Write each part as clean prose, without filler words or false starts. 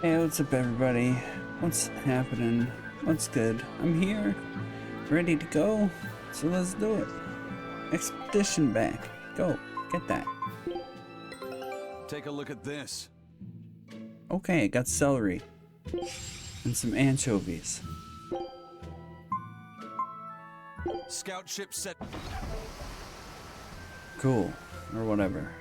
Hey, what's up, everybody? What's happening? What's good? I'm here, ready to go. So let's do it. Expedition back. Go, get that. Take a look at this. Okay, I got celery and some anchovies. Scout ship set. Cool, or whatever.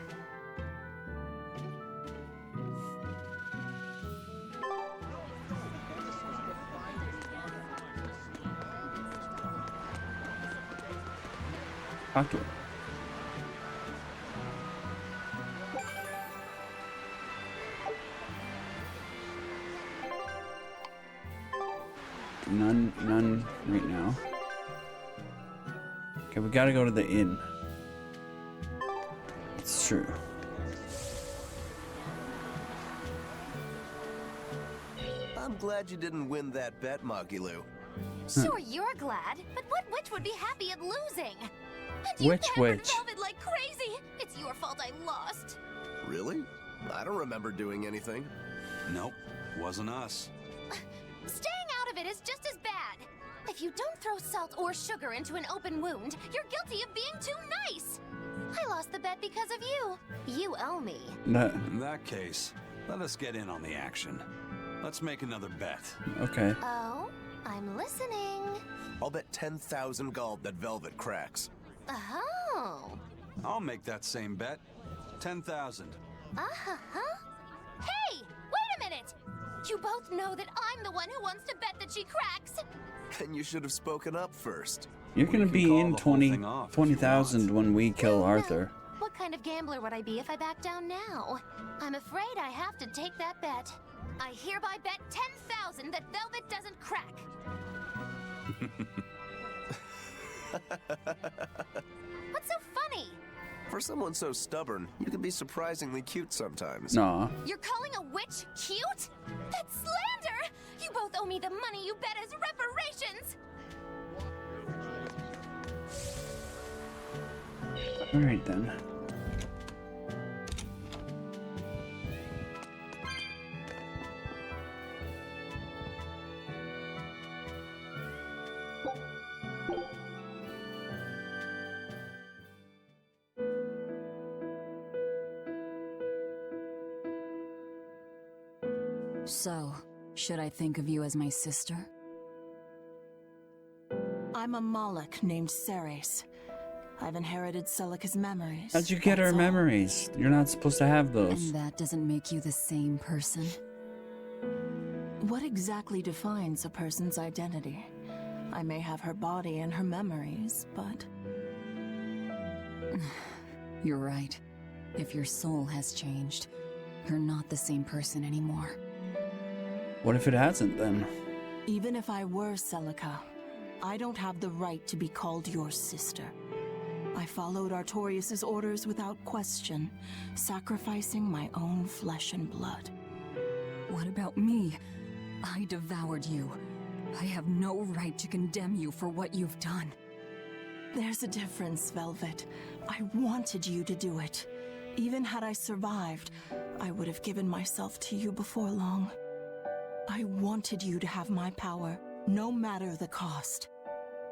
Talk to her. None right now. Okay, we gotta go to the inn. It's true. I'm glad you didn't win that bet, Mogilu. Sure, you're glad, but what witch would be happy at losing? And you Which pampered witch? Velvet like crazy. It's your fault I lost. Really? I don't remember doing anything. Nope, wasn't us. Staying out of it is just as bad. If you don't throw salt or sugar into an open wound, you're guilty of being too nice. I lost the bet because of you. You owe me. In that case, let us get in on the action. Let's make another bet. Okay. Oh, I'm listening. I'll bet 10,000 gold that Velvet cracks. Oh. I'll make that same bet. 10,000. Uh-huh. Hey, wait a minute. You both know that I'm the one who wants to bet that she cracks. Then you should have spoken up first. You're gonna can be call in the whole thing 20 off if you 20,000 when we kill No. Arthur. What kind of gambler would I be if I back down now? I'm afraid I have to take that bet. I hereby bet 10,000 that Velvet doesn't crack. What's so funny? For someone so stubborn, you can be surprisingly cute sometimes. Nah. You're calling a witch cute? That's slander! You both owe me the money you bet as reparations! Alright then. So, should I think of you as my sister? I'm a Moloch named Ceres. I've inherited Celica's memories. How'd you get her that's all. memories? You're not supposed to have those. And that doesn't make you the same person? What exactly defines a person's identity? I may have her body and her memories, but... You're right. If your soul has changed, you're not the same person anymore. What if it hasn't then? even if I were Celica, I don't have the right to be called your sister. I followed Artorius' orders without question, sacrificing my own flesh and blood. What about me? I devoured you. I have no right to condemn you for what you've done. There's a difference, Velvet. I wanted you to do it. Even had I survived, I would have given myself to you before long. I wanted you to have my power, no matter the cost.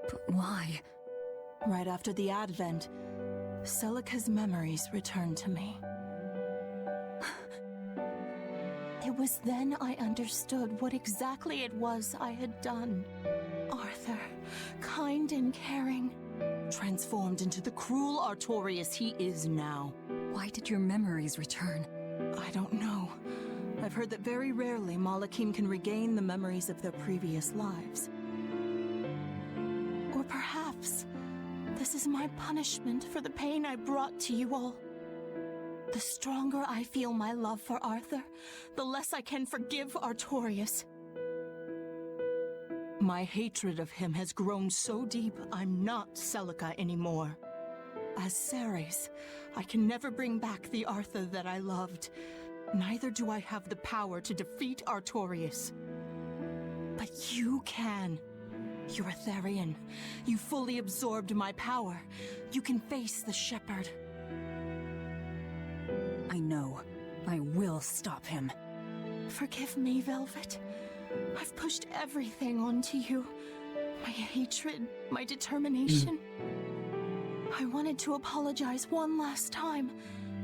But why? Right after the Advent, Celica's memories returned to me. It was then I understood what exactly it was I had done. Arthur, kind and caring, transformed into the cruel Artorius he is now. Why did your memories return? I don't know. I've heard that very rarely Malachim can regain the memories of their previous lives. Or perhaps this is my punishment for the pain I brought to you all. The stronger I feel my love for Arthur, the less I can forgive Artorius. My hatred of him has grown so deep, I'm not Celica anymore. As Ceres, I can never bring back the Arthur that I loved. Neither do I have the power to defeat Artorius. But you can. You're Aetherian. You fully absorbed my power. You can face the Shepherd. I know. I will stop him. Forgive me, Velvet. I've pushed everything onto you. My hatred, my determination. I wanted to apologize one last time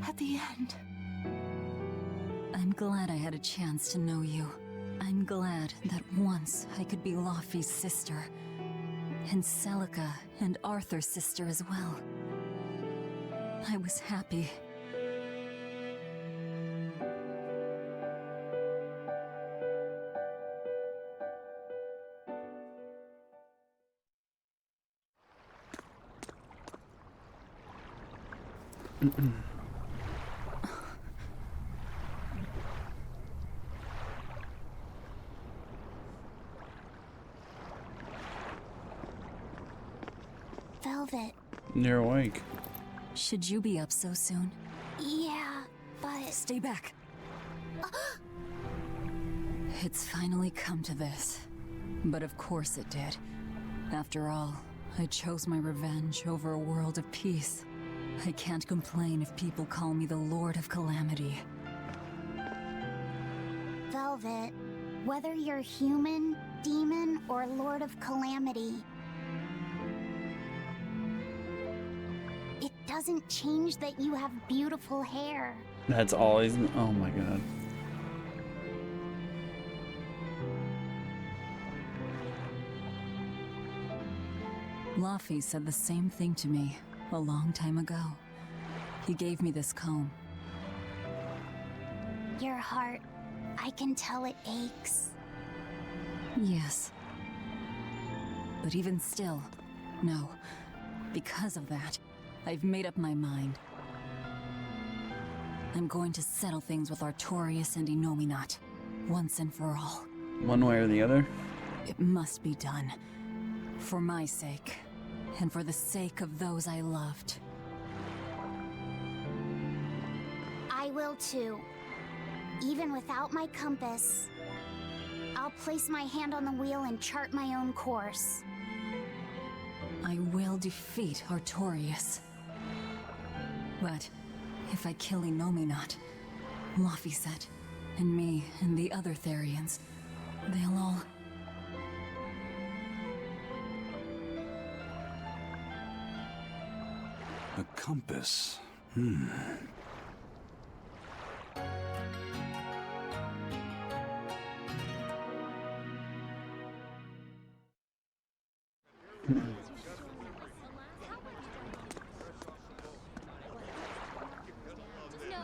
at the end. I'm glad I had a chance to know you. I'm glad that once I could be Laufey's sister. And Celica and Arthur's sister as well. I was happy. Velvet. You're awake. Should you be up so soon? Yeah, but... Stay back. It's finally come to this. But of course it did. After all, I chose my revenge over a world of peace. I can't complain if people call me the Lord of Calamity. Velvet, whether you're human, demon, or Lord of Calamity, it doesn't change that you have beautiful hair. That's always. Oh my god. Laufey said the same thing to me a long time ago. He gave me this comb. Your heart, I can tell it aches. Yes. But even still, no. Because of that, I've made up my mind. I'm going to settle things with Artorias and Innominat, once and for all. One way or the other? It must be done. For my sake, and for the sake of those I loved. I will too. Even without my compass, I'll place my hand on the wheel and chart my own course. I will defeat Artorias. But if I kill Innominat, Laufey said, and me and the other Therians, they'll all... A compass.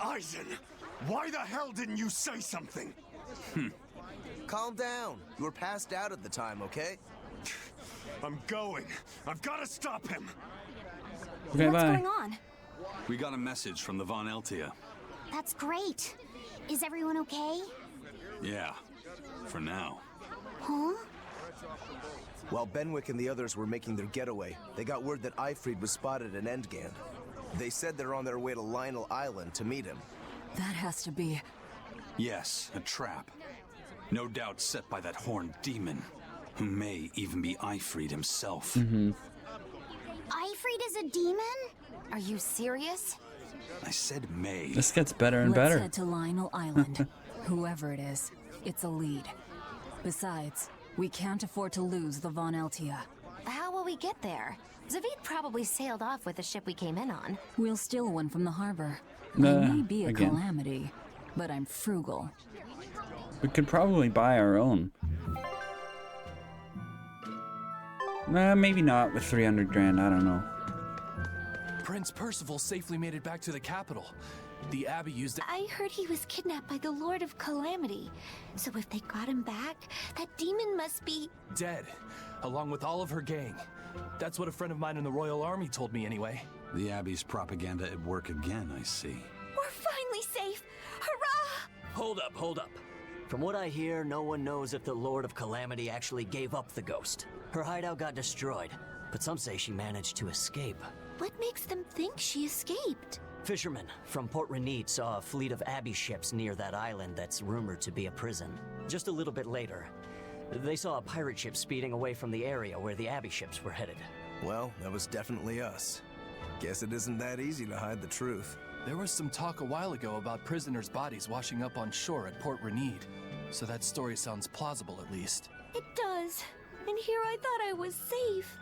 Eisen, why the hell didn't you say something? Calm down. You were passed out at the time, okay? I'm going. I've got to stop him. Okay, What's bye. going on? We got a message from the Von Eltia. That's great. Is everyone okay? Yeah, for now. Huh? While Benwick and the others were making their getaway, they got word that Eifried was spotted in Endgand. They said they're on their way to Lionel Island to meet him. That has to be... Yes, a trap. No doubt set by that horned demon, who may even be Eifried himself. Eifried is a demon? Are you serious? I said may. This gets better and Let's better. head to Lionel Island. Whoever it is, it's a lead. Besides, we can't afford to lose the Von Eltia. How will we get there? Zavid probably sailed off with the ship we came in on. We'll steal one from the harbor. I Nah, may be a again. calamity, but I'm frugal. We could probably buy our own. Nah, maybe not with 300 grand, I don't know. Prince Percival safely made it back to the capital. The Abbey used it. I heard he was kidnapped by the Lord of Calamity. So if they got him back, that demon must be... Dead, along with all of her gang. That's what a friend of mine in the Royal Army told me anyway. The Abbey's propaganda at work again, I see. We're finally safe! Hurrah! Hold up. From what I hear, no one knows if the Lord of Calamity actually gave up the ghost. Her hideout got destroyed, but some say she managed to escape. What makes them think she escaped? Fishermen from Port Renid saw a fleet of Abbey ships near that island that's rumored to be a prison. Just a little bit later, they saw a pirate ship speeding away from the area where the Abbey ships were headed. Well, that was definitely us. Guess it isn't that easy to hide the truth. There was some talk a while ago about prisoners' bodies washing up on shore at Port Renede. So that story sounds plausible, at least. It does. And here I thought I was safe.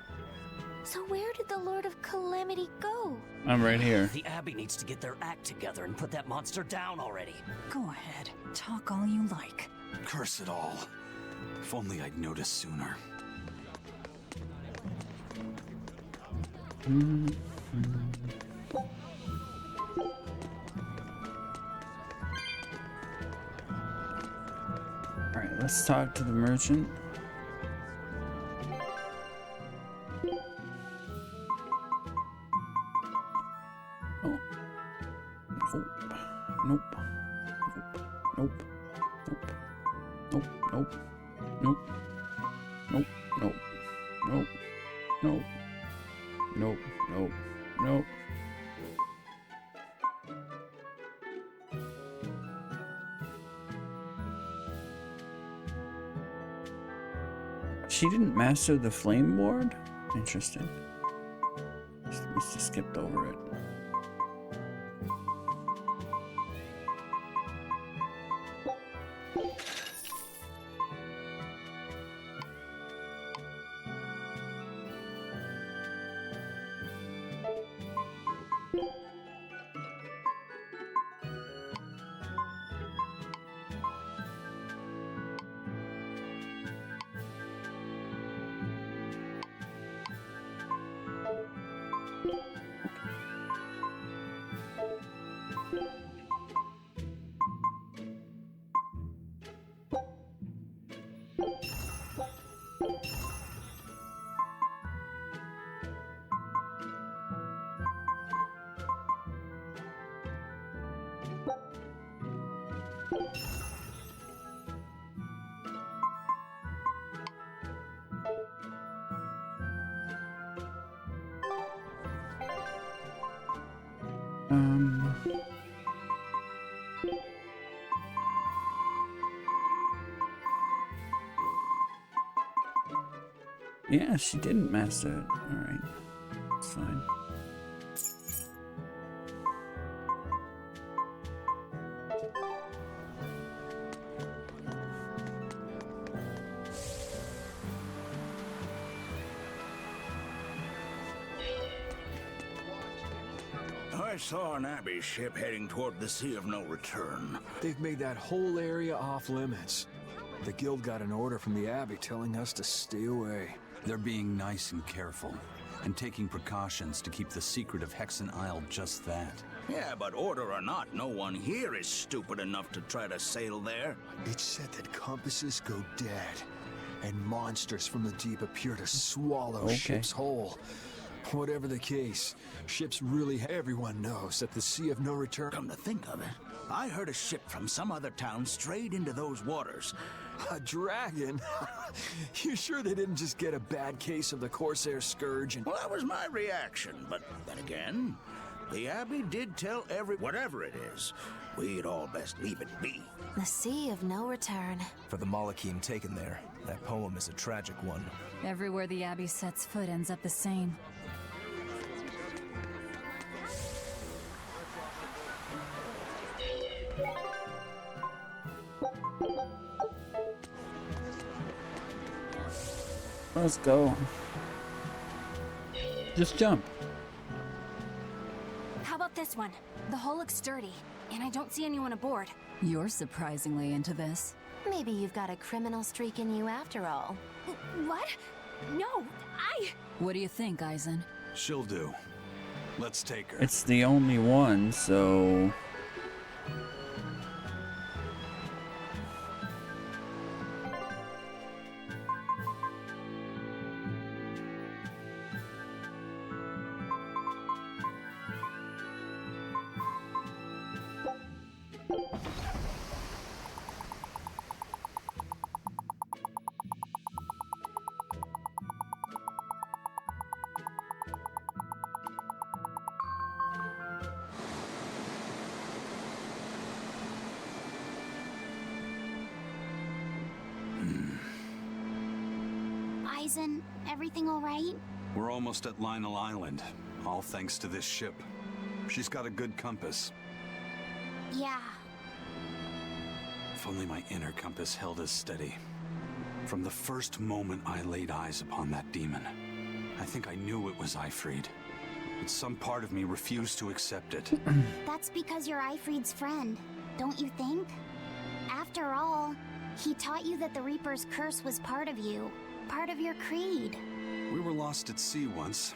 So where did the Lord of Calamity go? I'm right here. The Abbey needs to get their act together and put that monster down already. Go ahead. Talk all you like. Curse it all. If only I'd noticed sooner. Alright, let's talk to the merchant. Oh. Nope. Nope. Nope. Nope. Nope. Nope. Nope. Nope. Nope. Nope. Nope. Nope. She didn't master the flame ward? Interesting. Must have skipped over it. Yeah, she didn't master it. Alright. It's fine. I saw an Abbey ship heading toward the Sea of No Return. They've made that whole area off limits. The guild got an order from the Abbey telling us to stay away. They're being nice and careful, and taking precautions to keep the secret of Hexen Isle just that. Yeah, but order or not, no one here is stupid enough to try to sail there. It's said that compasses go dead, and monsters from the deep appear to swallow ships whole. Whatever the case, ships really... Everyone knows that the Sea of No Return... Come to think of it, I heard a ship from some other town strayed into those waters. A dragon? You sure they didn't just get a bad case of the Corsair Scourge and... Well, that was my reaction, but then again, the Abbey did tell whatever it is, we'd all best leave it be. The Sea of No Return. For the Malachim taken there, that poem is a tragic one. Everywhere the Abbey sets foot ends up the same. Let's go. Just jump. How about this one? The hull looks sturdy, and I don't see anyone aboard. You're surprisingly into this. Maybe you've got a criminal streak in you after all. What? No, What do you think, Eisen? She'll do. Let's take her. It's the only one, so... Everything all right? We're almost at Lionel Island, all thanks to this ship. She's got a good compass. Yeah. If only my inner compass held as steady. From the first moment I laid eyes upon that demon, I think I knew it was Ifrid. But some part of me refused to accept it. That's because you're Ifrid's friend, don't you think? After all, he taught you that the Reaper's curse was part of you, part of your creed. We were lost at sea once.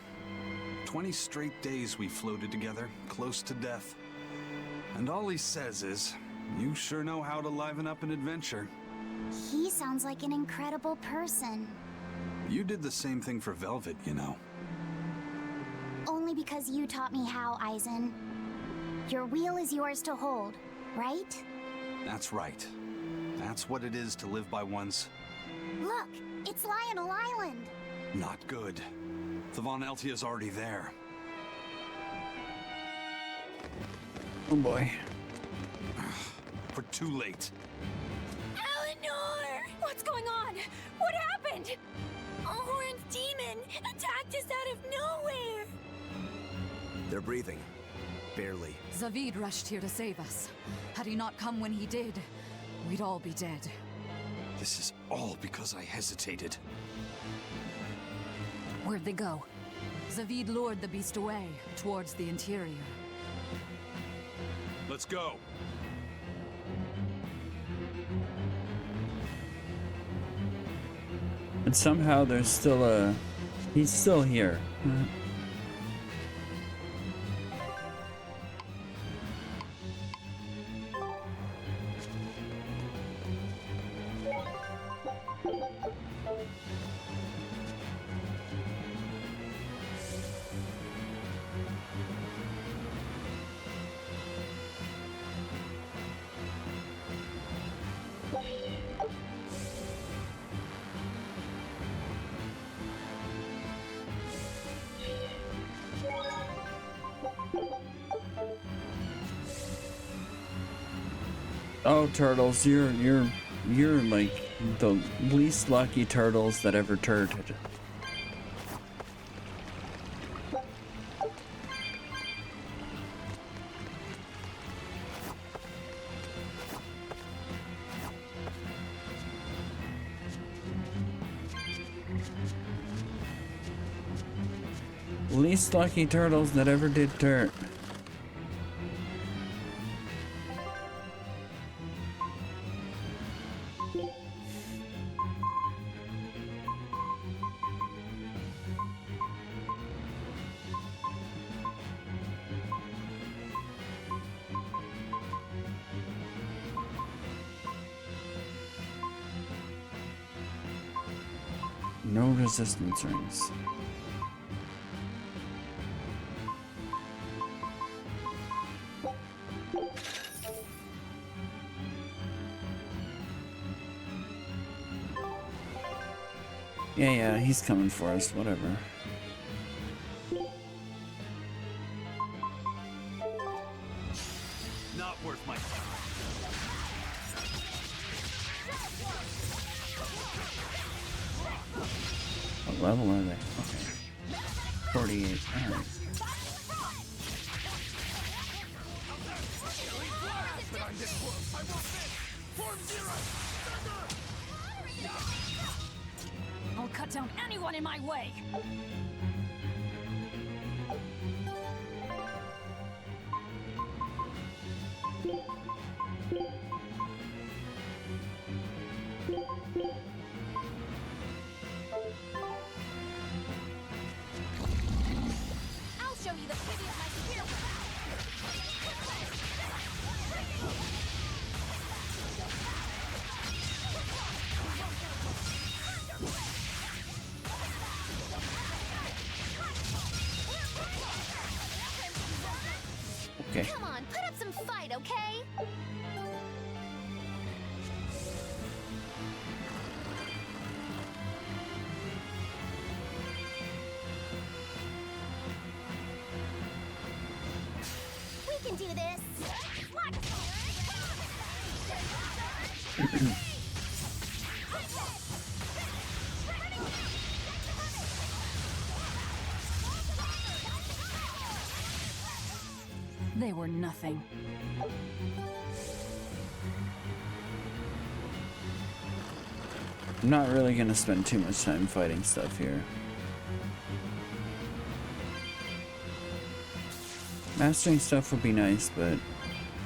20 straight days we floated together, close to death. And all he says is, you sure know how to liven up an adventure. He sounds like an incredible person. You did the same thing for Velvet, you know. Only because you taught me how, Eisen. Your wheel is yours to hold, right? That's right. That's what it is to live by one's... Look, it's Lionel Island. Not good. The Von Eltia's already there. Oh boy. We're too late. Eleanor! What's going on? What happened? A horned demon attacked us out of nowhere! They're breathing. Barely. Zavid rushed here to save us. Had he not come when he did, we'd all be dead. This is all because I hesitated. Where'd they go? Zavid lured the beast away, towards the interior. Let's go. And somehow there's still a... He's still here. Oh, turtles, you're like the least lucky turtles that ever turted. Least lucky turtles that ever did turd. No resistance rings. Yeah, he's coming for us, whatever. Not worth my time. What level are they? Okay. 48. Alright. I'll cut down anyone in my way! I'll show you the beauty of my spirit. Okay. Come on, put up some fight, okay? We can do this. nothing. I'm not really gonna spend too much time fighting stuff here. Mastering stuff would be nice, but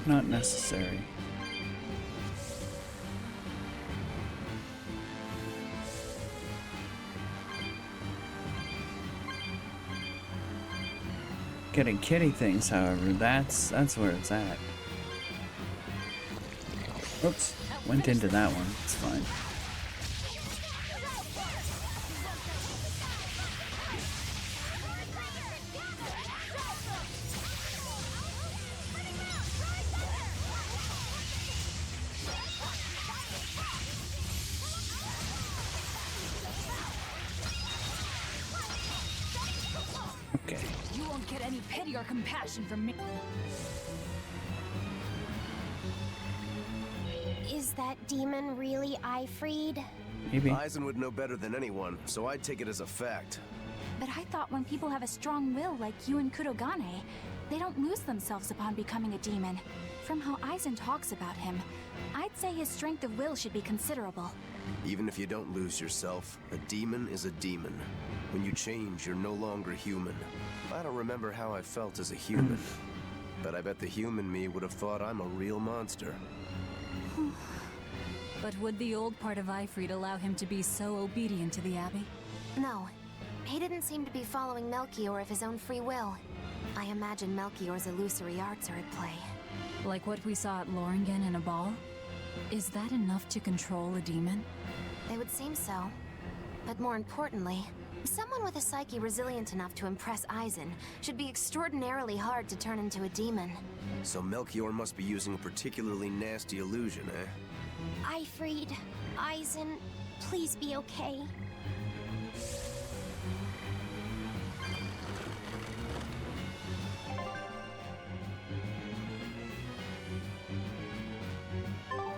not necessary. Getting kitty things, however, that's where it's at. Oops, went into that one. It's fine. Okay. You won't get any pity or compassion from me. Is that demon really Ifreed? Maybe. Eisen would know better than anyone, so I'd take it as a fact. But I thought when people have a strong will like you and Kurogane, they don't lose themselves upon becoming a demon. From how Eisen talks about him, I'd say his strength of will should be considerable. Even if you don't lose yourself, a demon is a demon. When you change, you're no longer human. I don't remember how I felt as a human, but I bet the human me would have thought I'm a real monster. But would the old part of Ifreed allow him to be so obedient to the Abbey? No. He didn't seem to be following Melchior of his own free will. I imagine Melchior's illusory arts are at play. Like what we saw at Loringen in a ball? Is that enough to control a demon? It would seem so. But more importantly, someone with a psyche resilient enough to impress Eisen should be extraordinarily hard to turn into a demon. So Melchior must be using a particularly nasty illusion, eh? Ifreed, Eisen, please be okay.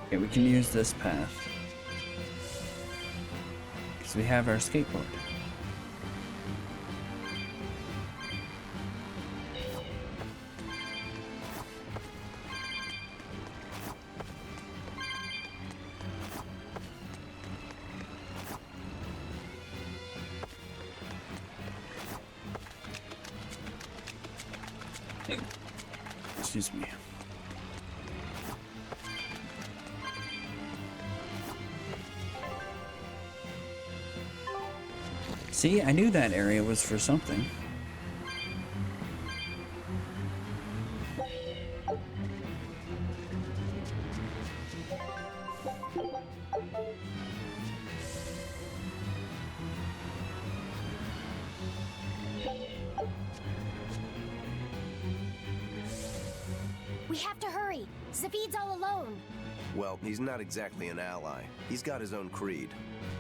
Okay, we can use this path. Because we have our skateboard. Excuse me. See, I knew that area was for something. We have to hurry. Zavid's all alone. Well, he's not exactly an ally. He's got his own creed.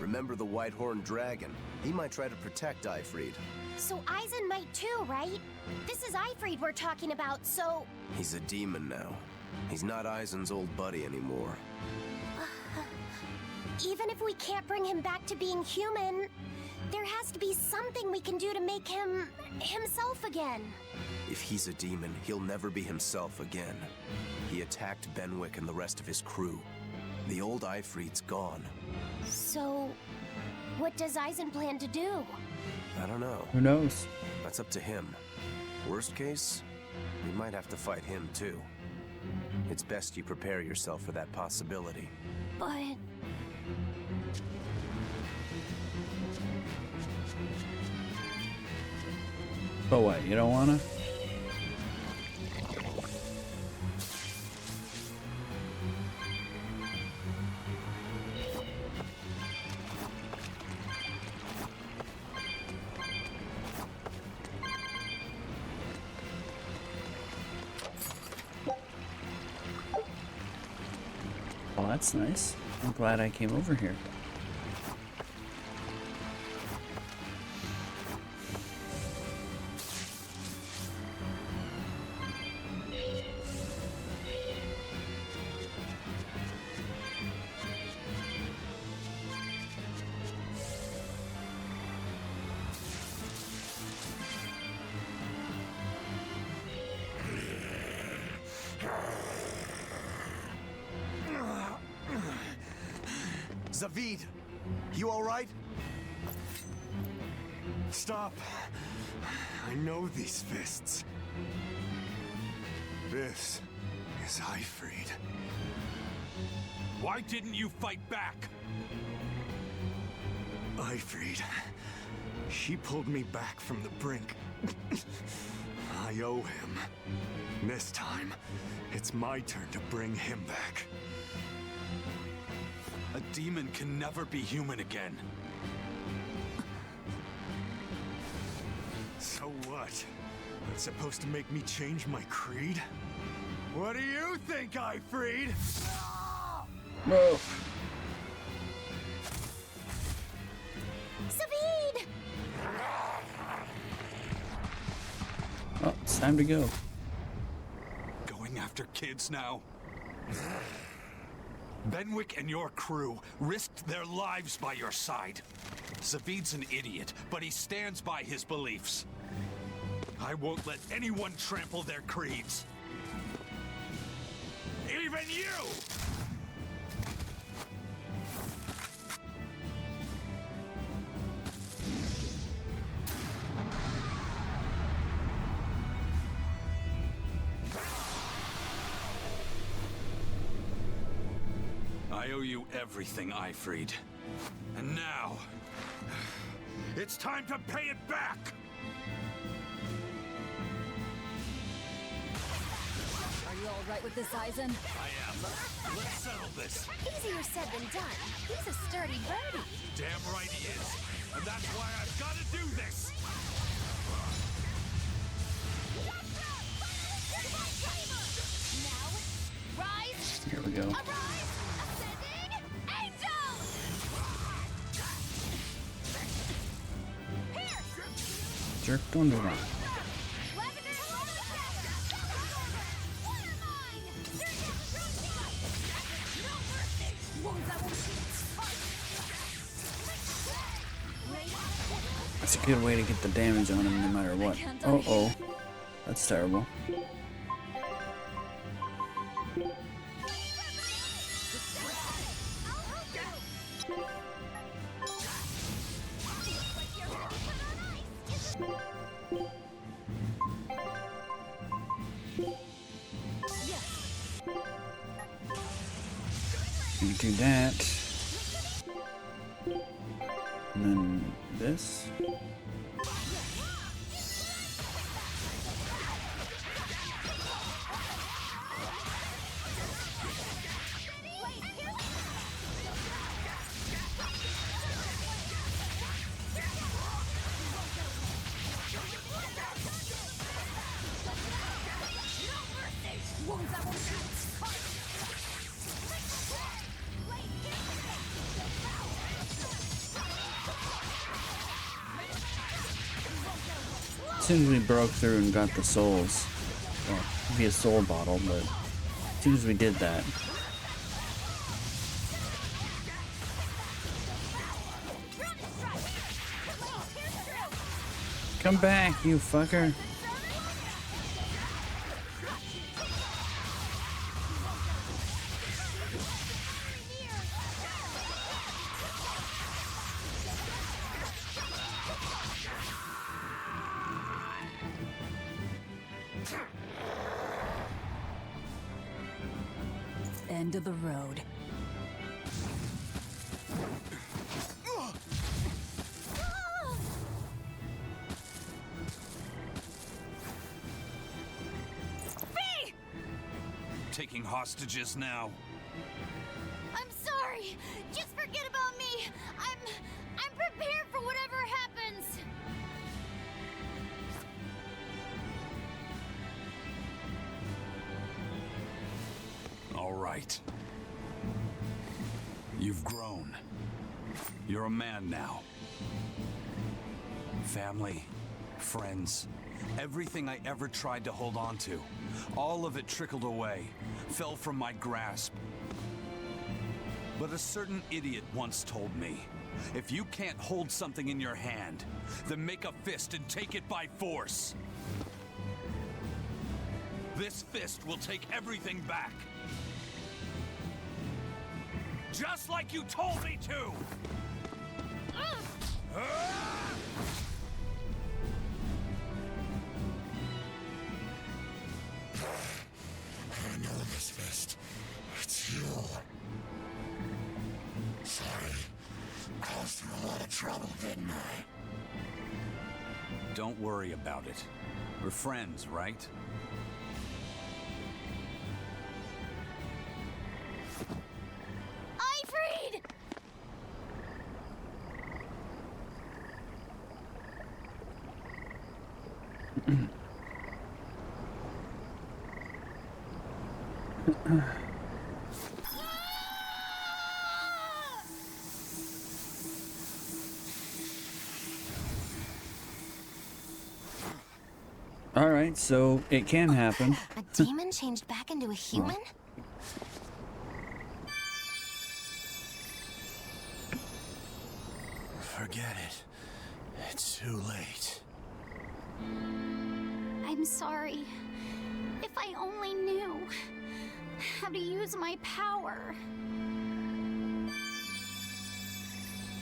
Remember the White-Horned Dragon? He might try to protect Ifreed. So Eisen might too, right? This is Ifreed we're talking about, so... He's a demon now. He's not Eisen's old buddy anymore. Even if we can't bring him back to being human, there has to be something we can do to make him... himself again. If he's a demon, he'll never be himself again. He attacked Benwick and the rest of his crew. The old Ifreed's gone. So... what does Eisen plan to do? I don't know. Who knows? That's up to him. Worst case, we might have to fight him too. It's best you prepare yourself for that possibility. But... But what, you don't wanna? Well, that's nice. I'm glad I came over here. Zavid, you alright? Stop. I know these fists. This is Ifrid. Why didn't you fight back? Ifrid. She pulled me back from the brink. I owe him. This time, it's my turn to bring him back. A demon can never be human again. So what? That's supposed to make me change my creed? What do you think, Ifrid? Whoa. Zavid! Oh, it's time to go. Going after kids now? Benwick and your crew risked their lives by your side. Zavid's an idiot, but he stands by his beliefs. I won't let anyone trample their creeds. Even you! I owe you everything, Ifrid. And now, it's time to pay it back! Are you all right with this, Eisen? I am. Let's settle this. Easier said than done. He's a sturdy birdie. Damn right he is. And that's why I've got to do this! Now, rise! Here we go. Arise! Ascending! Angel! Pierce! Jerk, don't do that. That's a good way to get the damage on him no matter what. Oh, that's terrible. You do that. And then this. As soon as we broke through and got the souls, well, via soul bottle, but as soon as we did that, come back, you fucker. End of the road. Taking hostages now. I'm sorry. Just forget about me. I'm prepared for whatever happens. All right. You've grown. You're a man now. Family, friends, everything I ever tried to hold on to, all of it trickled away, fell from my grasp. But a certain idiot once told me, if you can't hold something in your hand, then make a fist and take it by force. This fist will take everything back. Just like you told me to! I know this fist. It's you. Sorry. Caused you a lot of trouble, didn't I? Don't worry about it. We're friends, right? Ifrid! Alright, so it can happen. A demon changed back into a human? Forget it. It's too late. I'm sorry. If I only knew how to use my power.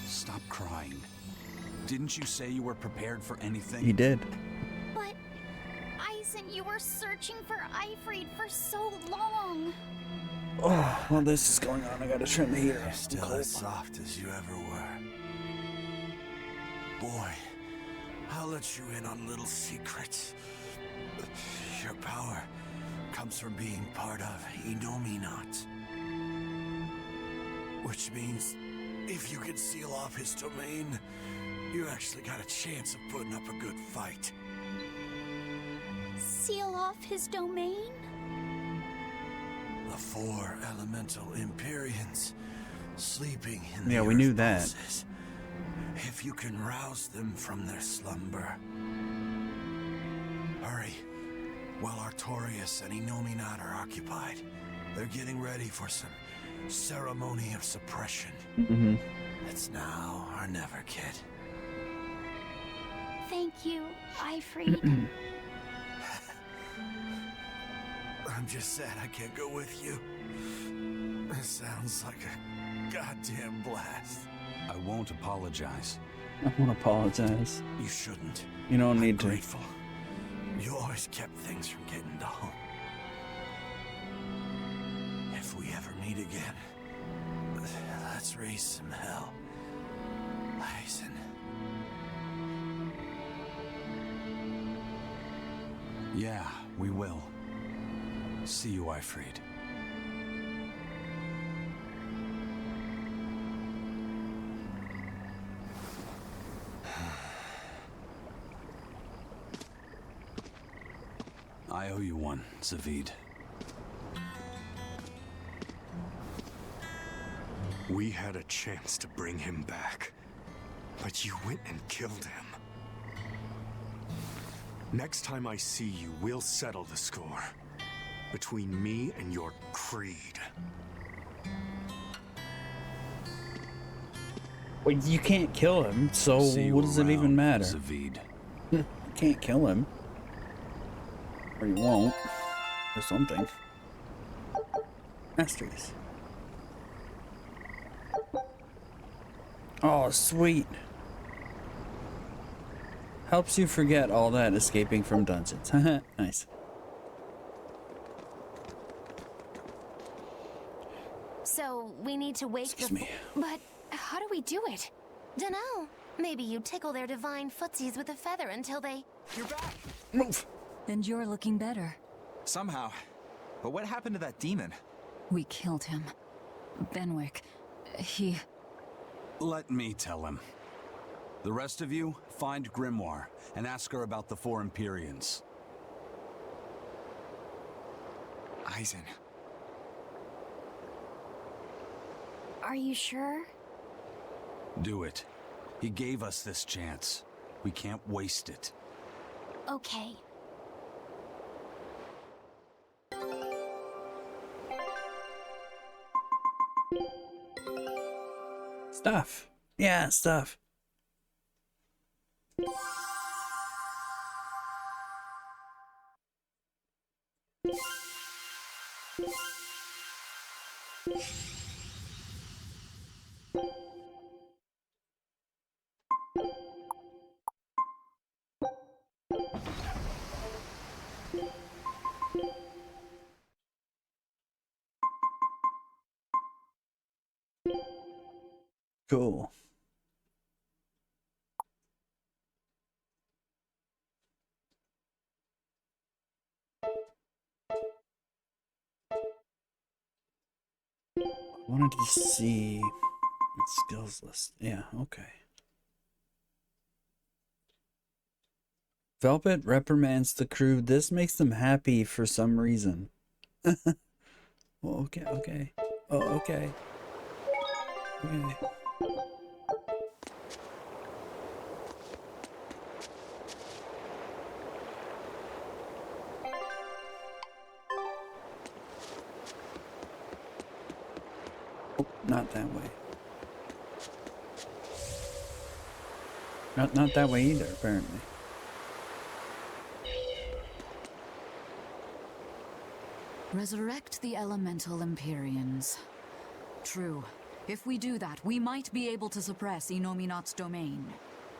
Stop crying. Didn't you say you were prepared for anything? He did. But, Eisen, you were searching for Ifrid for so long. Oh, well, this is going on. I gotta turn the heater. You're still as soft as you ever were. Boy, I'll let you in on little secrets. Your power comes from being part of Innominat. Which means, if you can seal off his domain, you actually got a chance of putting up a good fight. Seal off his domain? The 4 elemental Empyreans sleeping in Yeah, the we knew Earth that. pulses. If you can rouse them from their slumber. Hurry, while Artorias and Innominat are occupied. They're getting ready for some ceremony of suppression. Mm-hmm. It's now or never, kid. Thank you, Ifrid. I'm just sad I can't go with you. It sounds like a goddamn blast. I won't apologize. I won't apologize. You shouldn't. You don't need to. Grateful. You always kept things from getting dull. If we ever meet again, let's raise some hell. Eisen. Yeah, we will. See you, Ifrid. I owe you one, Zavid. We had a chance to bring him back, but you went and killed him. Next time I see you, we'll settle the score. Between me and your creed. Well, you can't kill him, so See you what does it even around, matter? Zavid. You can't kill him. Or you won't. Or something. Masteries. Oh, sweet. Helps you forget all that escaping from dungeons. Nice. So, we need to wake Excuse me. But how do we do it? Dunno. Maybe you tickle their divine footsies with a feather until they... You're back! Move! And you're looking better. Somehow. But what happened to that demon? We killed him. Benwick. He... Let me tell him. The rest of you, find Grimoire and ask her about the 4 Empyreans. Eisen. Are you sure? Do it. He gave us this chance. We can't waste it. Okay. Stuff. Yeah, stuff. Cool. I wanted to see skills list. Yeah, okay. Velvet reprimands the crew. This makes them happy for some reason. Well, okay, okay. Oh, okay. Okay. Oh, not that way. Not that way either, apparently. Resurrect the elemental Empyreans. True. If we do that, we might be able to suppress Inominat's domain.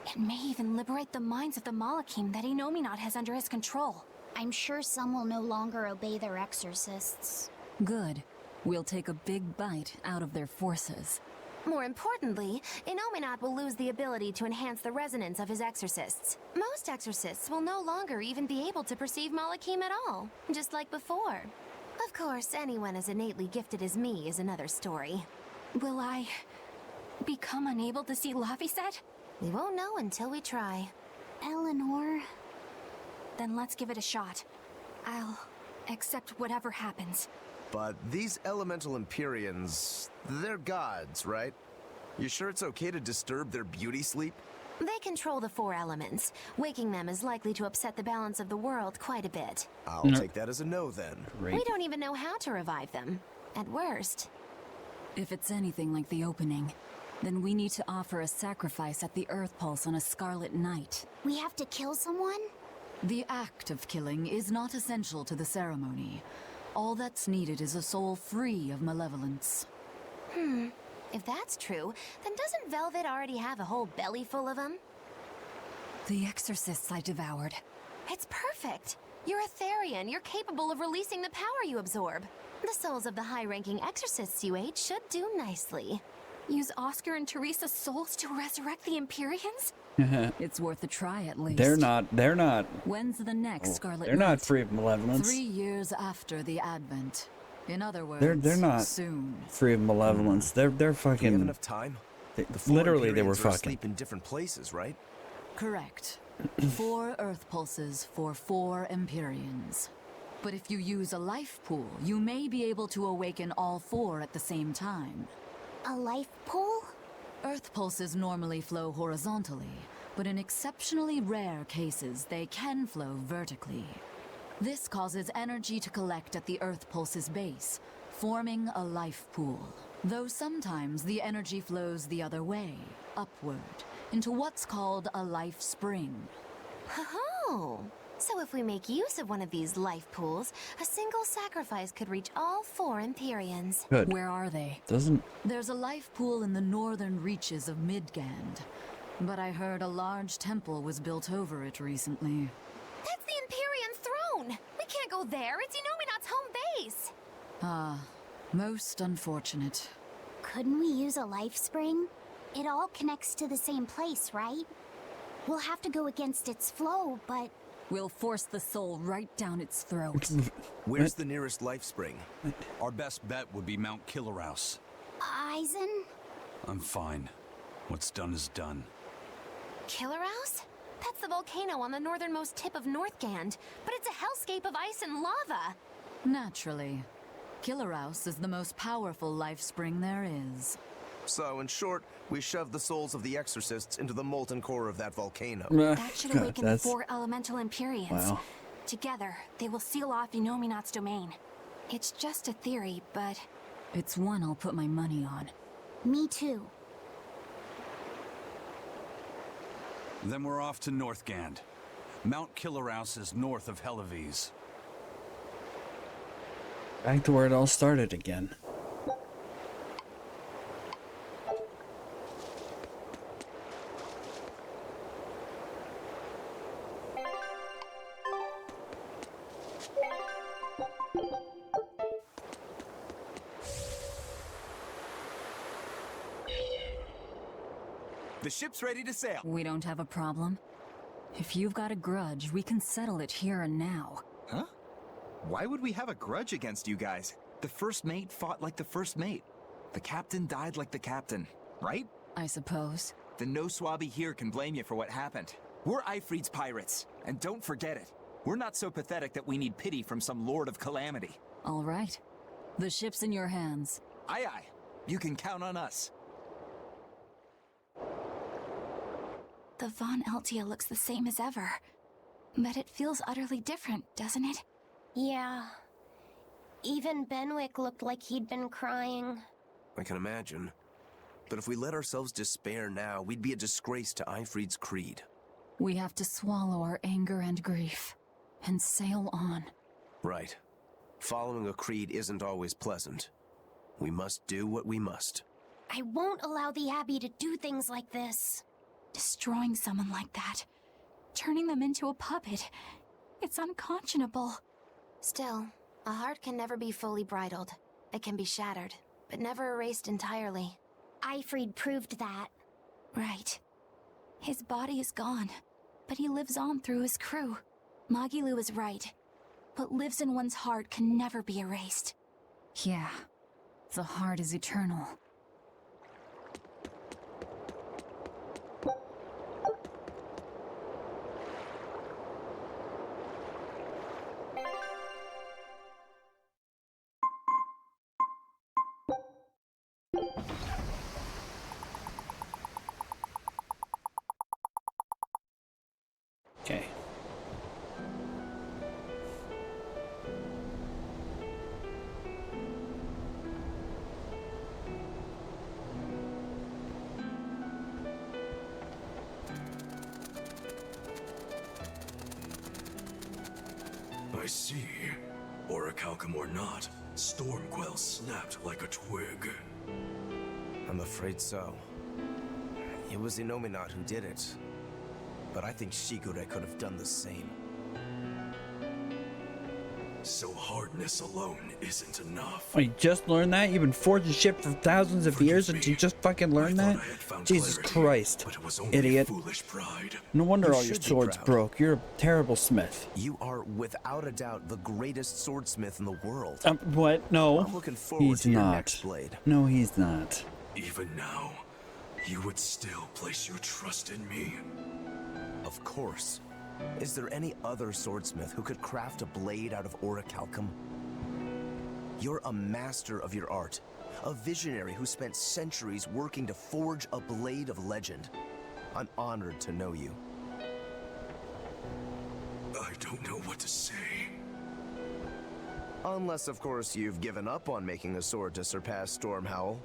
It may even liberate the minds of the Malachim that Inominat has under his control. I'm sure some will no longer obey their exorcists. Good. We'll take a big bite out of their forces. More importantly, Inominat will lose the ability to enhance the resonance of his exorcists. Most exorcists will no longer even be able to perceive Malachim at all, just like before. Of course, anyone as innately gifted as me is another story. Will I become unable to see Laphicet? We won't know until we try. Eleanor... Then let's give it a shot. I'll accept whatever happens. But these elemental Empyreans, they're gods, right? You sure it's okay to disturb their beauty sleep? They control the 4 elements. Waking them is likely to upset the balance of the world quite a bit. I'll take that as a no then. We don't even know how to revive them. At worst. If it's anything like the opening, then we need to offer a sacrifice at the Earth Pulse on a Scarlet Night. We have to kill someone? The act of killing is not essential to the ceremony. All that's needed is a soul free of malevolence. If that's true, then doesn't Velvet already have a whole belly full of them? The exorcists I devoured. It's perfect. You're a Therian. You're capable of releasing the power you absorb. The souls of the high-ranking exorcists you ate should do nicely. Use Oscar and Teresa's souls to resurrect the Empyreans? It's worth a try at least. They're not. When's the next Scarlet They're Night? not free of malevolence. 3 years after the Advent. In other words, They're not soon. free of malevolence. They're fucking. Do we have enough time? Literally, they were Empyreans are fucking. asleep in different places, right? Correct. 4 Earth Pulses for 4 Empyreans. But if you use a life pool, you may be able to awaken all 4 at the same time. A life pool? Earth Pulses normally flow horizontally, but in exceptionally rare cases, they can flow vertically. This causes energy to collect at the Earth Pulse's base, forming a life pool. Though sometimes the energy flows the other way, upward, into what's called a life spring. Oh, so if we make use of one of these life pools, a single sacrifice could reach all 4 Empyreans. Good. Where are they? There's a life pool in the northern reaches of Midgand, but I heard a large temple was built over it recently. That's the Empyrean throne! We can't go there, it's Inominat's home base! Ah, most unfortunate. Couldn't we use a life spring? It all connects to the same place, right? We'll have to go against its flow, but... We'll force the soul right down its throat. Where's the nearest life spring? Our best bet would be Mount Killerhouse. Eisen? I'm fine. What's done is done. Killerhouse? That's the volcano on the northernmost tip of Northgand, but it's a hellscape of ice and lava. Naturally. Killerhouse is the most powerful life spring there is. So, in short, we shove the souls of the exorcists into the molten core of that volcano. That should awaken the 4 elemental Empyreans. Wow. Together, they will seal off Inominat's domain. It's just a theory, but... It's one I'll put my money on. Me too. Then we're off to Northgand. Mount Killerhouse is north of Helives. Back to where it all started again. The ship's ready to sail. We don't have a problem. If you've got a grudge, we can settle it here and now. Huh? Why would we have a grudge against you guys? The first mate fought like the first mate. The captain died like the captain, right? I suppose. Then no swabby here can blame you for what happened. We're Ifrid's pirates, and don't forget it. We're not so pathetic that we need pity from some lord of calamity. All right. The ship's in your hands. Aye aye. You can count on us. The Von Eltia looks the same as ever. But it feels utterly different, doesn't it? Yeah. Even Benwick looked like he'd been crying. I can imagine. But if we let ourselves despair now, we'd be a disgrace to Ifrid's creed. We have to swallow our anger and grief, and sail on. Right. Following a creed isn't always pleasant. We must do what we must. I won't allow the Abbey to do things like this. Destroying someone like that. Turning them into a puppet. It's unconscionable. Still, a heart can never be fully bridled. It can be shattered, but never erased entirely. Ifrid proved that. Right. His body is gone, but he lives on through his crew. Magilu is right. What lives in one's heart can never be erased. Yeah. The heart is eternal. Okay. I see. Orichalcum or not, Stormquell snapped like a twig. I'm afraid so. It was Inominat who did it. But I think Shigure could have done the same. So hardness alone isn't enough. Oh, you just learned that? You've been forging shit for thousands of years and you just fucking learned that? Jesus Christ, idiot. Pride. No wonder all your swords broke. You're a terrible smith. You are without a doubt the greatest swordsmith in the world. What? No, I'm looking forward he's to your not. next blade. No, he's not. Even now, you would still place your trust in me. Of course. Is there any other swordsmith who could craft a blade out of orichalcum? You're a master of your art, a visionary who spent centuries working to forge a blade of legend. I'm honored to know you. I don't know what to say. Unless, of course, you've given up on making a sword to surpass Stormhowl.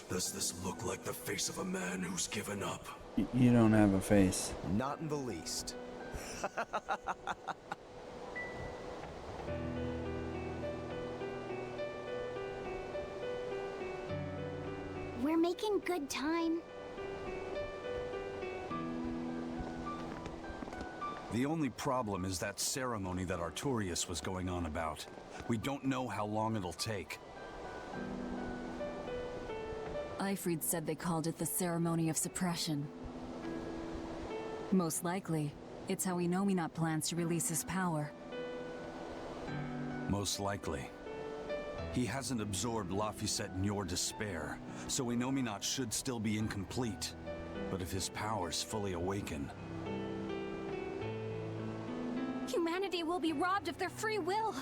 Does this look like the face of a man who's given up? You don't have a face. Not in the least. We're making good time. The only problem is that ceremony that Arturius was going on about. We don't know how long it'll take. Ifrid said they called it the Ceremony of Suppression. Most likely, it's how Inominat plans to release his power. Most likely. He hasn't absorbed Laphicet in your despair, so Inominat should still be incomplete. But if his powers fully awaken... Humanity will be robbed of their free will.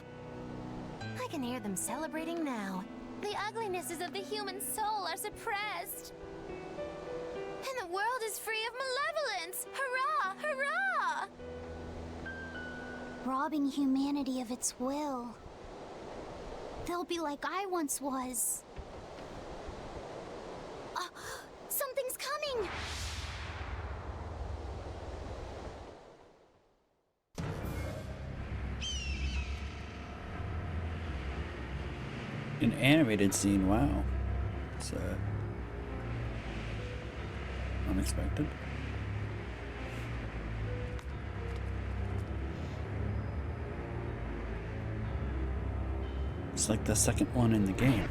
I can hear them celebrating now. The uglinesses of the human soul are suppressed. And the world is free of malevolence! Hurrah! Hurrah! Robbing humanity of its will. They'll be like I once was. Something's coming! An animated scene, wow. It's unexpected. It's like the second one in the game.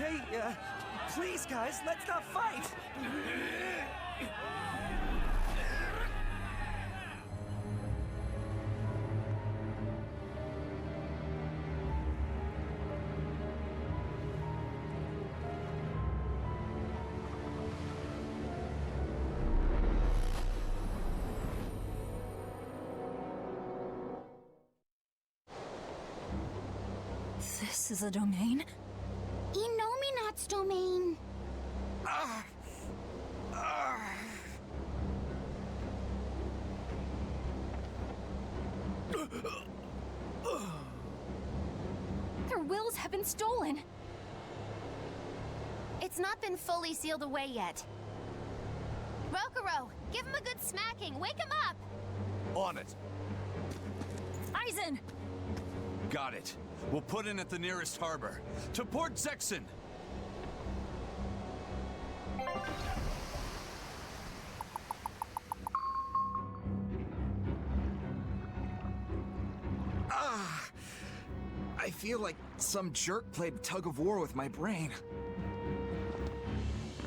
Hey, please, guys, let's not fight! This is a domain? Inominat's domain. Their wills have been stolen. It's not been fully sealed away yet. Rokuro, give him a good smacking. Wake him up! On it. Aizen! Got it. We'll put in at the nearest harbor. To Port Zexen! I feel like some jerk played tug of war with my brain.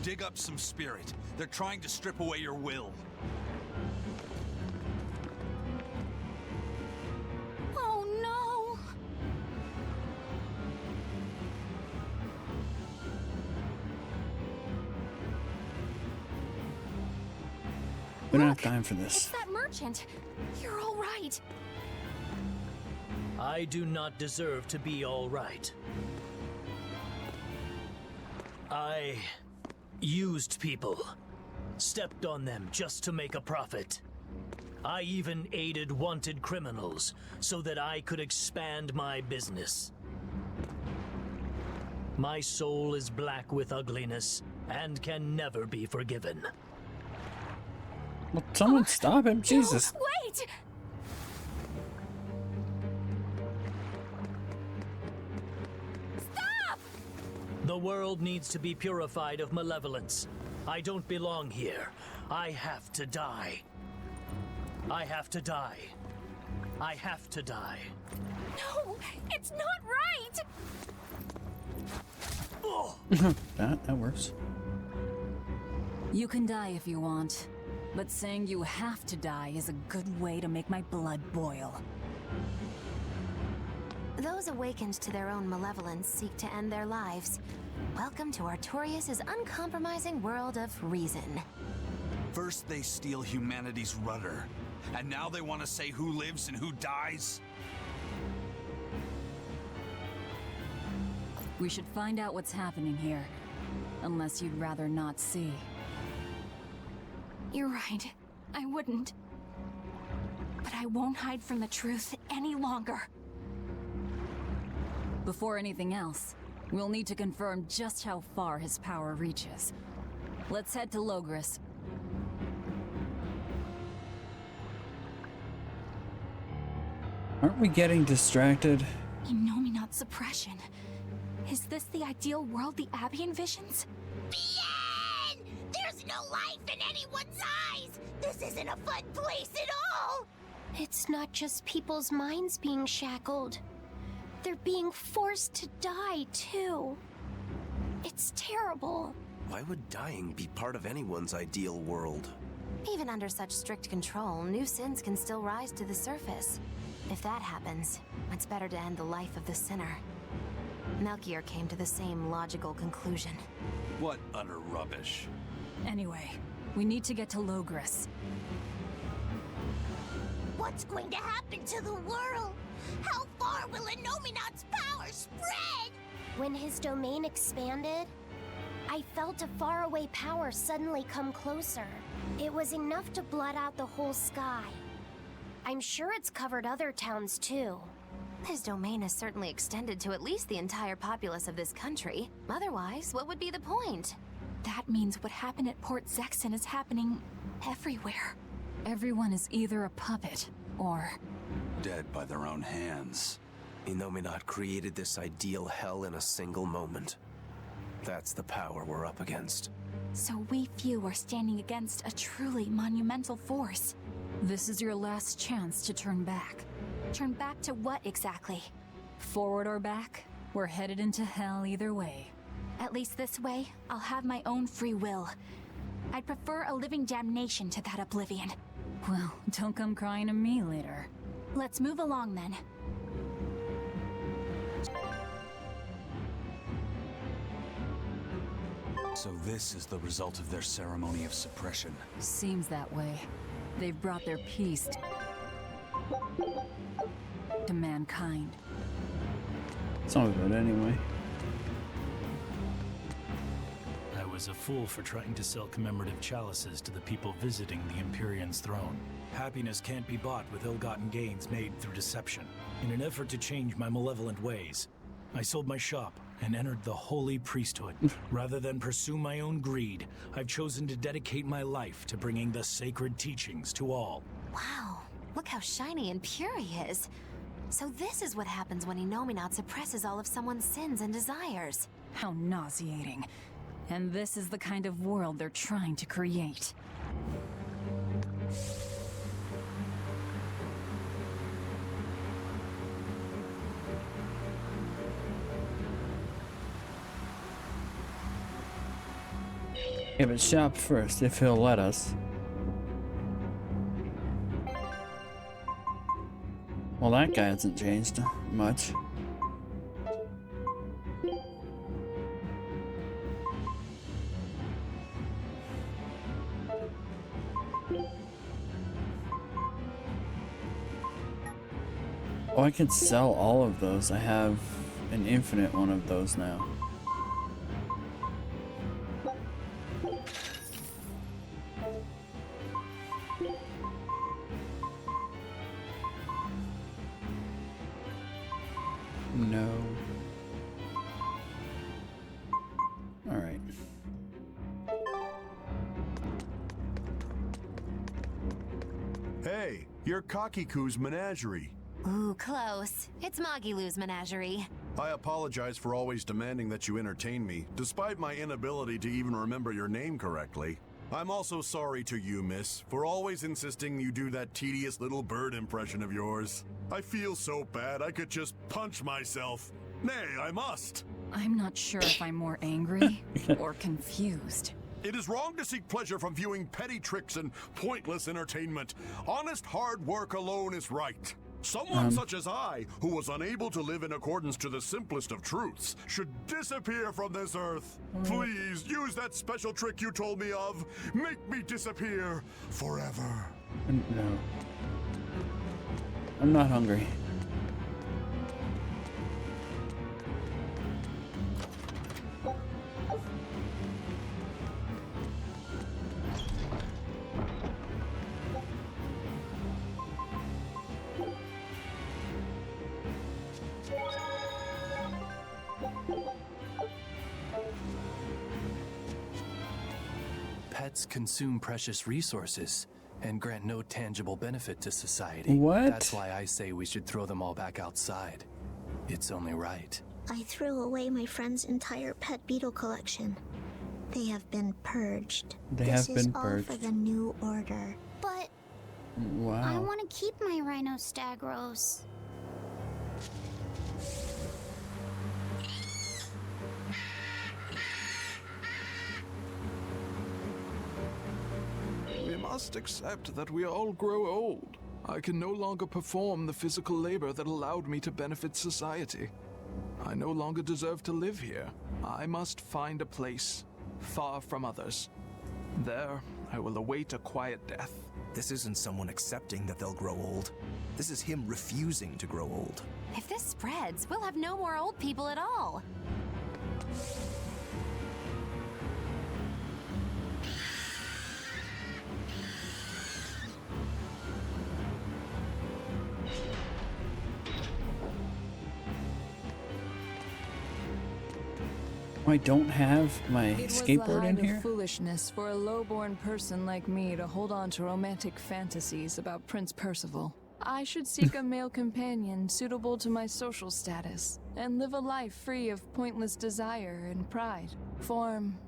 Dig up some spirit. They're trying to strip away your will. Oh no! We don't have time for this. It's that merchant. You're all right. I do not deserve to be all right. I used people, stepped on them just to make a profit. I even aided wanted criminals so that I could expand my business. My soul is black with ugliness and can never be forgiven. Well, someone stop him, Jesus. No, wait! Stop! The world needs to be purified of malevolence. I don't belong here. I have to die. I have to die. I have to die. No, it's not right! That works. You can die if you want, but saying you have to die is a good way to make my blood boil. Those awakened to their own malevolence seek to end their lives. Welcome to Artorias' uncompromising world of reason. First they steal humanity's rudder, and now they want to say who lives and who dies? We should find out what's happening here, unless you'd rather not see. You're right. I wouldn't. But I won't hide from the truth any longer. Before anything else, we'll need to confirm just how far his power reaches. Let's head to Logris. Aren't we getting distracted? Inominat suppression. Is this the ideal world the Abbey envisions? Bien! There's no life in anyone's eyes! This isn't a fun place at all! It's not just people's minds being shackled. They're being forced to die, too. It's terrible. Why would dying be part of anyone's ideal world? Even under such strict control, new sins can still rise to the surface. If that happens, it's better to end the life of the sinner. Melchior came to the same logical conclusion. What utter rubbish. Anyway, we need to get to Logris. What's going to happen to the world? How far will Inominat's power spread? When his domain expanded, I felt a faraway power suddenly come closer. It was enough to blot out the whole sky. I'm sure it's covered other towns too. His domain is certainly extended to at least the entire populace of this country. Otherwise, what would be the point? That means what happened at Port Zexen is happening everywhere. Everyone is either a puppet, or... dead by their own hands. Inominat created this ideal hell in a single moment. That's the power we're up against. So we few are standing against a truly monumental force. This is your last chance to turn back. Turn back to what exactly? Forward or back, we're headed into hell either way. At least this way, I'll have my own free will. I'd prefer a living damnation to that oblivion. Well, don't come crying to me later. Let's move along then. So this is the result of their ceremony of suppression. Seems that way. They've brought their peace to mankind. Sounds good anyway. I was a fool for trying to sell commemorative chalices to the people visiting the Empyrean's throne. Happiness can't be bought with ill-gotten gains made through deception. In an effort to change my malevolent ways, I sold my shop and entered the holy priesthood. Rather than pursue my own greed, I've chosen to dedicate my life to bringing the sacred teachings to all. Wow, look how shiny and pure he is. So this is what happens when Innominaut suppresses all of someone's sins and desires. How nauseating. And this is the kind of world they're trying to create. Yeah, but shop first, if he'll let us. Well, that guy hasn't changed much. Oh, I can sell all of those. I have an infinite one of those now. No. Alright. Hey, you're Kakiku's menagerie. Ooh, close. It's Magilu's menagerie. I apologize for always demanding that you entertain me, despite my inability to even remember your name correctly. I'm also sorry to you, miss, for always insisting you do that tedious little bird impression of yours. I feel so bad I could just punch myself. Nay, I must. I'm not sure if I'm more angry or confused. It is wrong to seek pleasure from viewing petty tricks and pointless entertainment. Honest hard work alone is right. Someone such as I, who was unable to live in accordance to the simplest of truths, should disappear from this earth. Please, use that special trick you told me of. Make me disappear forever. No. I'm not hungry. Pets consume precious resources and grant no tangible benefit to society. What? That's why I say we should throw them all back outside. It's only right. I threw away my friend's entire pet beetle collection. They have been purged. This is all for the new order. But wow. I want to keep my Rhinostagros. We must accept that we all grow old. I can no longer perform the physical labor that allowed me to benefit society. I no longer deserve to live here. I must find a place, far from others. There, I will await a quiet death. This isn't someone accepting that they'll grow old. This is him refusing to grow old. If this spreads, we'll have no more old people at all. I don't have my skateboard in here. It was the foolishness for a low-born person like me to hold on to romantic fantasies about Prince Percival. I should seek a male companion suitable to my social status and live a life free of pointless desire and pride. Form,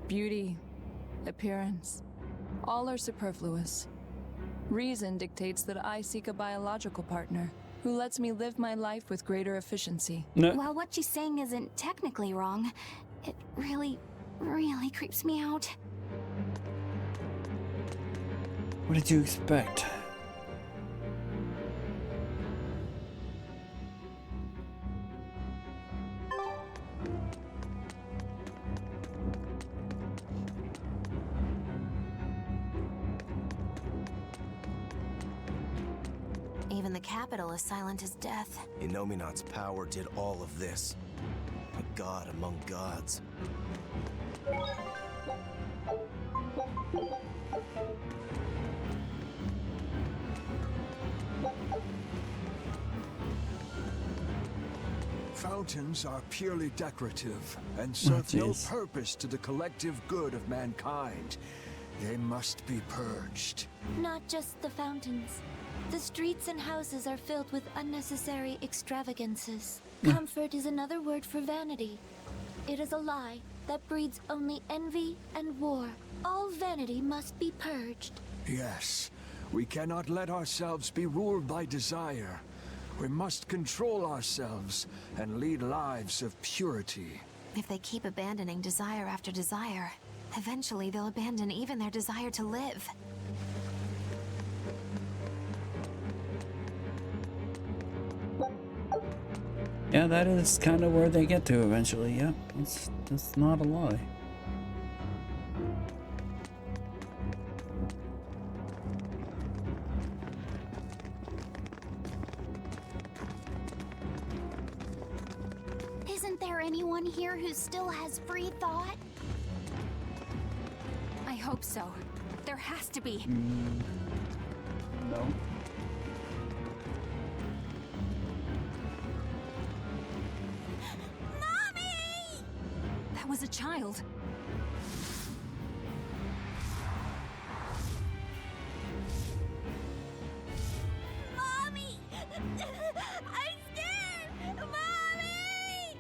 beauty, appearance, all are superfluous. Reason dictates that I seek a biological partner who lets me live my life with greater efficiency. Well, what she's saying isn't technically wrong. It really, really creeps me out. What did you expect? Even the capital is silent as death. Innominat's power did all of this. A god among gods. Fountains are purely decorative and serve no purpose to the collective good of mankind. They must be purged. Not just the fountains. The streets and houses are filled with unnecessary extravagances. Comfort is another word for vanity. It is a lie that breeds only envy and war. All vanity must be purged. Yes, we cannot let ourselves be ruled by desire. We must control ourselves and lead lives of purity. If they keep abandoning desire after desire, eventually they'll abandon even their desire to live. Yeah, that is kind of where they get to eventually. Yep, that's not a lie. Isn't there anyone here who still has free thought? I hope so. There has to be. No. That was a child. Mommy! I'm scared! Mommy!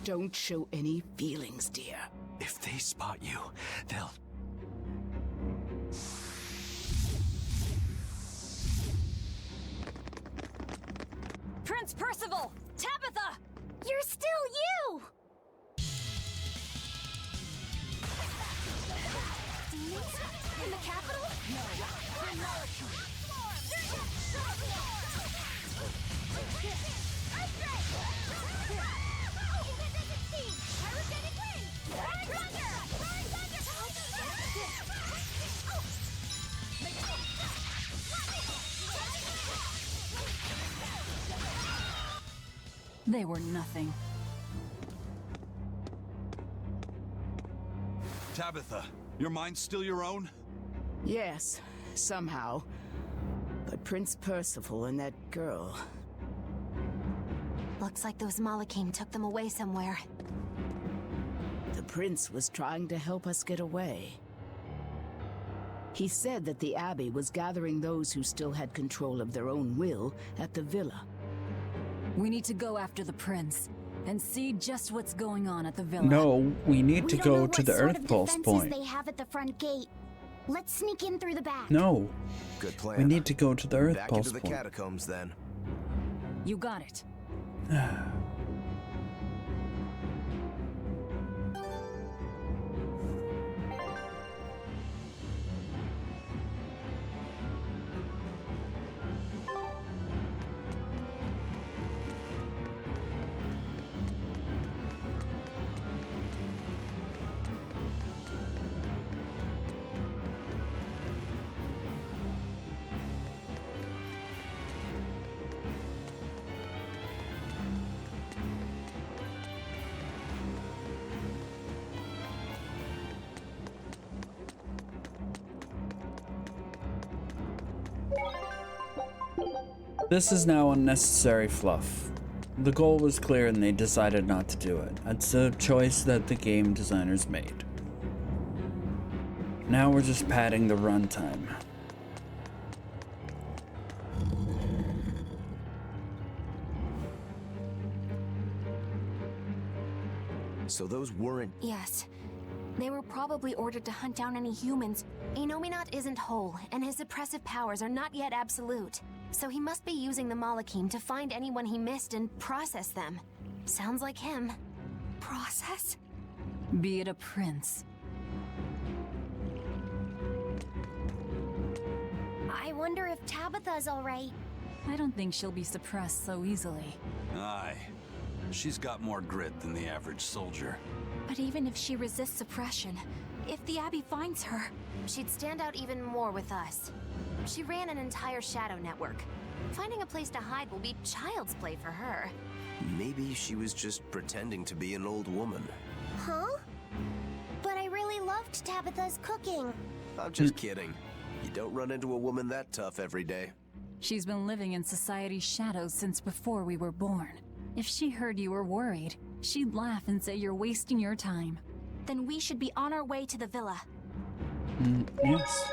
Don't show any feelings, dear. If they spot you, they'll... Prince Percival! Tabitha! You're still you! Demons? In the capital? They were nothing. Tabitha, your mind's still your own? Yes, somehow. But Prince Percival and that girl... Looks like those Malachim took them away somewhere. The prince was trying to help us get away. He said that the Abbey was gathering those who still had control of their own will at the villa. We need to go after the prince and see just what's going on at the villa. No, we need to go to the Earth Pulse point. They have at the front gate. Let's sneak in through the back. No. Good plan. We need to go to the Earth Back Pulse into the point. catacombs then. You got it. This is now unnecessary fluff. The goal was clear and they decided not to do it. That's a choice that the game designers made. Now we're just padding the runtime. So those weren't... Yes. They were probably ordered to hunt down any humans. Innominat isn't whole, and his suppressive powers are not yet absolute. So he must be using the Malachim to find anyone he missed and process them. Sounds like him. process? Be it a prince. I wonder if Tabitha's alright. I don't think she'll be suppressed so easily. Aye. She's got more grit than the average soldier. But even if she resists suppression, if the Abbey finds her... She'd stand out even more with us. She ran an entire shadow network. Finding a place to hide will be child's play for her. Maybe she was just pretending to be an old woman. Huh? But I really loved Tabitha's cooking. I'm just kidding. You don't run into a woman that tough every day. She's been living in society's shadows since before we were born. If she heard you were worried, she'd laugh and say you're wasting your time. Then we should be on our way to the villa. Yes.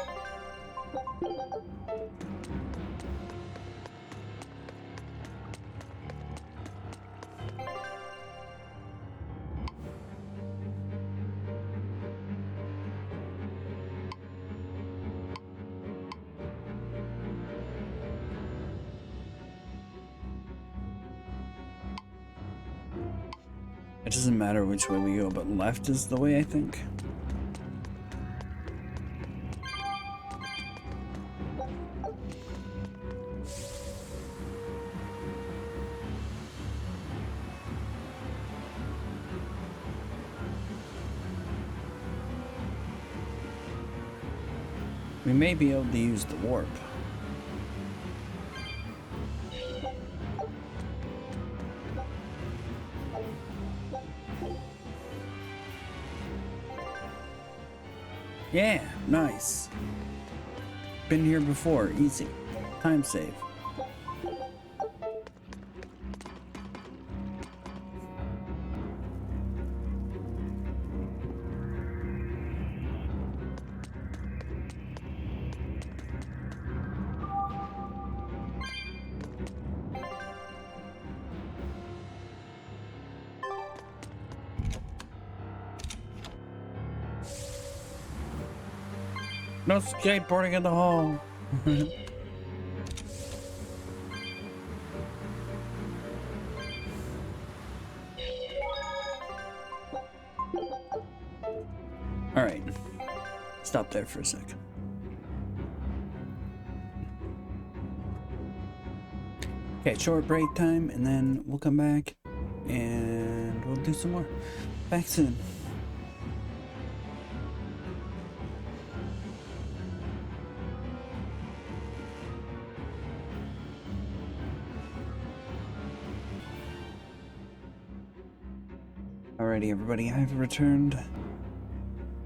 It doesn't matter which way we go, but left is the way, I think. We may be able to use the warp. Yeah, nice. Been here before, easy. Time save. No skateboarding in the hall. All right. Stop there for a sec. Okay, short break time, and then we'll come back and we'll do some more. Back soon. Alrighty, everybody, I've returned.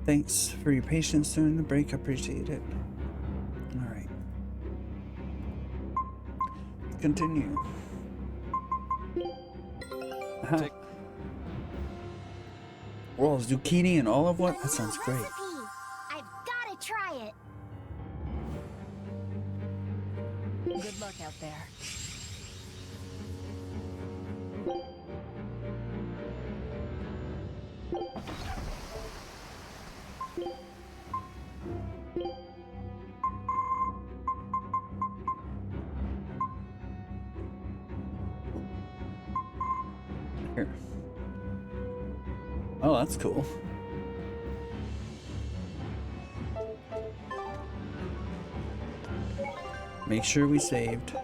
Thanks for your patience during the break. Appreciate it. Alright. Continue. Roll zucchini and olive oil? That sounds great. I've gotta try it. Good luck out there. Here. Oh, that's cool. Make sure we saved.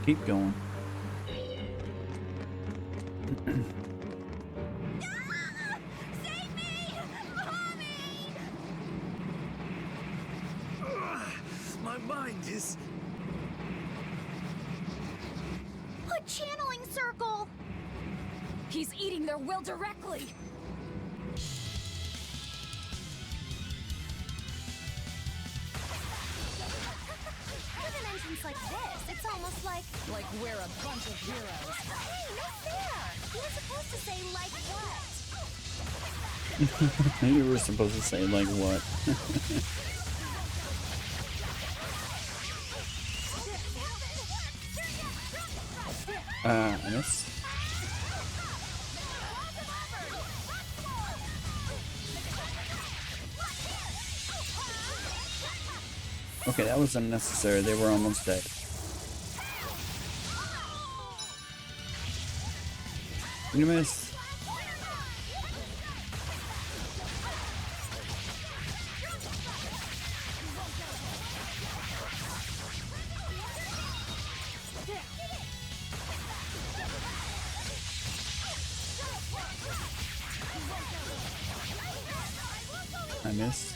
Keep going. My mind is... A channeling circle! He's eating their will directly! With an entrance like this, it's almost like... Like we're a bunch of heroes. Hey, no fair! You were supposed to say, like what? You were supposed to say, like, what? I miss. Okay, that was unnecessary. They were almost dead. You missed. I missed.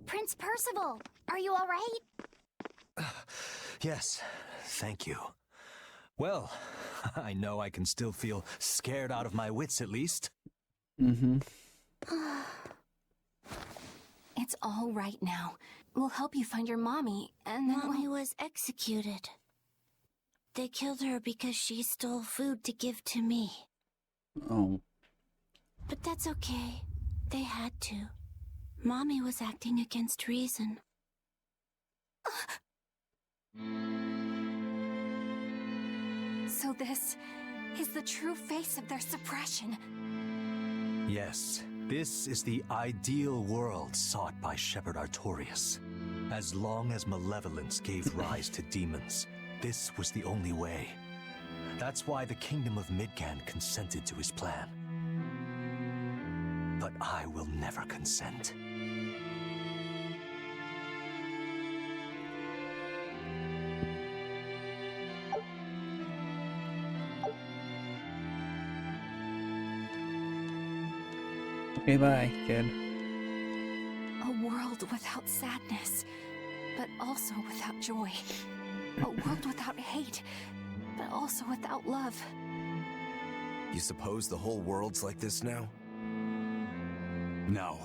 Prince Percival, are you all right? Yes, thank you. Well, I know I can still feel scared out of my wits at least. Mm-hmm. It's all right now. We'll help you find your mommy, and then Mommy was executed. They killed her because she stole food to give to me. Oh. But that's okay. They had to. Mommy was acting against reason. So this is the true face of their suppression. Yes, this is the ideal world sought by Shepherd Artorias. As long as malevolence gave rise to demons, this was the only way. That's why the Kingdom of Midgand consented to his plan. But I will never consent. Okay, bye, kid. A world without sadness, but also without joy. A world without hate, but also without love. You suppose the whole world's like this now? No.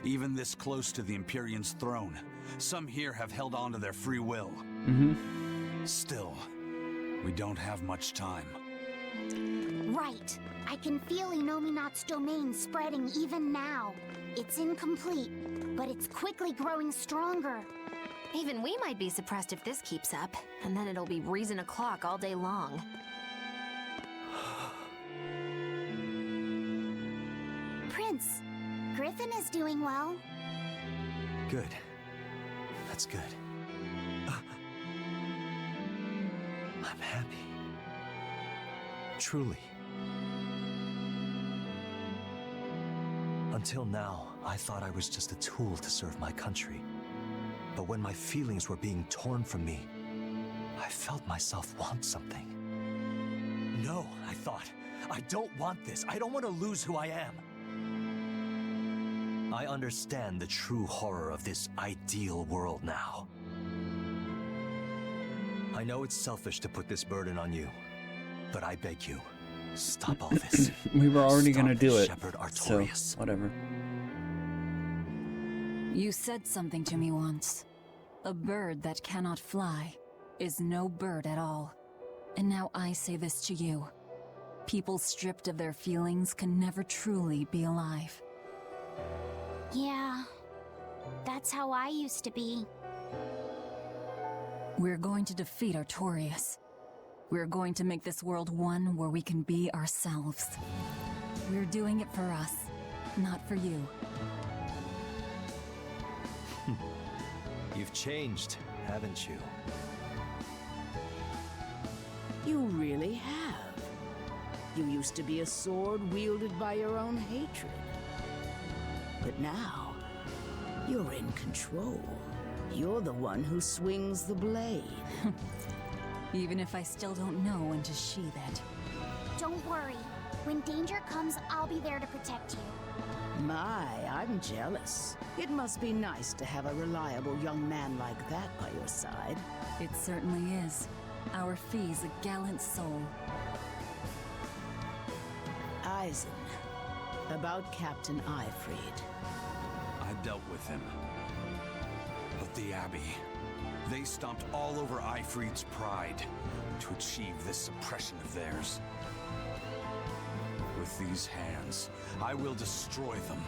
Even this close to the Empyrean's throne, some here have held on to their free will. Mm-hmm. Still, we don't have much time. Right. I can feel Inominat's domain spreading even now. It's incomplete, but it's quickly growing stronger. Even we might be suppressed if this keeps up, and then it'll be reason o'clock all day long. Prince, Griffin is doing well. Good. That's good. I'm happy. Truly. Until now, I thought I was just a tool to serve my country. But when my feelings were being torn from me, I felt myself want something. No, I thought. I don't want this. I don't want to lose who I am. I understand the true horror of this ideal world now. I know it's selfish to put this burden on you, but I beg you, stop all this. We were already gonna do it, Shepherd so Artorias. whatever. You said something to me once. A bird that cannot fly is no bird at all. And now I say this to you. People stripped of their feelings can never truly be alive. Yeah, that's how I used to be. We're going to defeat Artorias. We're going to make this world one where we can be ourselves. We're doing it for us, not for you. You've changed, haven't you? You really have. You used to be a sword wielded by your own hatred. But now, you're in control. You're the one who swings the blade. Even if I still don't know when to sheath it. Don't worry. When danger comes, I'll be there to protect you. My, I'm jealous. It must be nice to have a reliable young man like that by your side. It certainly is. Our Fee's a gallant soul. Eisen, about Captain Ifrid. I dealt with him. But the Abbey, they stomped all over Ifrid's pride to achieve this suppression of theirs. With these hands, I will destroy them.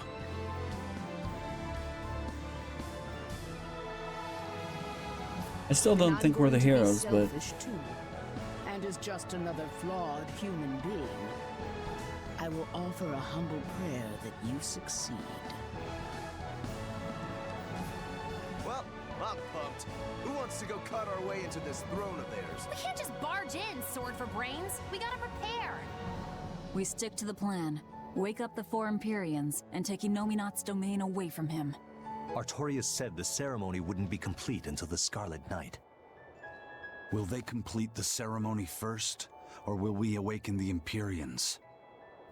I still don't think we're the heroes, but Too, and is just another flawed human being. I will offer a humble prayer that you succeed. Well, I'm pumped. Who wants to go cut our way into this throne of theirs? We can't just barge in, sword for brains. We gotta prepare. We stick to the plan. Wake up the four Empyreans and take Inominat's domain away from him. Artorias said the ceremony wouldn't be complete until the Scarlet Night. Will they complete the ceremony first, or will we awaken the Empyreans?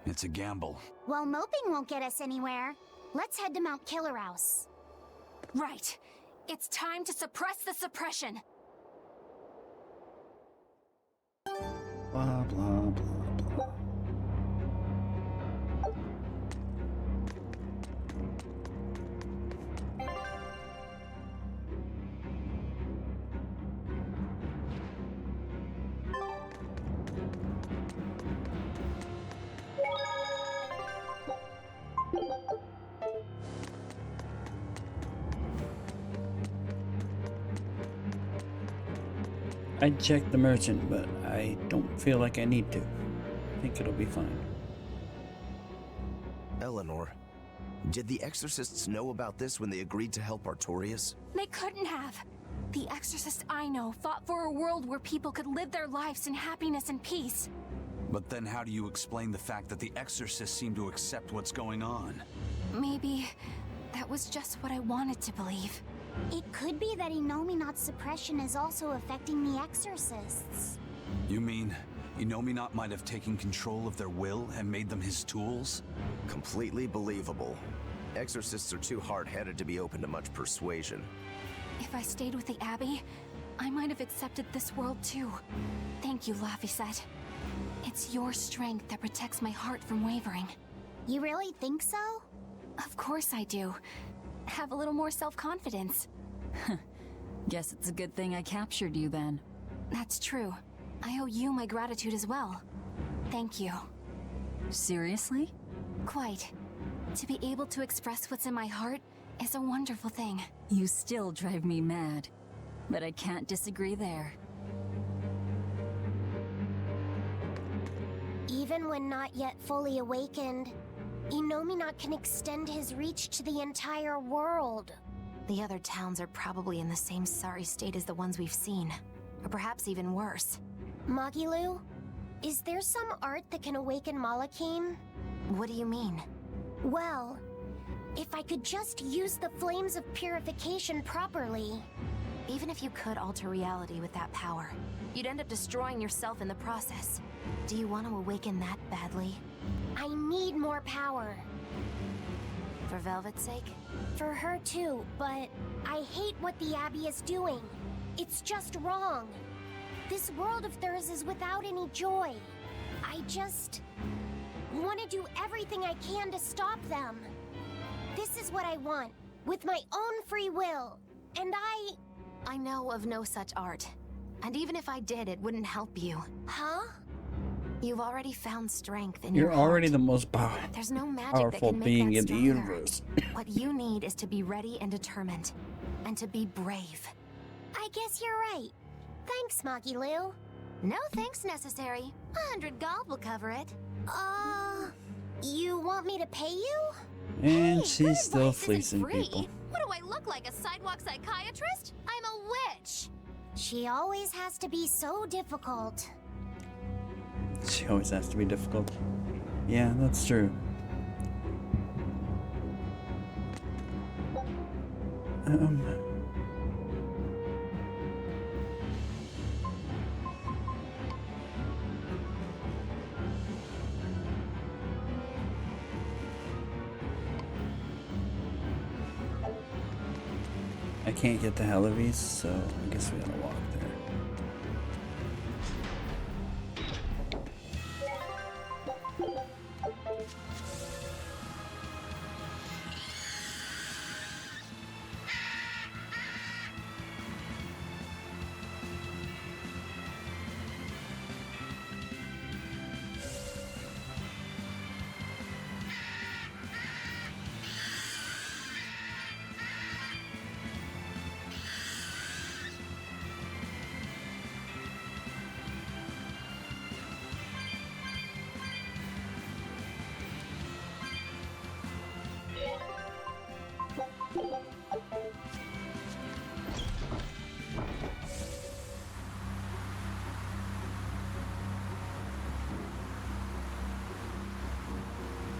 It's a gamble. Well, moping won't get us anywhere. Let's head to Mount Killer House. Right. It's time to suppress the suppression. blah, blah, blah, blah. I'd check the merchant, but I don't feel like I need to. I think it'll be fine. Eleanor, did the Exorcists know about this when they agreed to help Artorias? They couldn't have. The exorcists I know fought for a world where people could live their lives in happiness and peace. But then how do you explain the fact that the Exorcists seem to accept what's going on? Maybe that was just what I wanted to believe. It could be that Inominat's suppression is also affecting the Exorcists. You mean Inominat might have taken control of their will and made them his tools? Completely believable. Exorcists are too hard-headed to be open to much persuasion. If I stayed with the Abbey, I might have accepted this world too. Thank you, Laphicet. It's your strength that protects my heart from wavering. You really think so? Of course I do. Have a little more self-confidence. Guess it's a good thing I captured you then. That's true. I owe you my gratitude as well. Thank you. Seriously? Quite. To be able to express what's in my heart is a wonderful thing. You still drive me mad, but I can't disagree there. Even when not yet fully awakened, Inominat can extend his reach to the entire world. The other towns are probably in the same sorry state as the ones we've seen. Or perhaps even worse. Magilu, is there some art that can awaken Malachim? What do you mean? Well, if I could just use the flames of purification properly. Even if you could alter reality with that power, you'd end up destroying yourself in the process. Do you want to awaken that badly? I need more power. For Velvet's sake? For her too, but I hate what the Abbey is doing. It's just wrong. This world of theirs is without any joy. I just want to do everything I can to stop them. This is what I want, with my own free will. And I know of no such art. And even if I did, it wouldn't help you. Huh? You've already found strength in You're your heart. already the most There's no magic that powerful can make being that in the stronger. universe. What you need is to be ready and determined. And to be brave. I guess you're right. Thanks, Magilu. No thanks necessary. 100 gold will cover it. You want me to pay you? And she's still Advice isn't fleecing free. people. What do I look like, a sidewalk psychiatrist? I'm a witch. She always has to be so difficult. She always has to be difficult. Yeah, that's true. I can't get to Helivis, so I guess we gotta walk there.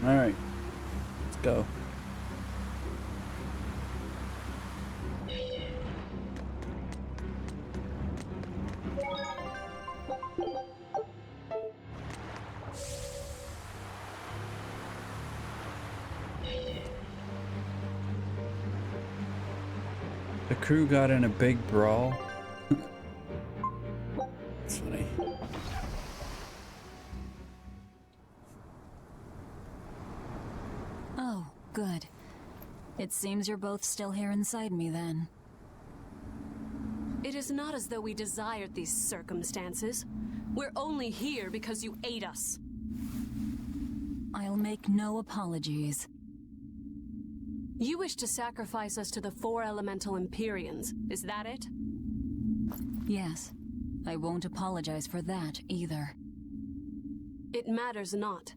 Alright, let's go. The crew got in a big brawl. That's funny. Oh, good. It seems you're both still here inside me then. It is not as though we desired these circumstances. We're only here because you ate us. I'll make no apologies. You wish to sacrifice us to the 4 elemental Empyreans, is that it? Yes. I won't apologize for that either. It matters not.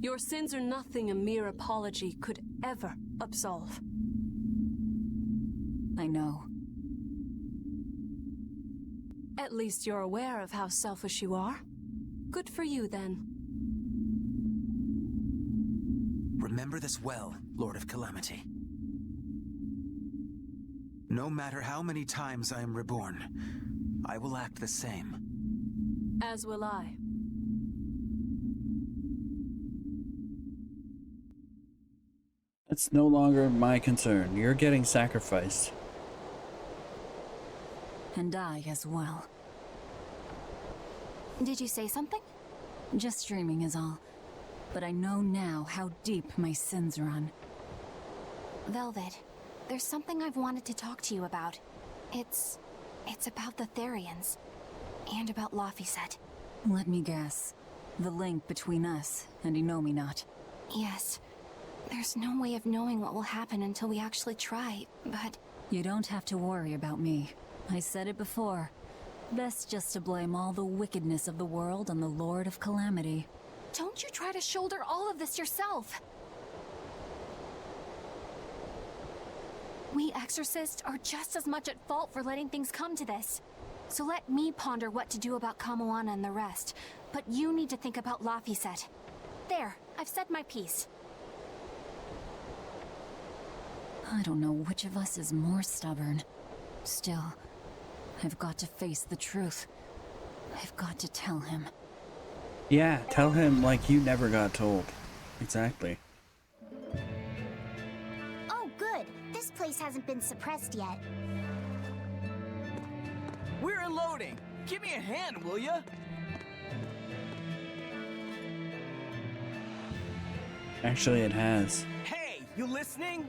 Your sins are nothing a mere apology could ever absolve. I know. At least you're aware of how selfish you are. Good for you, then. Remember this well, Lord of Calamity. No matter how many times I am reborn, I will act the same. As will I. It's no longer my concern. You're getting sacrificed. And I as well. Did you say something? Just dreaming is all. But I know now how deep my sins run. Velvet, there's something I've wanted to talk to you about. It's about the Therians. And about Laphicet. Let me guess. The link between us and Innominat. Yes. There's no way of knowing what will happen until we actually try, but... You don't have to worry about me. I said it before. Best just to blame all the wickedness of the world on the Lord of Calamity. Don't you try to shoulder all of this yourself! We exorcists are just as much at fault for letting things come to this. So let me ponder what to do about Kamoana and the rest, but you need to think about Laphicet. There, I've said my piece. I don't know which of us is more stubborn. Still, I've got to face the truth. I've got to tell him. Yeah, tell him like you never got told. Exactly. Oh, good. This place hasn't been suppressed yet. We're unloading. Give me a hand, will ya? Actually, it has. Hey, you listening?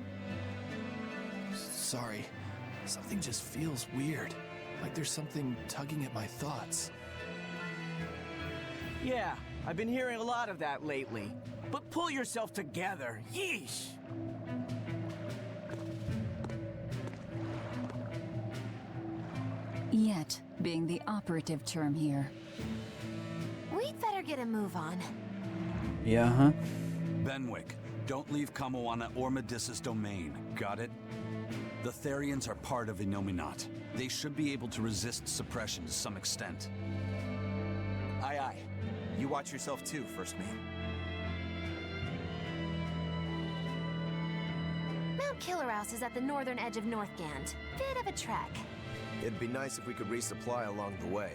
Sorry. Something just feels weird. Like there's something tugging at my thoughts. Yeah, I've been hearing a lot of that lately. But pull yourself together. Yeesh! Yet, being the operative term here. We'd better get a move on. Yeah, huh? Benwick, don't leave Kamoana or Medissa's domain. Got it? The Therians are part of Innominat. They should be able to resist suppression to some extent. Aye, aye. You watch yourself too, First Mate. Mount Killerhouse is at the northern edge of Northgand. Bit of a trek. It'd be nice if we could resupply along the way.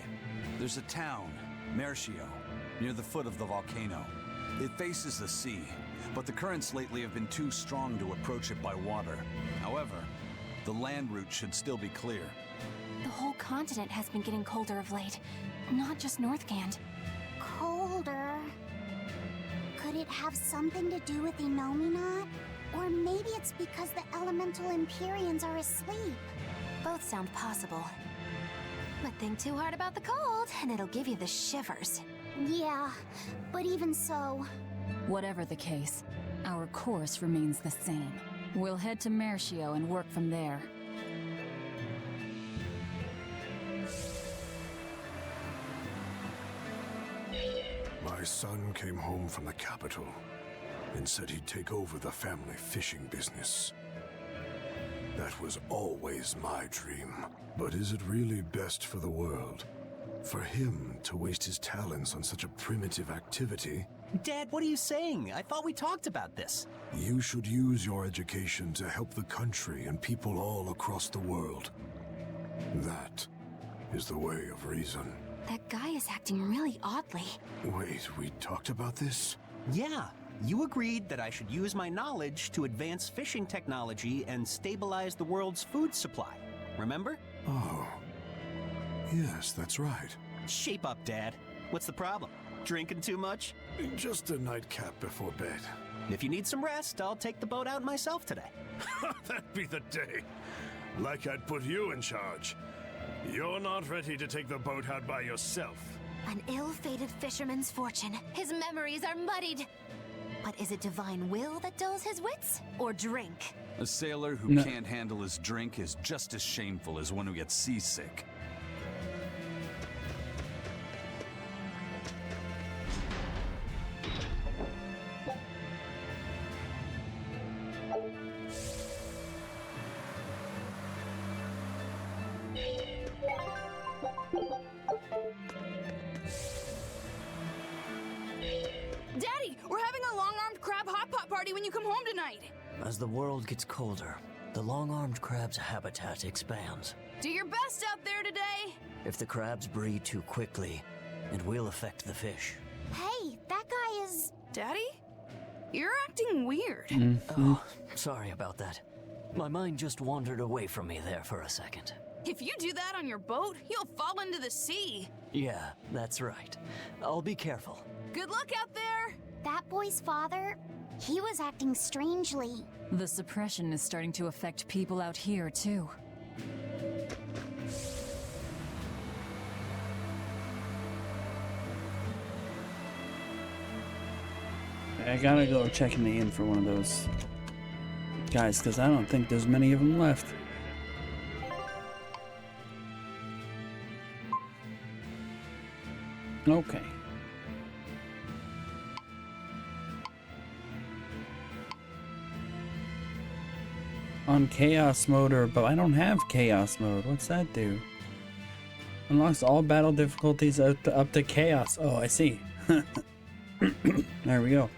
There's a town, Mercio, near the foot of the volcano. It faces the sea, but the currents lately have been too strong to approach it by water. However, The land route should still be clear. The whole continent has been getting colder of late. Not just Northgand. Colder. Could it have something to do with Innominat? Or maybe it's because the elemental Empyreans are asleep. Both sound possible. But think too hard about the cold, and it'll give you the shivers. Yeah, but even so... Whatever the case, our course remains the same. We'll head to Mercio and work from there. My son came home from the capital and said he'd take over the family fishing business. That was always my dream. But is it really best for the world? For him to waste his talents on such a primitive activity? Dad, what are you saying? I thought we talked about this. You should use your education to help the country and people all across the world. That is the way of reason. That guy is acting really oddly. Wait, we talked about this? Yeah, you agreed that I should use my knowledge to advance fishing technology and stabilize the world's food supply. Remember? Oh. Yes, that's right. Shape up, Dad. What's the problem? Drinking too much? Just a nightcap before bed. If you need some rest, I'll take the boat out myself today. That'd be the day. Like I'd put you in charge. You're not ready to take the boat out by yourself. An ill-fated fisherman's fortune. His memories are muddied. But is it divine will that dulls his wits? Or drink? A sailor who can't handle his drink is just as shameful as one who gets seasick. Daddy, we're having a long-armed crab hot pot party when you come home tonight. As the world gets colder, the long-armed crab's habitat expands. Do your best out there today. If the crabs breed too quickly, it will affect the fish. Hey, that guy is... Daddy? You're acting weird. Oh, sorry about that. My mind just wandered away from me there for a second. If you do that on your boat, you'll fall into the sea. Yeah, that's right. I'll be careful. Good luck out there. That boy's father, he was acting strangely. The suppression is starting to affect people out here, too. I gotta go check in the inn for one of those guys, because I don't think there's many of them left. Okay. On chaos mode, but I don't have chaos mode. What's that do? Unlocks all battle difficulties up to chaos. Oh, I see. There we go.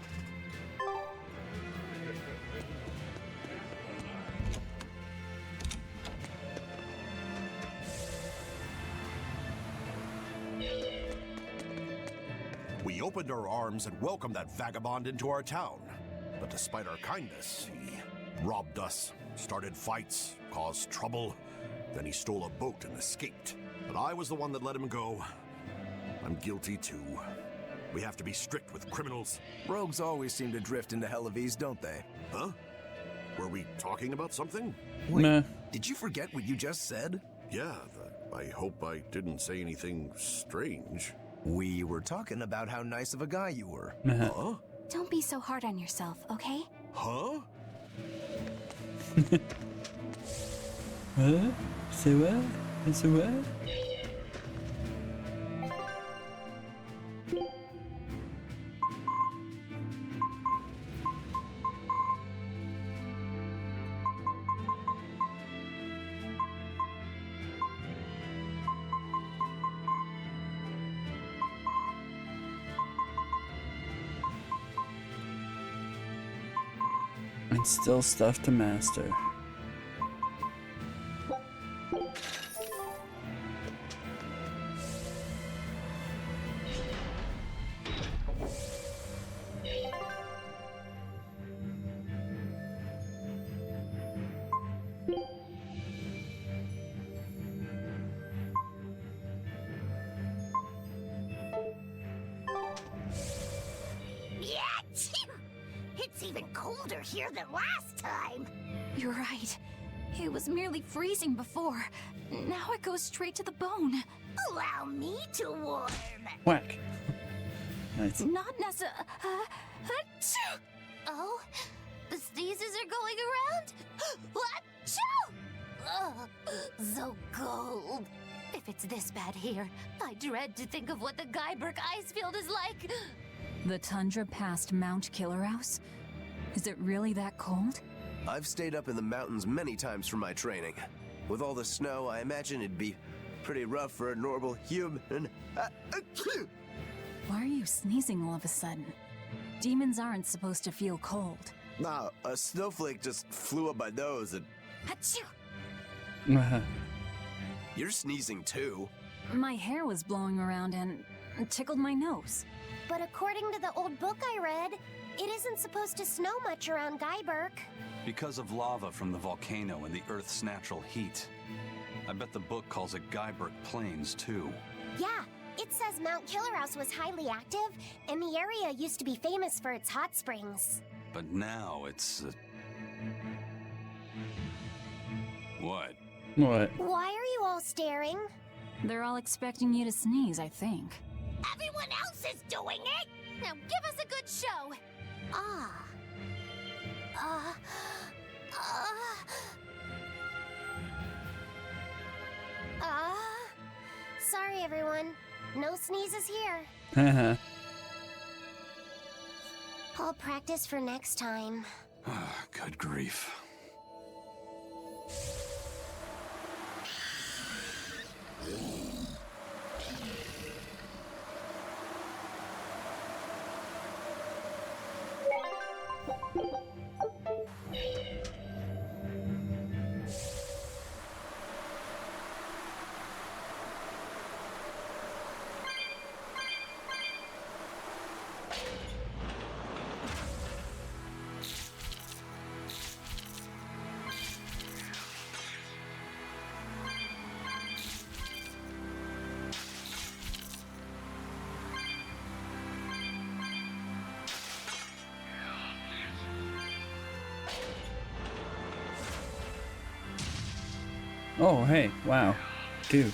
We opened our arms and welcomed that vagabond into our town. But despite our kindness, he robbed us, started fights, caused trouble. Then he stole a boat and escaped. But I was the one that let him go. I'm guilty too. We have to be strict with criminals. Rogues always seem to drift into Hellevese, don't they? Huh? Were we talking about something? Wait, Nah. did you forget what you just said? Yeah, I hope I didn't say anything strange. We were talking about how nice of a guy you were. Huh? Don't be so hard on yourself, okay? Huh? What? Say what? Say what? And still stuff to master. colder here than last time. You're right. It was merely freezing before. Now it goes straight to the bone. Allow me to warm. Whack. Nice. Not necessarily. Oh, the sneezes are going around? Achoo! Ugh, so cold. If it's this bad here, I dread to think of what the Guyberg ice field is like. The tundra past Mount Killerhouse? Is it really that cold? I've stayed up in the mountains many times for my training. With all the snow, I imagine it'd be pretty rough for a normal human. Why are you sneezing all of a sudden? Demons aren't supposed to feel cold. Nah, a snowflake just flew up my nose and... Achoo! You're sneezing too. My hair was blowing around and tickled my nose. But according to the old book I read, it isn't supposed to snow much around Guyberg. Because of lava from the volcano and the Earth's natural heat. I bet the book calls it Guyberg Plains, too. Yeah, it says Mount Killerhouse was highly active, and the area used to be famous for its hot springs. But now it's... What? What? Why are you all staring? They're all expecting you to sneeze, I think. Everyone else is doing it! Now give us a good show. Sorry everyone. No sneezes here. Haha. I'll practice for next time. Good grief. Oh, hey, wow. Dude.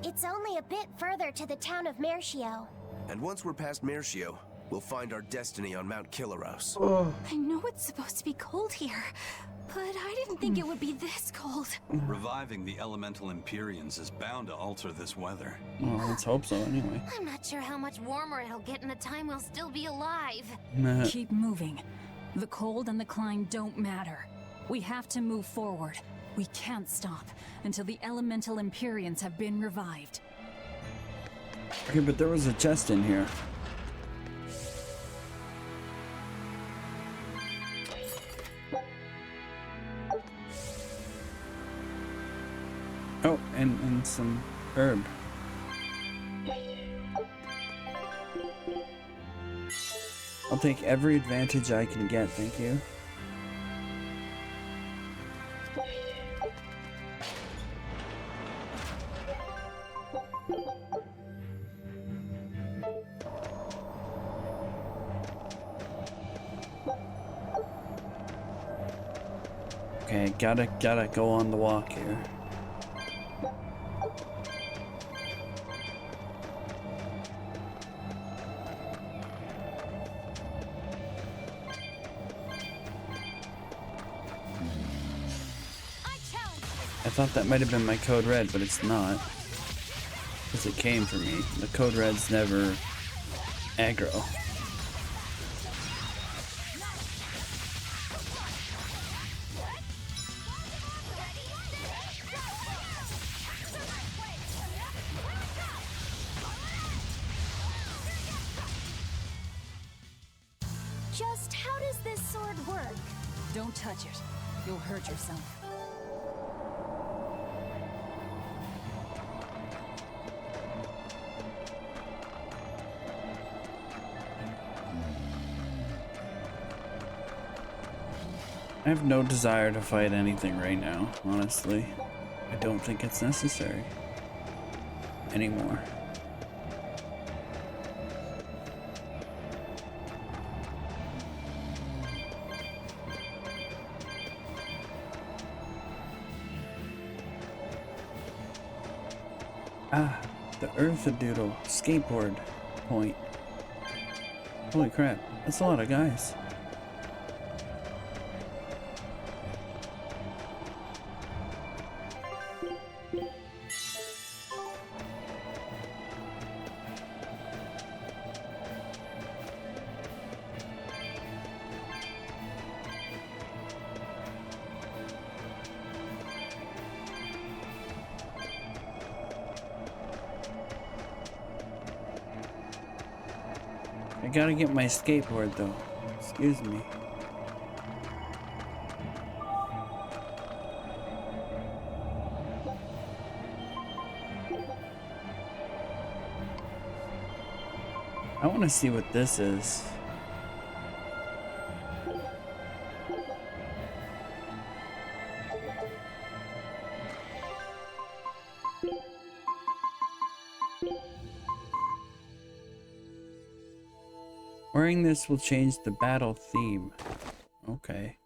It's only a bit further to the town of Mercio. And once we're past Mercio, we'll find our destiny on Mount Killerhouse. I know it's supposed to be cold here, but I didn't think it would be this cold. Reviving the elemental Empyreans is bound to alter this weather. Well, let's hope so anyway. I'm not sure how much warmer it'll get in the time we'll still be alive. Keep moving. The cold and the climb don't matter. We have to move forward. We can't stop until the elemental Empyreans have been revived. Okay, but there was a chest in here. Oh, and some herb. I'll take every advantage I can get, thank you. Okay, gotta go on the walk here. I thought that might have been my code red, but it's not. Because it came for me. The code red's never aggro. Just how does this sword work? Don't touch it. You'll hurt yourself. I have no desire to fight anything right now, honestly. I don't think it's necessary anymore. Ah, the Earthadoodle skateboard point. Holy crap, that's a lot of guys. I gotta get my skateboard though. Excuse me. I want to see what this is. Wearing this will change the battle theme. Okay.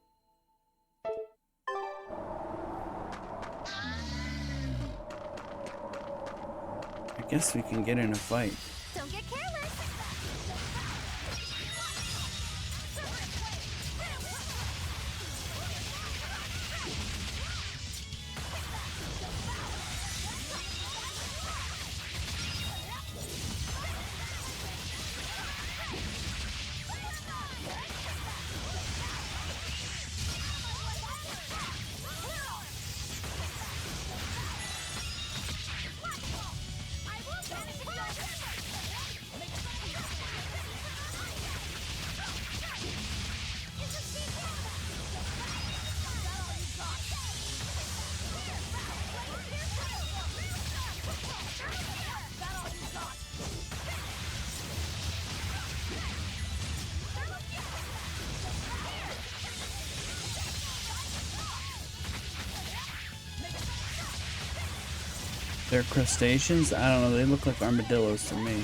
I guess we can get in a fight. Don't get careless. They're crustaceans? I don't know, they look like armadillos to me.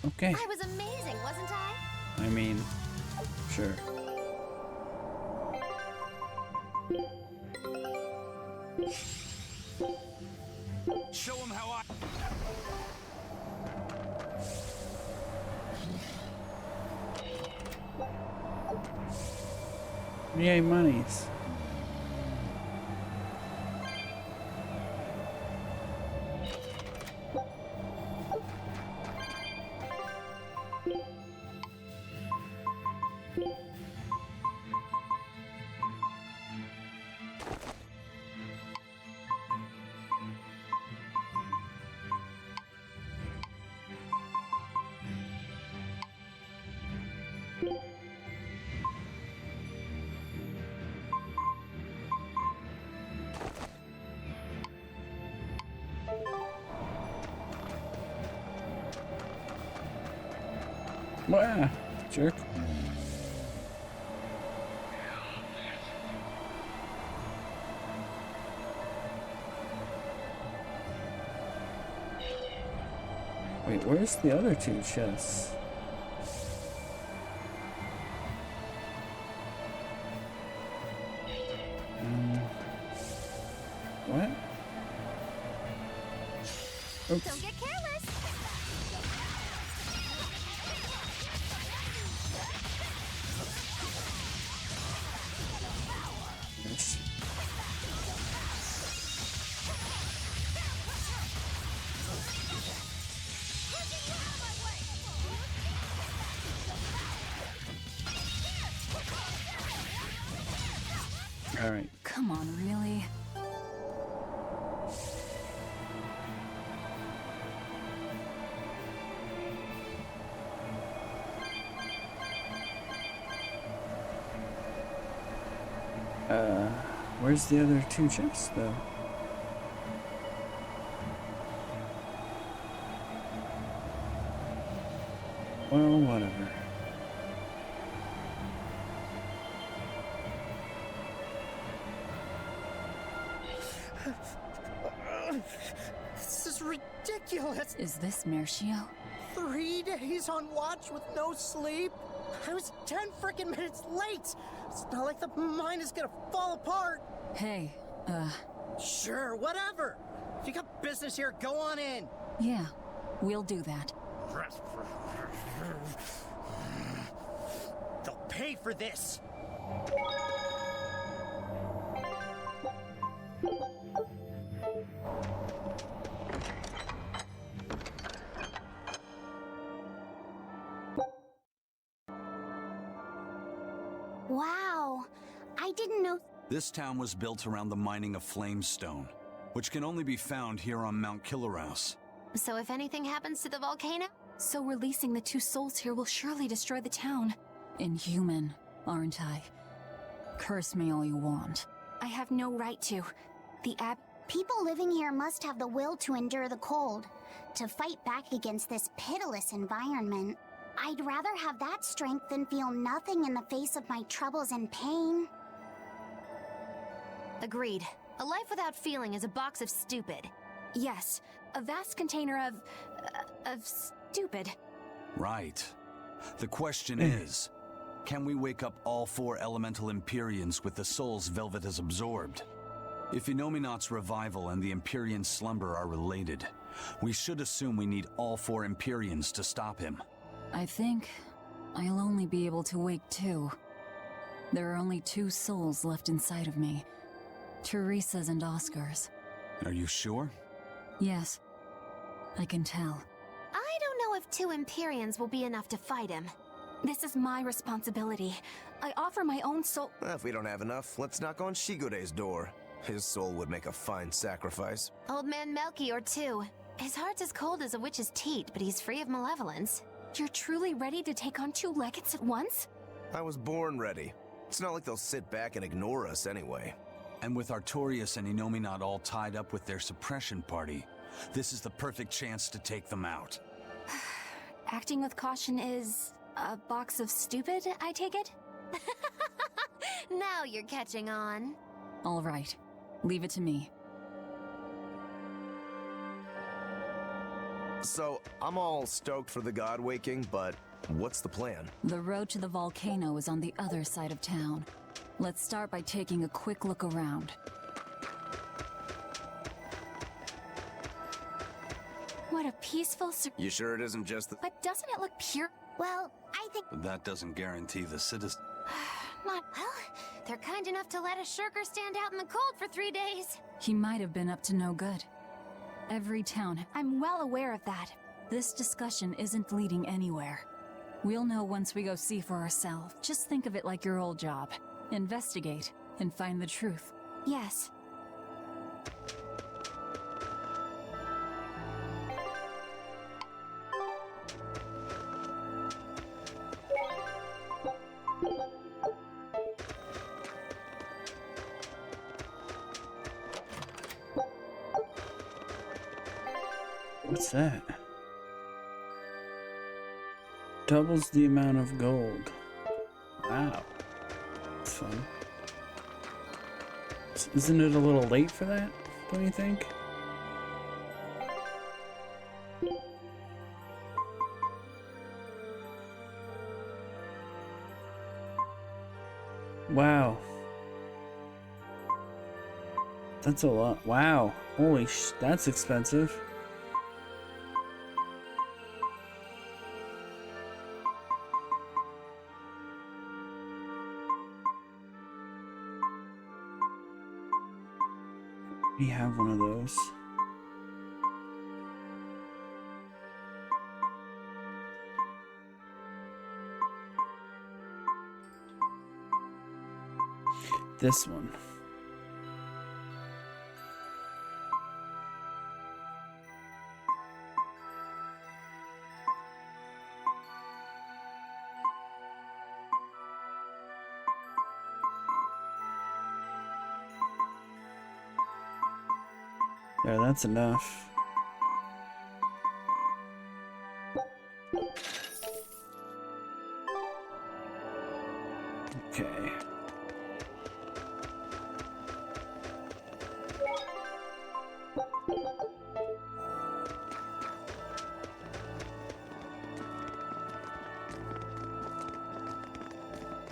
Okay. I was amazing, wasn't I? I mean, sure. Show him how I... Yay, monies. Wow, jerk. Wait, where's the other two chests? What? Oops. Don't get careless. Yes. All right. Come on, really? Where's the other two chests, though? Well, whatever. This is ridiculous. Is this Mercio? 3 days on watch with no sleep? I was 10 freaking minutes late. It's not like the mine is gonna fall apart. Hey, Sure, whatever. If you got business here, go on in. Yeah, we'll do that. They'll pay for this. Wow, I didn't know. This town was built around the mining of flamestone, which can only be found here on Mount Killerhouse. So if anything happens to the volcano? So releasing the two souls here will surely destroy the town. Inhuman, aren't I? Curse me all you want. I have no right to. People living here must have the will to endure the cold, to fight back against this pitiless environment. I'd rather have that strength than feel nothing in the face of my troubles and pain. Agreed. A life without feeling is a box of stupid. Yes, a vast container of stupid. Right. The question is, can we wake up all 4 elemental Empyreans with the souls Velvet has absorbed? If Inominat's revival and the Empyrean slumber are related, we should assume we need all 4 Empyreans to stop him. I think I'll only be able to wake 2. There are only 2 souls left inside of me. Teresa's and Oscar's. Are you sure? Yes. I can tell. I don't know if 2 Empyreans will be enough to fight him. This is my responsibility. I offer my own soul. If we don't have enough, let's knock on Shigure's door. His soul would make a fine sacrifice. Old man Melchior, too. His heart's as cold as a witch's teat, but he's free of malevolence. You're truly ready to take on 2 legates at once? I was born ready. It's not like they'll sit back and ignore us anyway. And with Artorias and Inominat all tied up with their suppression party, this is the perfect chance to take them out. Acting with caution is a box of stupid, I take it? Now you're catching on. All right. Leave it to me. So, I'm all stoked for the god waking, but what's the plan? The road to the volcano is on the other side of town. Let's start by taking a quick look around. What a peaceful You sure it isn't just the... But doesn't it look pure? Well, I think... But that doesn't guarantee the citizens... Well, they're kind enough to let a shirker stand out in the cold for 3 days. He might have been up to no good. Every town... I'm well aware of that. This discussion isn't leading anywhere. We'll know once we go see for ourselves. Just think of it like your old job. Investigate and find the truth. Yes. What's that? Doubles the amount of gold. Wow. That's fun. Isn't it a little late for that, don't you think? Wow. That's a lot. Wow. Holy that's expensive. We have one of those. This one. There, that's enough. Okay.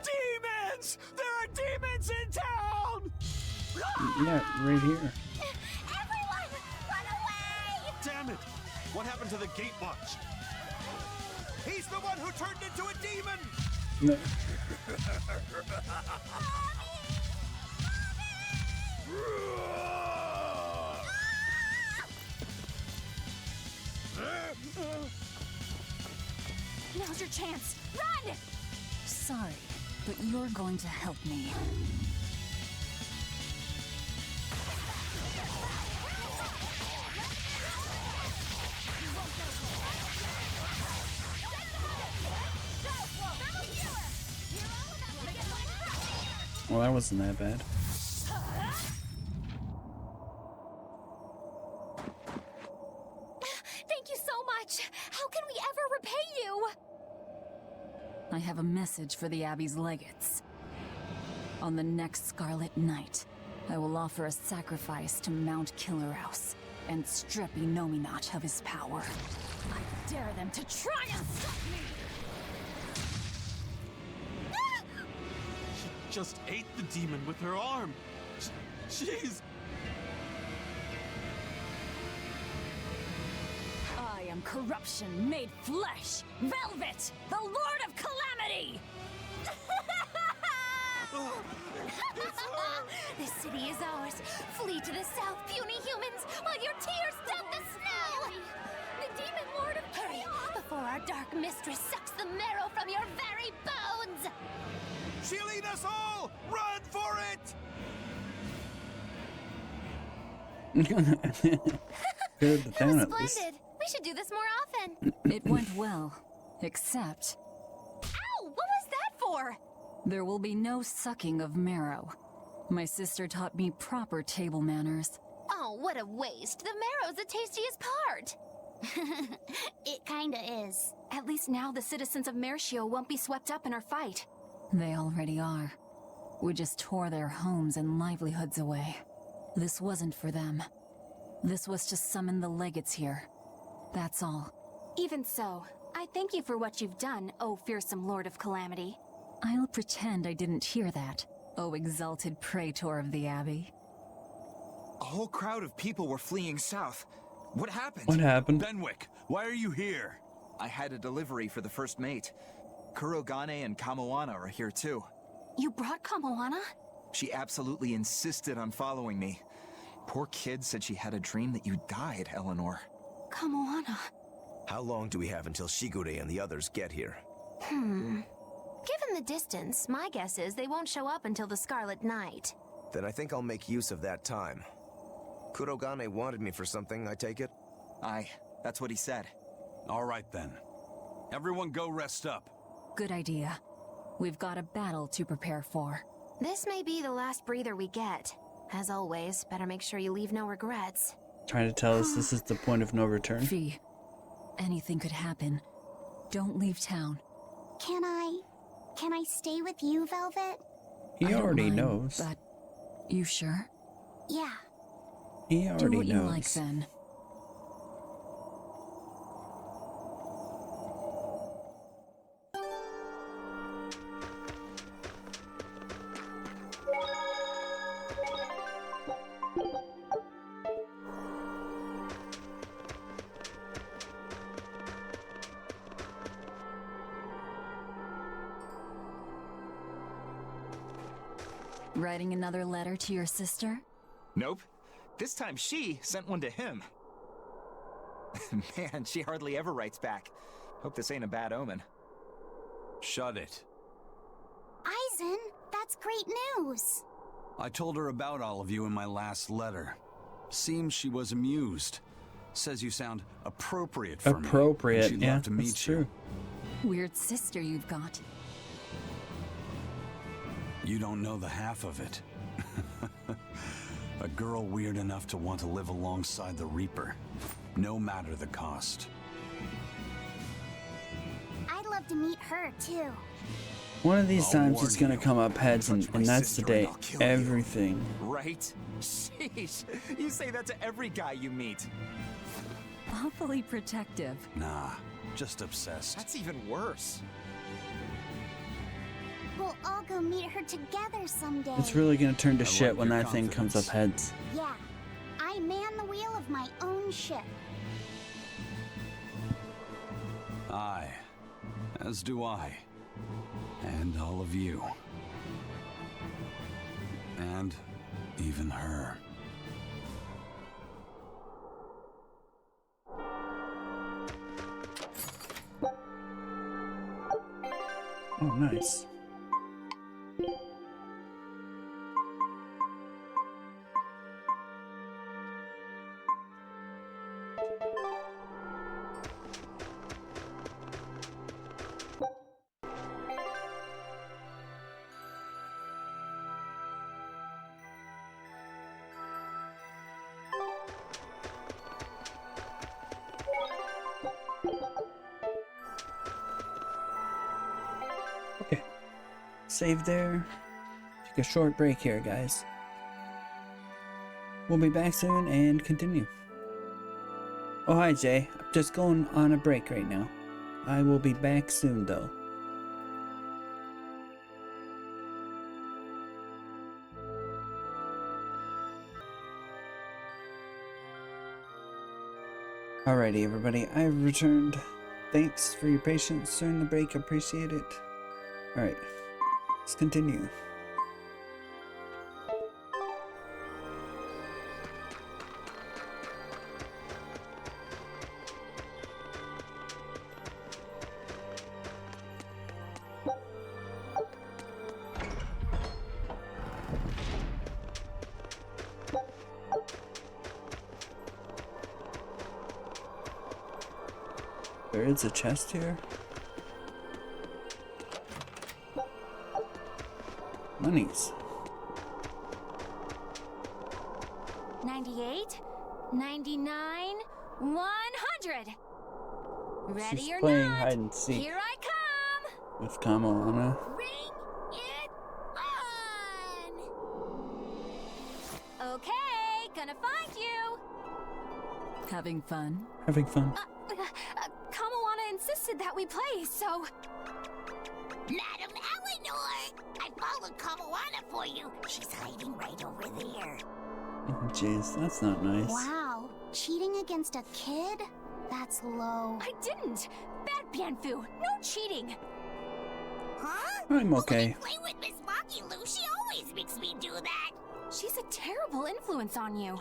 Demons! There are demons in town! Yeah, right here. Everyone, run away! Damn it! What happened to the gate watch? He's the one who turned into a demon! No. Now's your chance. Run! Sorry, but you're going to help me. Well, that wasn't that bad. Thank you so much. How can we ever repay you? I have a message for the Abbey's legates. On the next Scarlet Night, I will offer a sacrifice to Mount Killerhouse and strip Innominat of his power. I dare them to try and stop me! Just ate the demon with her arm. Jeez. I am corruption made flesh! Velvet, the Lord of Calamity! This city is ours. Flee to the south, puny humans, while your tears dump the snow! The demon lord of chaos! Before our dark mistress sucks the marrow from your very bones! She'll eat us all! Run for it! Good It down was at this. splendid. We should do this more often. It went well, except Ow! What was that for? there will be no sucking of marrow. My sister taught me proper table manners. Oh, what a waste. The marrow's the tastiest part. It kinda is. At least now the citizens of Mershio won't be swept up in our fight. They already are. We just tore their homes and livelihoods away. This wasn't for them. This was to summon the legates here. That's all. Even so, I thank you for what you've done, O fearsome Lord of Calamity. I'll pretend I didn't hear that, O exalted praetor of the Abbey. A whole crowd of people were fleeing south. What happened? What happened? Benwick, why are you here? I had a delivery for the first mate. Kurogane and Kamoana are here too. You brought Kamoana? She absolutely insisted on following me. Poor kid said she had a dream that you died, Eleanor. Kamoana. How long do we have until Shigure and the others get here? Given the distance, my guess is they won't show up until the Scarlet Night. Then I think I'll make use of that time. Kurogane wanted me for something, I take it? Aye, that's what he said. All right then. Everyone go rest up. Good idea. We've got a battle to prepare for. This may be the last breather we get. As always, better make sure you leave no regrets. Trying to tell us this is the point of no return. Fee, anything could happen. Don't leave town. Can I stay with you, Velvet? He I don't already mind, knows. But you sure? Yeah. He already Do what knows. you like then. Writing another letter to your sister? Nope. This time she sent one to him. Man, she hardly ever writes back. Hope this ain't a bad omen. Shut it. Eisen, that's great news. I told her about all of you in my last letter. Seems she was amused. Says you sound appropriate for me. Appropriate, She'd yeah, love to meet that's you. true. Weird sister you've got. You don't know the half of it. A girl weird enough to want to live alongside the Reaper, no matter the cost. I'd love to meet her, too. One of these times it's gonna come up heads, and that's the day. Everything. Right? Sheesh. You say that to every guy you meet. Awfully protective. Nah, just obsessed. That's even worse. We'll all go meet her together someday. It's really gonna turn to shit when that thing comes up heads. Yeah. I man the wheel of my own ship. Aye, as do I. And all of you. And even her. Oh, nice. Okay. Save there. Take a short break here, guys. We'll be back soon and continue. Oh, hi, Jay. I'm just going on a break right now. I will be back soon, though. Alrighty, everybody. I've returned. Thanks for your patience during the break. Appreciate it. Alright. Let's continue. There is a chest here. Monies. 98, 99, 100. Ready She's or playing not? hide and seek. Here I come. With Kamoana. Bring it on. Okay, gonna find you. Having fun? Having fun. Kamoana insisted that we play, so... Madam Eleanor! I followed Kamoana for you. She's hiding right over there. Jeez, that's not nice. Wow. Cheating against a kid? That's low. I didn't! Bad Bienfu! No cheating! Huh? I'm okay. Play with Miss Maki Lu. She always makes me do that. She's a terrible influence on you.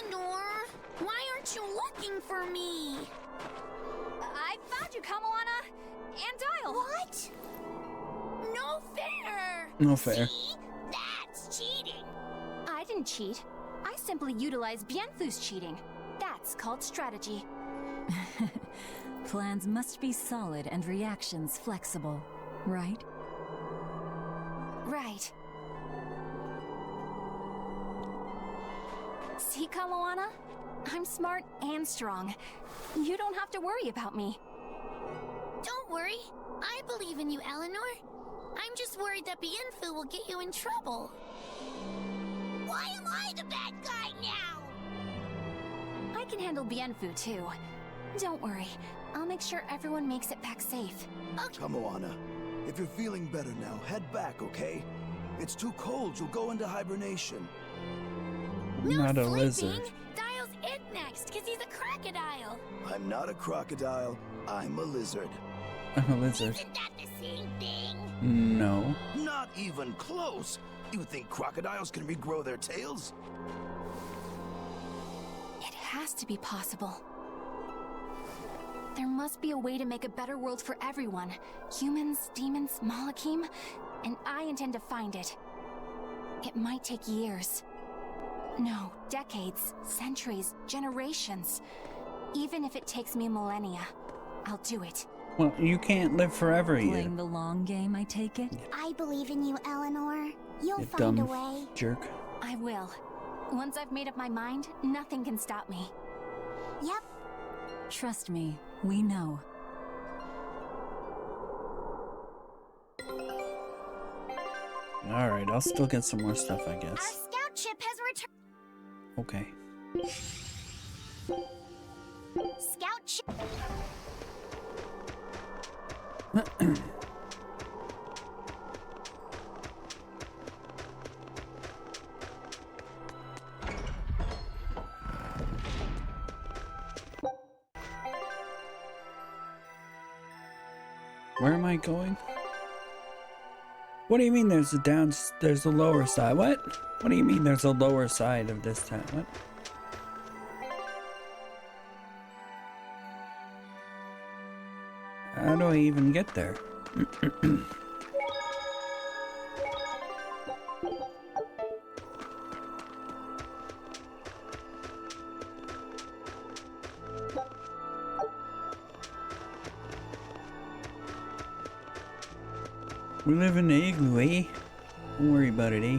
Eleanor, why aren't you looking for me? I found you, Kamoana! And Dial! What? No fair! No fair. See? That's cheating! I didn't cheat. I simply utilized Bienfu's cheating. That's called strategy. Plans must be solid and reactions flexible, right? Right. See, Kamoana? I'm smart and strong. You don't have to worry about me. Don't worry. I believe in you, Eleanor. I'm just worried that Bienfu will get you in trouble. Why am I the bad guy now? I can handle Bienfu, too. Don't worry. I'll make sure everyone makes it back safe. Kamoana, if you're feeling better now, head back, okay? It's too cold. You'll go into hibernation. I'm not a lizard. Dial's it next, because he's a crocodile. I'm not a crocodile. I'm a lizard. I'm a lizard. Isn't that the same thing? No. Not even close. You think crocodiles can regrow their tails? It has to be possible. There must be a way to make a better world for everyone. Humans, demons, Malakim, and I intend to find it. It might take years. No, decades, centuries, generations. Even if it takes me millennia, I'll do it. Well, you can't live forever either. Playing the long game, I take it? I believe in you, Eleanor. You'll You find a dumb way. jerk. I will. Once I've made up my mind, nothing can stop me. Yep. Trust me, we know. Alright, I'll still get some more stuff, I Our guess. scout ship has returned. Okay. Scout ship. Where am I going? What do you mean there's a lower side? What? What do you mean there's a lower side of this town? What? How do I even get there? We live in an igloo, eh? Don't worry about it, eh?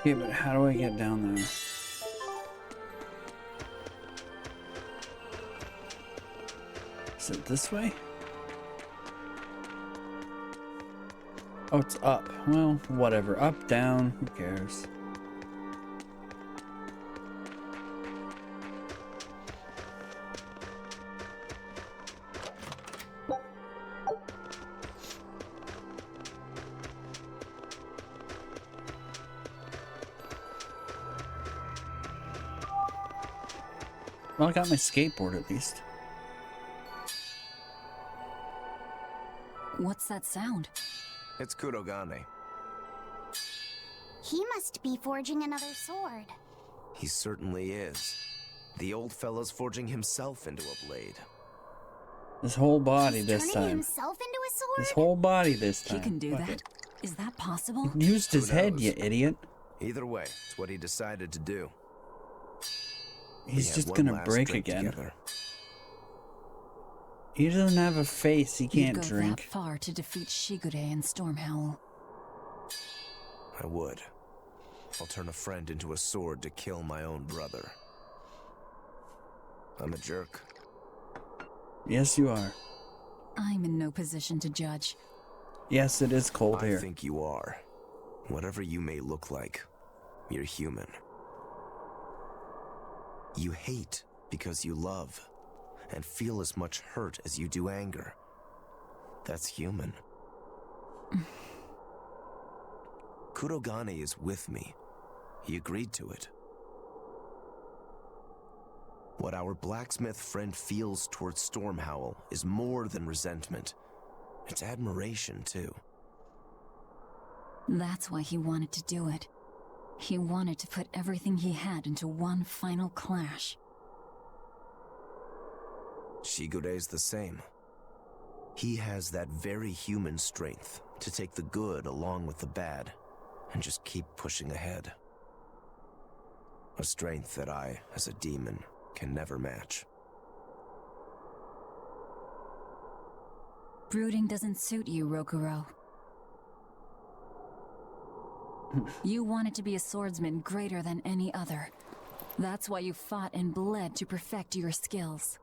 Okay, but how do I get down there? Is it this way? Oh, it's up. Well, whatever. Up, down, who cares? Well, I got my skateboard at least. What's that sound? It's Kurogane. He must be forging another sword. He certainly is. The old fella's forging himself into a blade. His whole body He's this turning time. himself into a sword? His whole body this time. He can do Fuck that? it. Is that possible? He used his Who head, knows? you idiot. Either way, it's what he decided to do. He's We had just one gonna last break drink again. together. He doesn't have a face, he You'd can't go that drink. far to defeat Shigure and Stormhowl. I would. I'll turn a friend into a sword to kill my own brother. I'm a jerk. Yes, you are. I'm in no position to judge. Yes, it is cold I here. think you are. Whatever you may look like, you're human. You hate because you love, and feel as much hurt as you do anger. That's human. Kurogane is with me. He agreed to it. What our blacksmith friend feels towards Stormhowl is more than resentment. It's admiration, too. That's why he wanted to do it. He wanted to put everything he had into one final clash. Shigure's the same. He has that very human strength to take the good along with the bad and just keep pushing ahead. A strength that I, as a demon, can never match. Brooding doesn't suit you, Rokuro. You wanted to be a swordsman greater than any other. That's why you fought and bled to perfect your skills.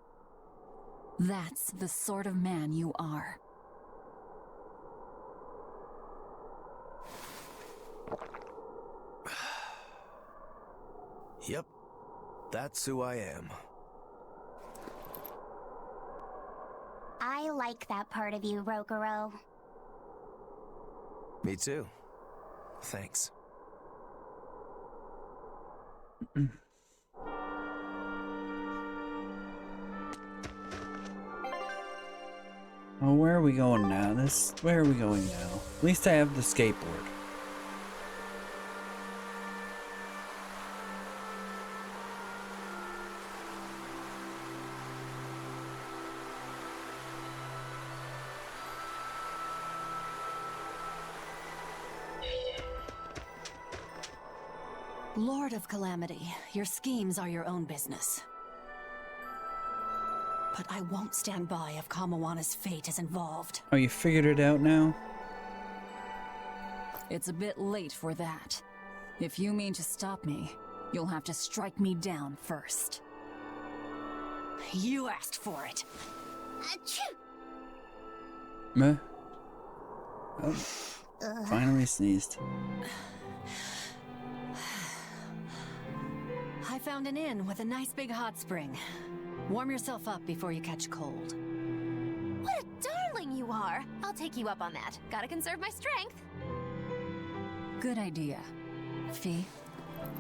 That's the sort of man you are. Yep, that's who I am. I like that part of you, Rokuro. Me too. Thanks. Well, where are we going now? Where are we going now? At least I have the skateboard. Lord of Calamity, your schemes are your own business. But I won't stand by if Kamawana's fate is involved. Oh, you figured it out now? It's a bit late for that. If you mean to stop me, you'll have to strike me down first. You asked for it. Achoo! Meh. Oh, finally sneezed. I found an inn with a nice big hot spring. Warm yourself up before you catch cold. What a darling you are! I'll take you up on that. Gotta conserve my strength. Good idea. Fee,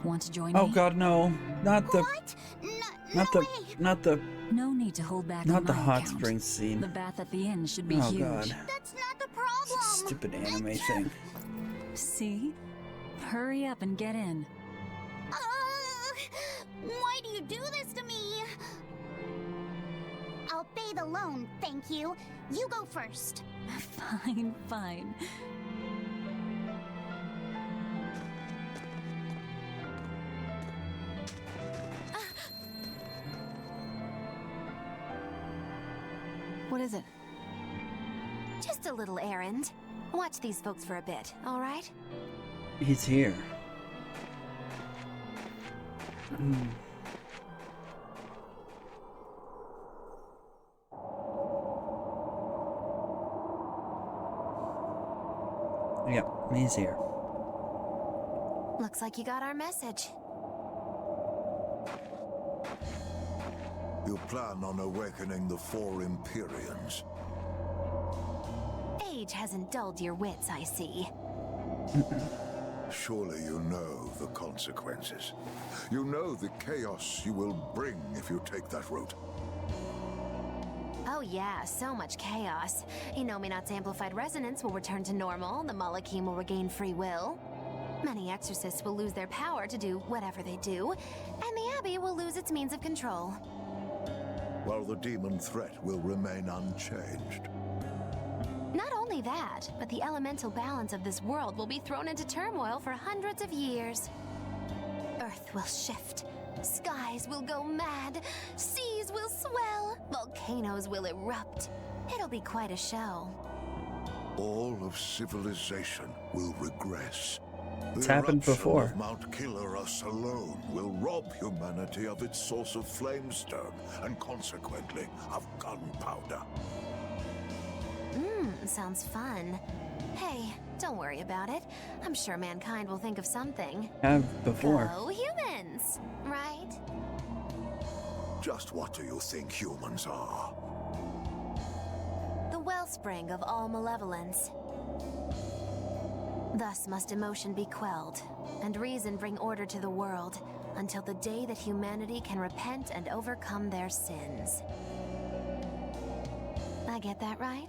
want to join Oh me? God, no! Not the. What? Not the. No need to hold back. Not on the my hot account. spring scene. The bath at the inn should be Oh huge. God. That's not the problem. Stupid anime thing. See? Hurry up and get in. Why do you do this to me? I'll pay the loan, thank you. You go first. Fine, fine. What is it? Just a little errand. Watch these folks for a bit, all right? He's here. Yep, he's here. Looks like you got our message. You plan on awakening the 4 Empyreans. Age hasn't dulled your wits, I see. Surely you know the consequences. You know the chaos you will bring if you take that route. Oh yeah, so much chaos. Inominat's amplified resonance will return to normal, the Malachim will regain free will. Many exorcists will lose their power to do whatever they do, and the Abbey will lose its means of control. While the demon threat will remain unchanged. Not only that, but the elemental balance of this world will be thrown into turmoil for hundreds of years. Earth will shift. Skies will go mad. Seas will swell. Volcanoes will erupt. It'll be quite a show. All of civilization will regress. It's The happened eruption before. of Mount Killerus alone will rob humanity of its source of flamestone and consequently of gunpowder. Sounds fun. Hey, don't worry about it. I'm sure mankind will think of something. Have before. Go humans, right? Just what do you think humans are? The wellspring of all malevolence. Thus must emotion be quelled, and reason bring order to the world, until the day that humanity can repent and overcome their sins. I get that right?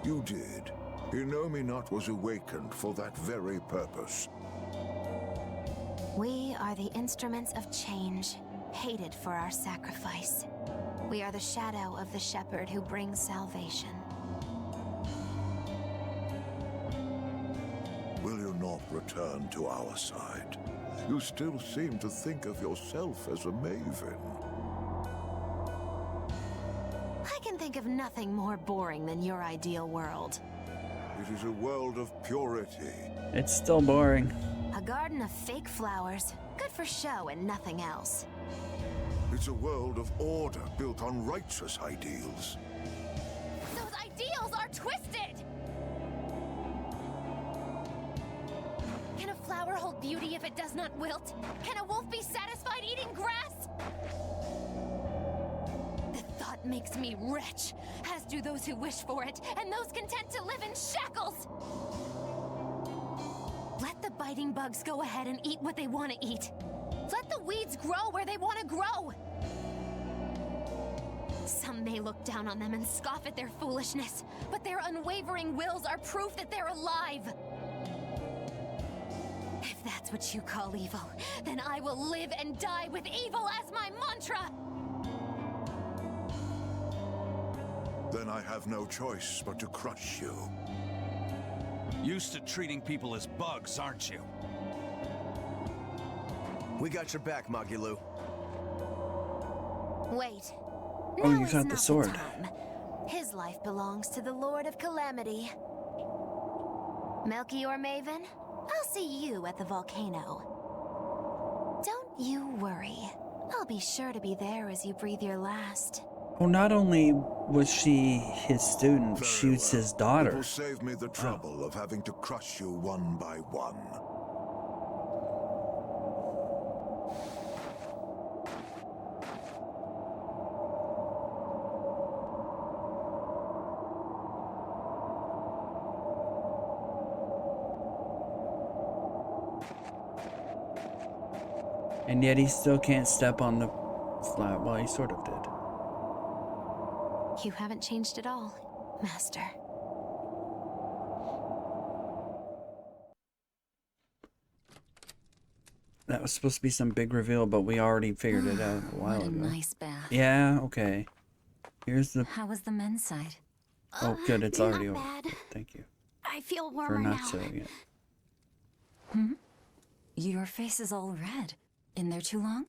You did. Inominat was awakened for that very purpose. We are the instruments of change, hated for our sacrifice. We are the shadow of the shepherd who brings salvation. Will you not return to our side? You still seem to think of yourself as a maven. I can think of nothing more boring than your ideal world. It is a world of purity. It's still boring. A garden of fake flowers, good for show and nothing else. It's a world of order built on righteous ideals. Those ideals are twisted! Can a flower hold beauty if it does not wilt? Can a wolf be satisfied eating grass? The thought makes me rich, as do those who wish for it, and those content to live in shackles! Let the biting bugs go ahead and eat what they want to eat. Let the weeds grow where they want to grow. Some may look down on them and scoff at their foolishness, but their unwavering wills are proof that they're alive. If that's what you call evil, then I will live and die with evil as my mantra! Then I have no choice but to crush you. Used to treating people as bugs, aren't you? We got your back, Magilou. Wait. Oh, Now you is got the not sword. time. His life belongs to the Lord of Calamity. Melchior Maven, I'll see you at the volcano. Don't you worry. I'll be sure to be there as you breathe your last. Well, not only was she his student, she was his daughter. It will save me the trouble of having to crush you one by one. And yet he still can't step on the flat. Well, he sort of did. You haven't changed at all, Master. That was supposed to be some big reveal, but we already figured it out a while What a ago. nice bath. Yeah, okay. Here's the... How was the men's side? Oh, good, it's already over. Bad. Thank you. I feel For warmer not now. saying it. Hmm? Your face is all red. In there too long?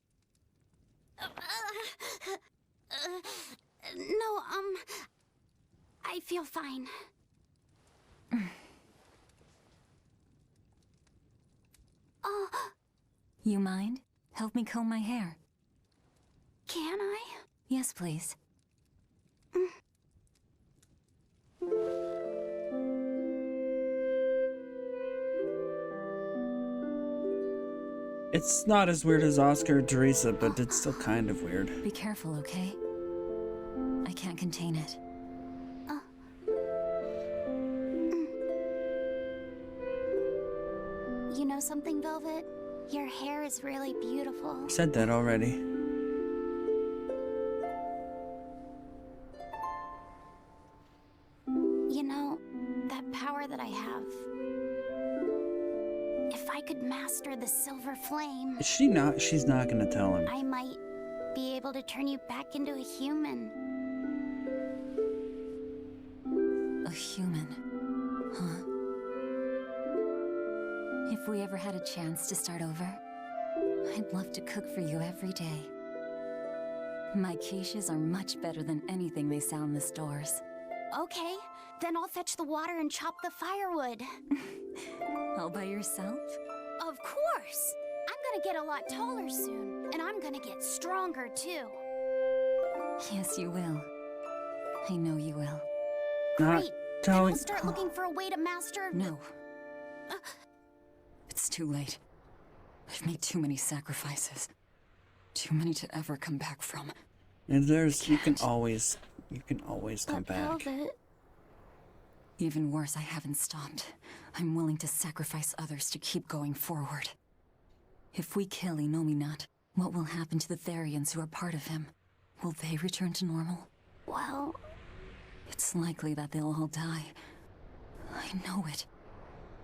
No, I feel fine. Oh, You mind? Help me comb my hair. can I? Yes, please. It's not as weird as Oscar or Teresa, but it's still kind of weird. Be careful, okay? I can't contain it. You know something, Velvet? Your hair is really beautiful. I said that already. You know, that power that I have. If I could master the silver flame, Is she not? She's not gonna tell him. I might be able to turn you back into a human. A human. Huh? If we ever had a chance to start over, I'd love to cook for you every day. My quiches are much better than anything they sell in the stores. Okay, then I'll fetch the water and chop the firewood. All by yourself? Of course! I'm gonna get a lot taller soon, and I'm gonna get stronger too. Yes, you will. I know you will. Not Great! Then telling. I'll start looking for a way to master... No. It's too late. I've made too many sacrifices. Too many to ever come back from. And there's you can always come back. Velvet... Even worse, I haven't stopped. I'm willing to sacrifice others to keep going forward. If we kill Inominat, what will happen to the Therians who are part of him? Will they return to normal? Well... It's likely that they'll all die. I know it.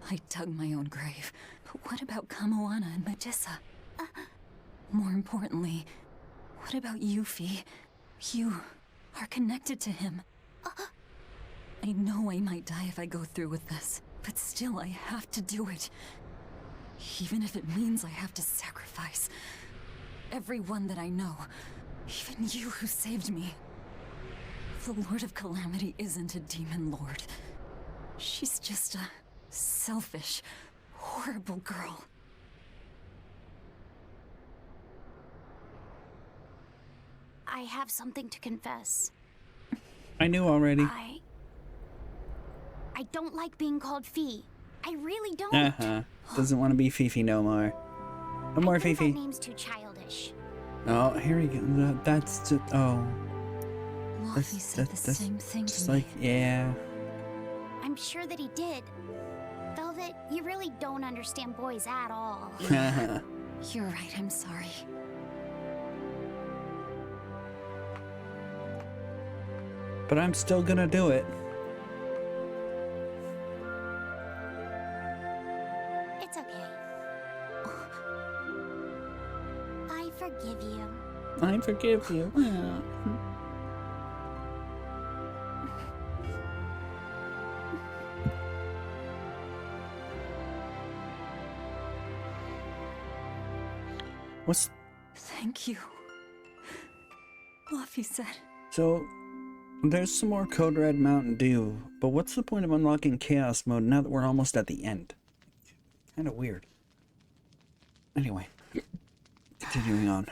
I dug my own grave. But what about Kamoana and Medissa? More importantly, what about you, Fee? You are connected to him. I know I might die if I go through with this, but still I have to do it. Even if it means I have to sacrifice everyone that I know, even you who saved me. The Lord of Calamity isn't a demon lord. She's just a selfish, horrible girl. I have something to confess. I knew already. I don't like being called Fee. I really don't. Doesn't want to be Fifi no more. No more Fifi. That name's too childish. Oh, here we go. That's just. Oh. Luffy said the same thing just to me. like, yeah. I'm sure that he did. Velvet, you really don't understand boys at all. You're right, I'm sorry. But I'm still gonna do it. It's okay. I forgive you. I forgive you. Yeah. What's... Thank you. Luffy said. So, there's some more Code Red Mountain Dew, but what's the point of unlocking Chaos Mode now that we're almost at the end? Kind of weird. Anyway, continuing on.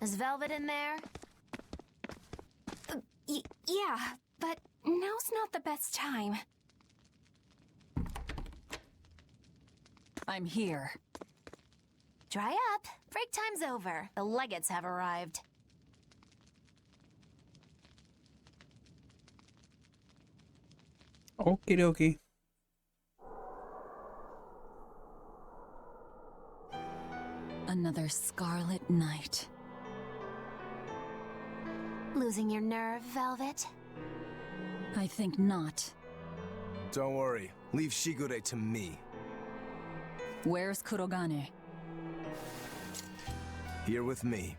Is Velvet in there? Yeah, but now's not the best time. I'm here. Dry up. Break time's over. The legates have arrived. Okie dokie. Another scarlet night. Losing your nerve, Velvet? I think not. Don't worry. Leave Shigure to me. Where's Kurogane? Here with me.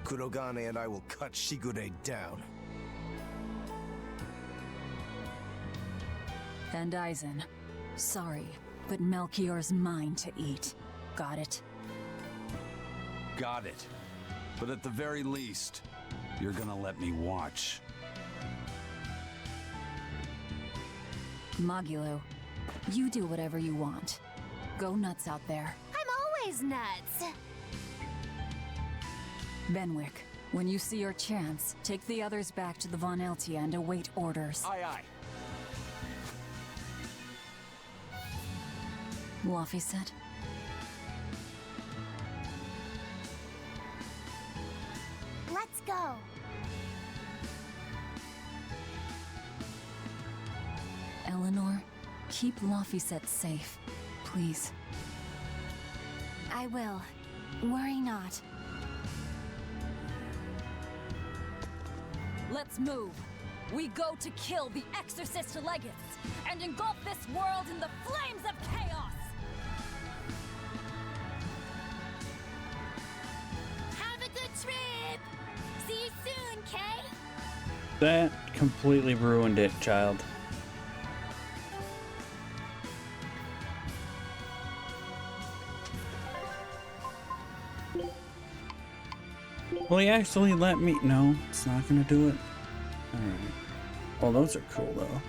Kurogane and I will cut Shigure down. And Aizen. Sorry, but Melchior's mine to eat. Got it? Got it. But at the very least, you're gonna let me watch. Magilo, you do whatever you want. Go nuts out there. I'm always nuts. Benwick, when you see your chance, take the others back to the Von Eltia and await orders. Aye, aye. Luffy said. Let's go. Eleanor, keep Laphicet safe, please. I will. Worry not. Let's move. We go to kill the Exorcist Legates and engulf this world in the flames of chaos! Have a good trip. See you soon, Kay. That completely ruined it, child. Will he actually let me? No, it's not gonna do it. Alright. Well, those are cool, though.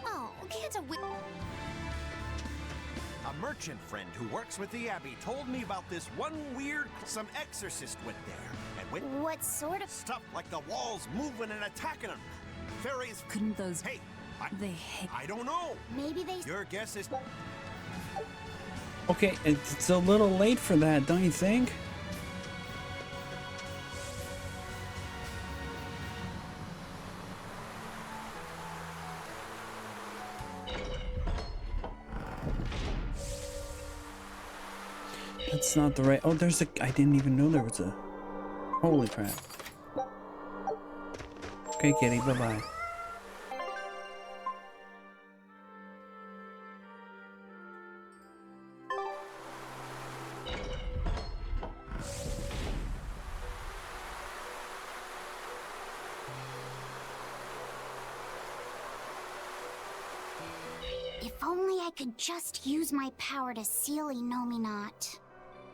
Oh, can't a A merchant friend who works with the Abbey told me about this one weird... Some exorcist went there, and when... What sort of... Stuff like the walls moving and attacking them. Fairies... Couldn't those... Hey, I don't know. Maybe they... Your guess is... Okay, it's a little late for that, don't you think? That's not the right... Oh, there's a... I didn't even know there was a... Holy crap. Okay, kitty, bye-bye. If only I could just use my power to seal Inominat.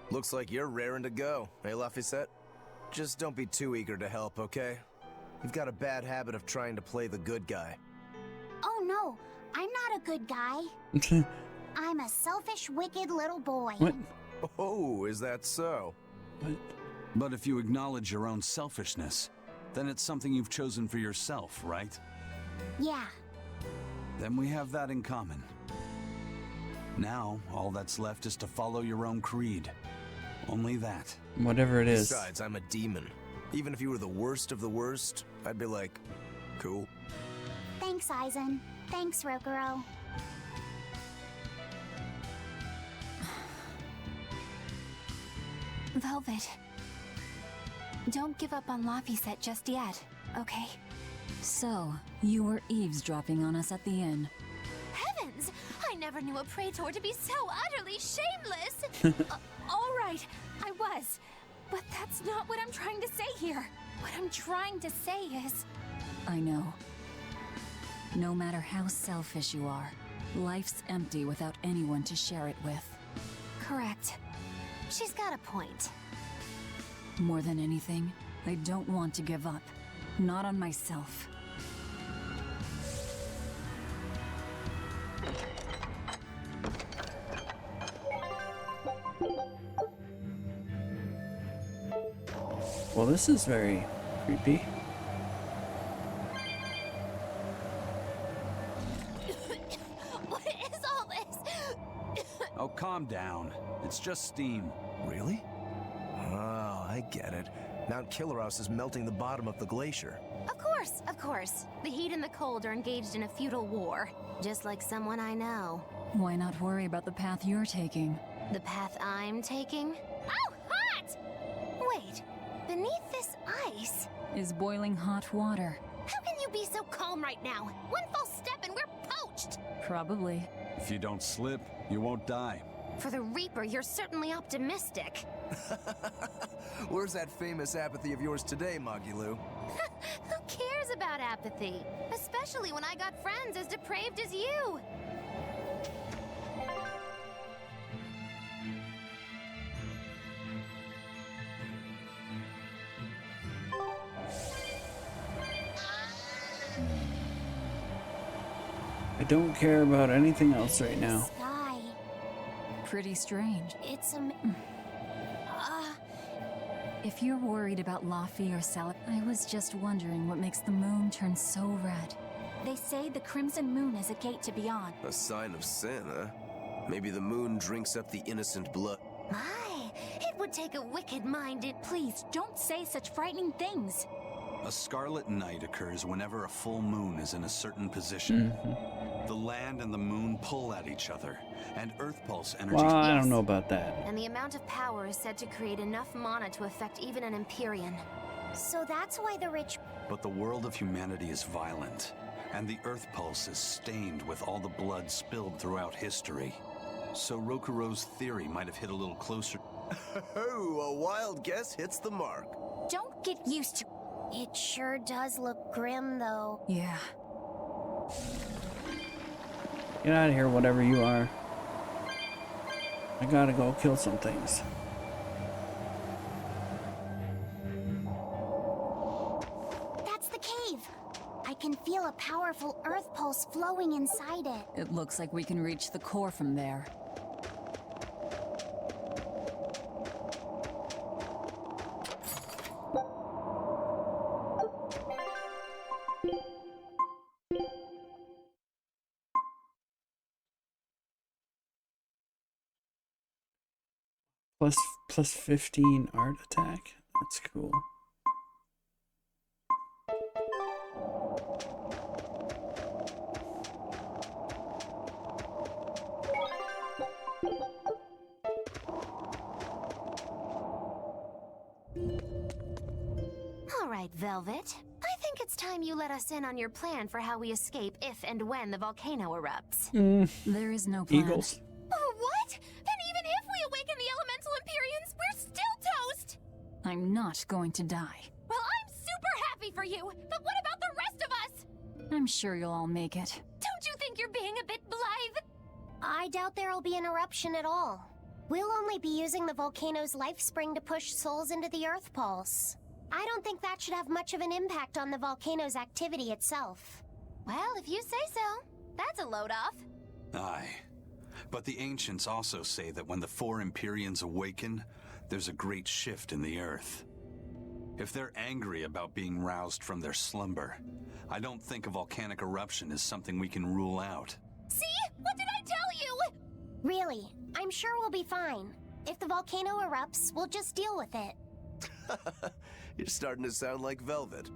Looks like you're raring to go, eh, Laphicet? Just don't be too eager to help, okay? You've got a bad habit of trying to play the good guy. Oh no, I'm not a good guy. I'm a selfish, wicked little boy. What? Oh, is that so? What? But if you acknowledge your own selfishness, then it's something you've chosen for yourself, right? Yeah. Then we have that in common. Now, all that's left is to follow your own creed. Only that. Whatever it is. Besides, I'm a demon. Even if you were the worst of the worst, I'd be like, cool. Thank Thanks, Aizen. Thanks, Rokuro. Velvet. Don't give up on Laphicet just yet, okay? So, you were eavesdropping on us at the inn. Heavens! I never knew a praetor to be so utterly shameless! All right, I was. But that's not what I'm trying to say here. What I'm trying to say is... I know. No matter how selfish you are, life's empty without anyone to share it with. Correct. She's got a point. More than anything, I don't want to give up. Not on myself. Well, this is very creepy. What is all this? Oh, calm down. It's just steam. Really? Oh, I get it. Mount Killeros is melting the bottom of the glacier. Of course. The heat and the cold are engaged in a futile war. Just like someone I know. Why not worry about the path you're taking? The path I'm taking? Oh, hot! Wait, beneath this ice... is boiling hot water. How can you be so calm right now? One false step and we're poached! Probably. If you don't slip, you won't die. For the Reaper, you're certainly optimistic. Where's that famous apathy of yours today, Magilou? Who cares about apathy? Especially when I got friends as depraved as you. I don't care about anything else right now. Sky. Pretty strange. It's a... If you're worried about Laphie or Salak, I was just wondering what makes the moon turn so red. They say the Crimson Moon is a gate to beyond. A sign of sin, huh? Maybe the moon drinks up the innocent blood. My, it would take a wicked-minded... Please, don't say such frightening things. A scarlet night occurs whenever a full moon is in a certain position. The land and the moon pull at each other, and Earth Pulse energy... Well, I don't know about that. And the amount of power is said to create enough mana to affect even an Empyrean. So that's why the rich... But the world of humanity is violent, and the Earth Pulse is stained with all the blood spilled throughout history. So Rokuro's theory might have hit a little closer. Oh, a wild guess hits the mark. Don't get used to... It sure does look grim, though. Yeah. Get out of here, whatever you are. I gotta go kill some things. That's the cave. I can feel a powerful earth pulse flowing inside it. It looks like we can reach the core from there. Plus 15 art attack. That's cool. All right, Velvet. I think it's time you let us in on your plan for how we escape if and when the volcano erupts. There is no plan. Eagles. What? Then even if we awaken the elemental Empyreans, we're still toast! I'm not going to die. Well, I'm super happy for you, but what about the rest of us? I'm sure you'll all make it. Don't you think you're being a bit blithe? I doubt there'll be an eruption at all. We'll only be using the volcano's life spring to push souls into the Earth Pulse. I don't think that should have much of an impact on the volcano's activity itself. Well, if you say so. That's a load off. Aye. But the ancients also say that when the four Empyreans awaken, there's a great shift in the earth. If they're angry about being roused from their slumber, I don't think a volcanic eruption is something we can rule out. See? What did I tell you? Really, I'm sure we'll be fine. If the volcano erupts, we'll just deal with it. You're starting to sound like Velvet.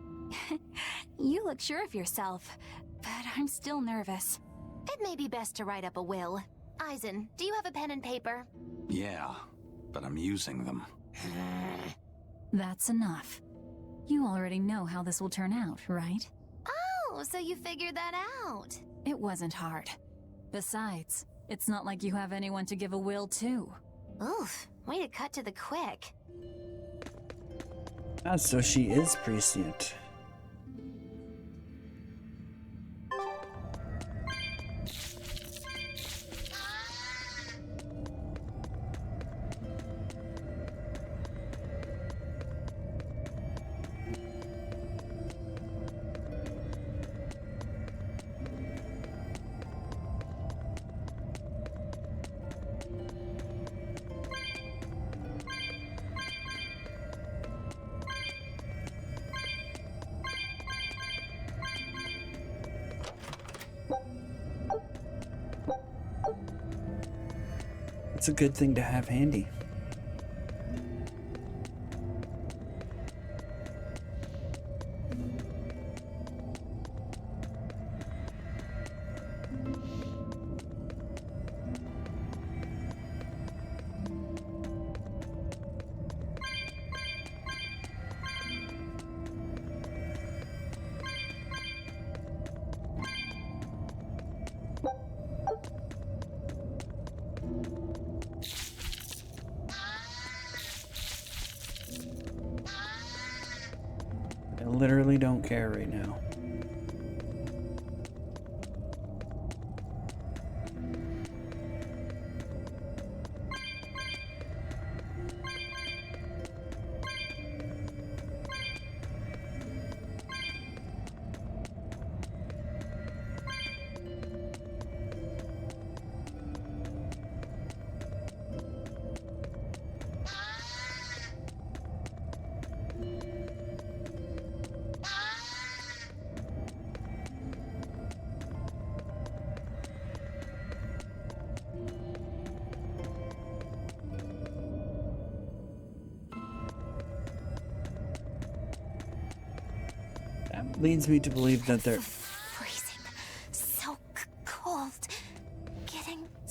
You look sure of yourself. but I'm still nervous. It may be best to write up a will. Eisen, do you have a pen and paper? Yeah, but I'm using them. That's enough. You already know how this will turn out, right? Oh, so you figured that out. It wasn't hard. Besides, it's not like you have anyone to give a will to. Oof, way to cut to the quick. Ah, so she is prescient. It's a good thing to have handy. I literally don't care right now. Leads me to believe that there So cold.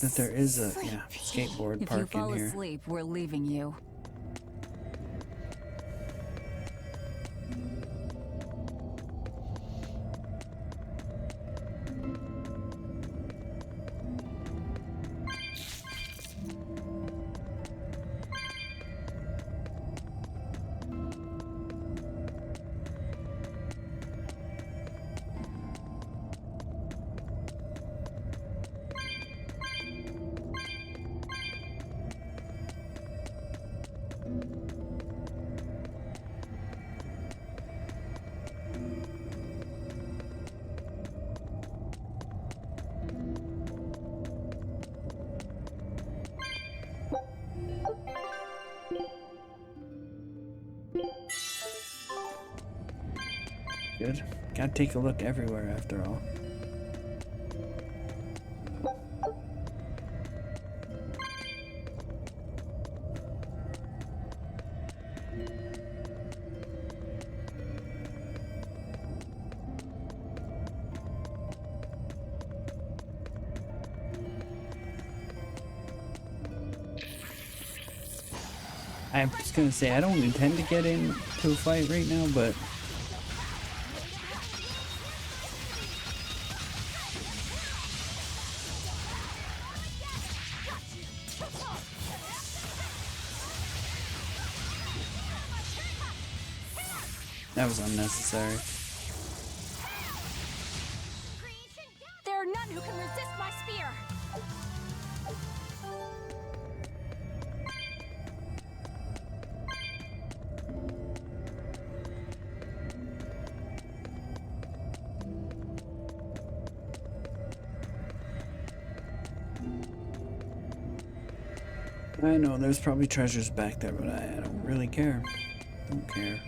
that there is a skateboard park in If you fall here. asleep, we're leaving you. Good. Gotta take a look everywhere after all. I was gonna say, I don't intend to get into a fight right now, but that was unnecessary. There are none who can resist my spear. I know there's probably treasures back there, but I don't really care. Don't care.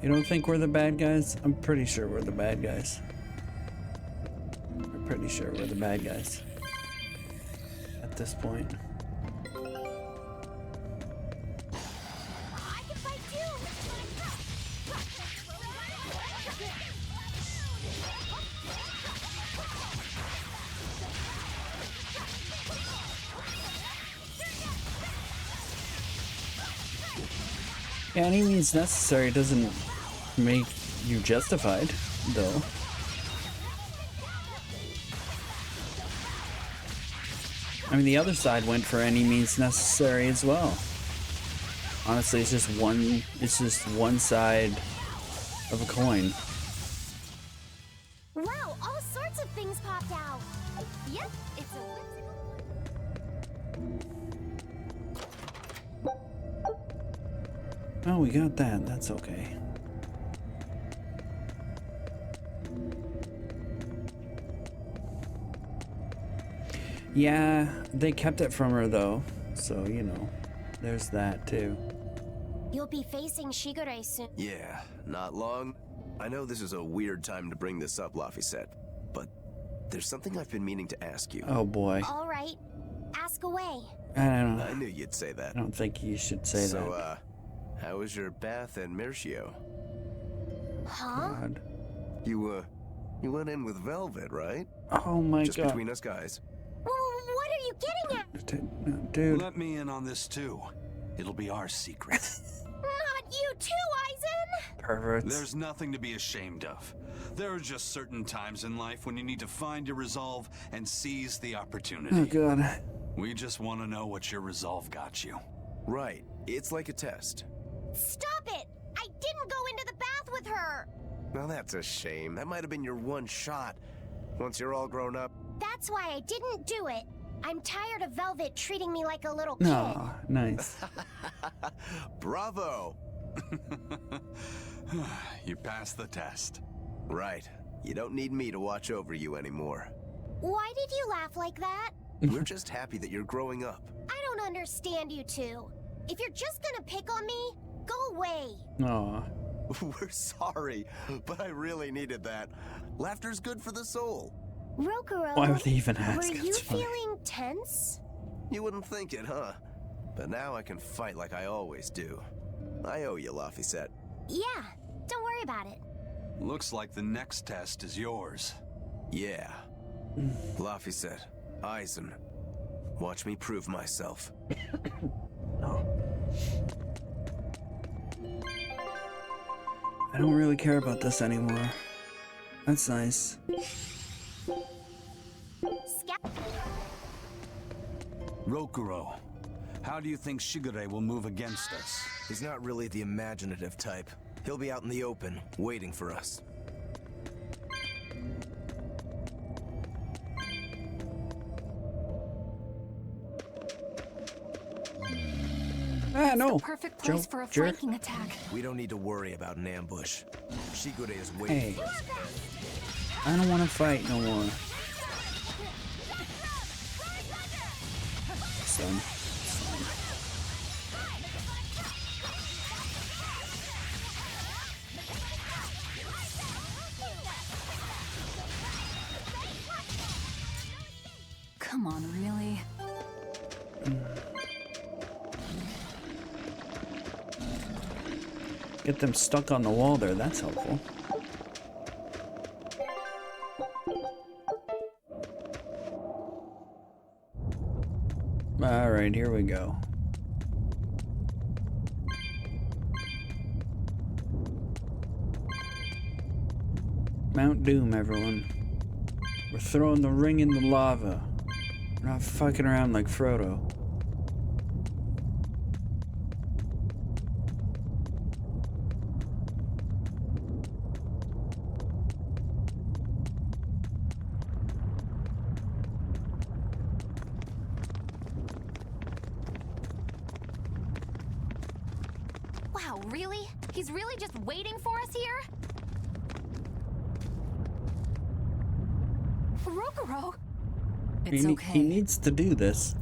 You don't think we're the bad guys? I'm pretty sure we're the bad guys. I'm pretty sure we're the bad guys at this point. I can fight too. Any means necessary doesn't make you justified, though. I mean, the other side went for any means necessary as well. Honestly, it's just one side of a coin. Wow, all sorts of things popped out. Yep, it's a whimsical. Oh, we got that. That's okay. Yeah, they kept it from her though, so you know, there's that too. You'll be facing Shigure soon. Yeah, not long. I know this is a weird time to bring this up, Laphicet, but there's something I've been meaning to ask you. Oh boy. All right, ask away. I don't know. I knew you'd say that. I don't think you should say that. So, how was your bath in Mercio? Huh? God. You went in with Velvet, right? Oh my Just God. Just between us guys. What are you getting at? Dude. Let me in on this too. It'll be our secret. Not you too, Eisen! Perverts. There's nothing to be ashamed of. There are just certain times in life when you need to find your resolve and seize the opportunity. Oh God. We just want to know what your resolve got you. Right. It's like a test. Stop it! I didn't go into the bath with her! Well, that's a shame. That might have been your one shot. Once you're all grown up. That's why I didn't do it. I'm tired of Velvet treating me like a little kid. Oh, nice. Bravo! You passed the test. Right. You don't need me to watch over you anymore. Why did you laugh like that? We're just happy that you're growing up. I don't understand you two. If you're just gonna pick on me, go away. Aw. We're sorry, but I really needed that. Laughter's good for the soul. Rokuro, Why would they even ask? were you feeling tense? You wouldn't think it, huh? But now I can fight like I always do. I owe you, Laphicet. Yeah, don't worry about it. Looks like the next test is yours. Yeah. Laphicet, Eisen, watch me prove myself. I don't really care about this anymore. That's nice. Rokuro, how do you think Shigure will move against us? He's not really the imaginative type. He'll be out in the open, waiting for us. No. The perfect place for a flanking attack. We don't need to worry about an ambush. Shigure is waiting for us. I don't want to fight no more. Son. Come on, really? Get them stuck on the wall there, that's helpful. Alright, here we go. Mount Doom, everyone. We're throwing the ring in the lava. We're not fucking around like Frodo. Wow, really? He's really just waiting for us here? Rokuro! It's okay. He needs to do this.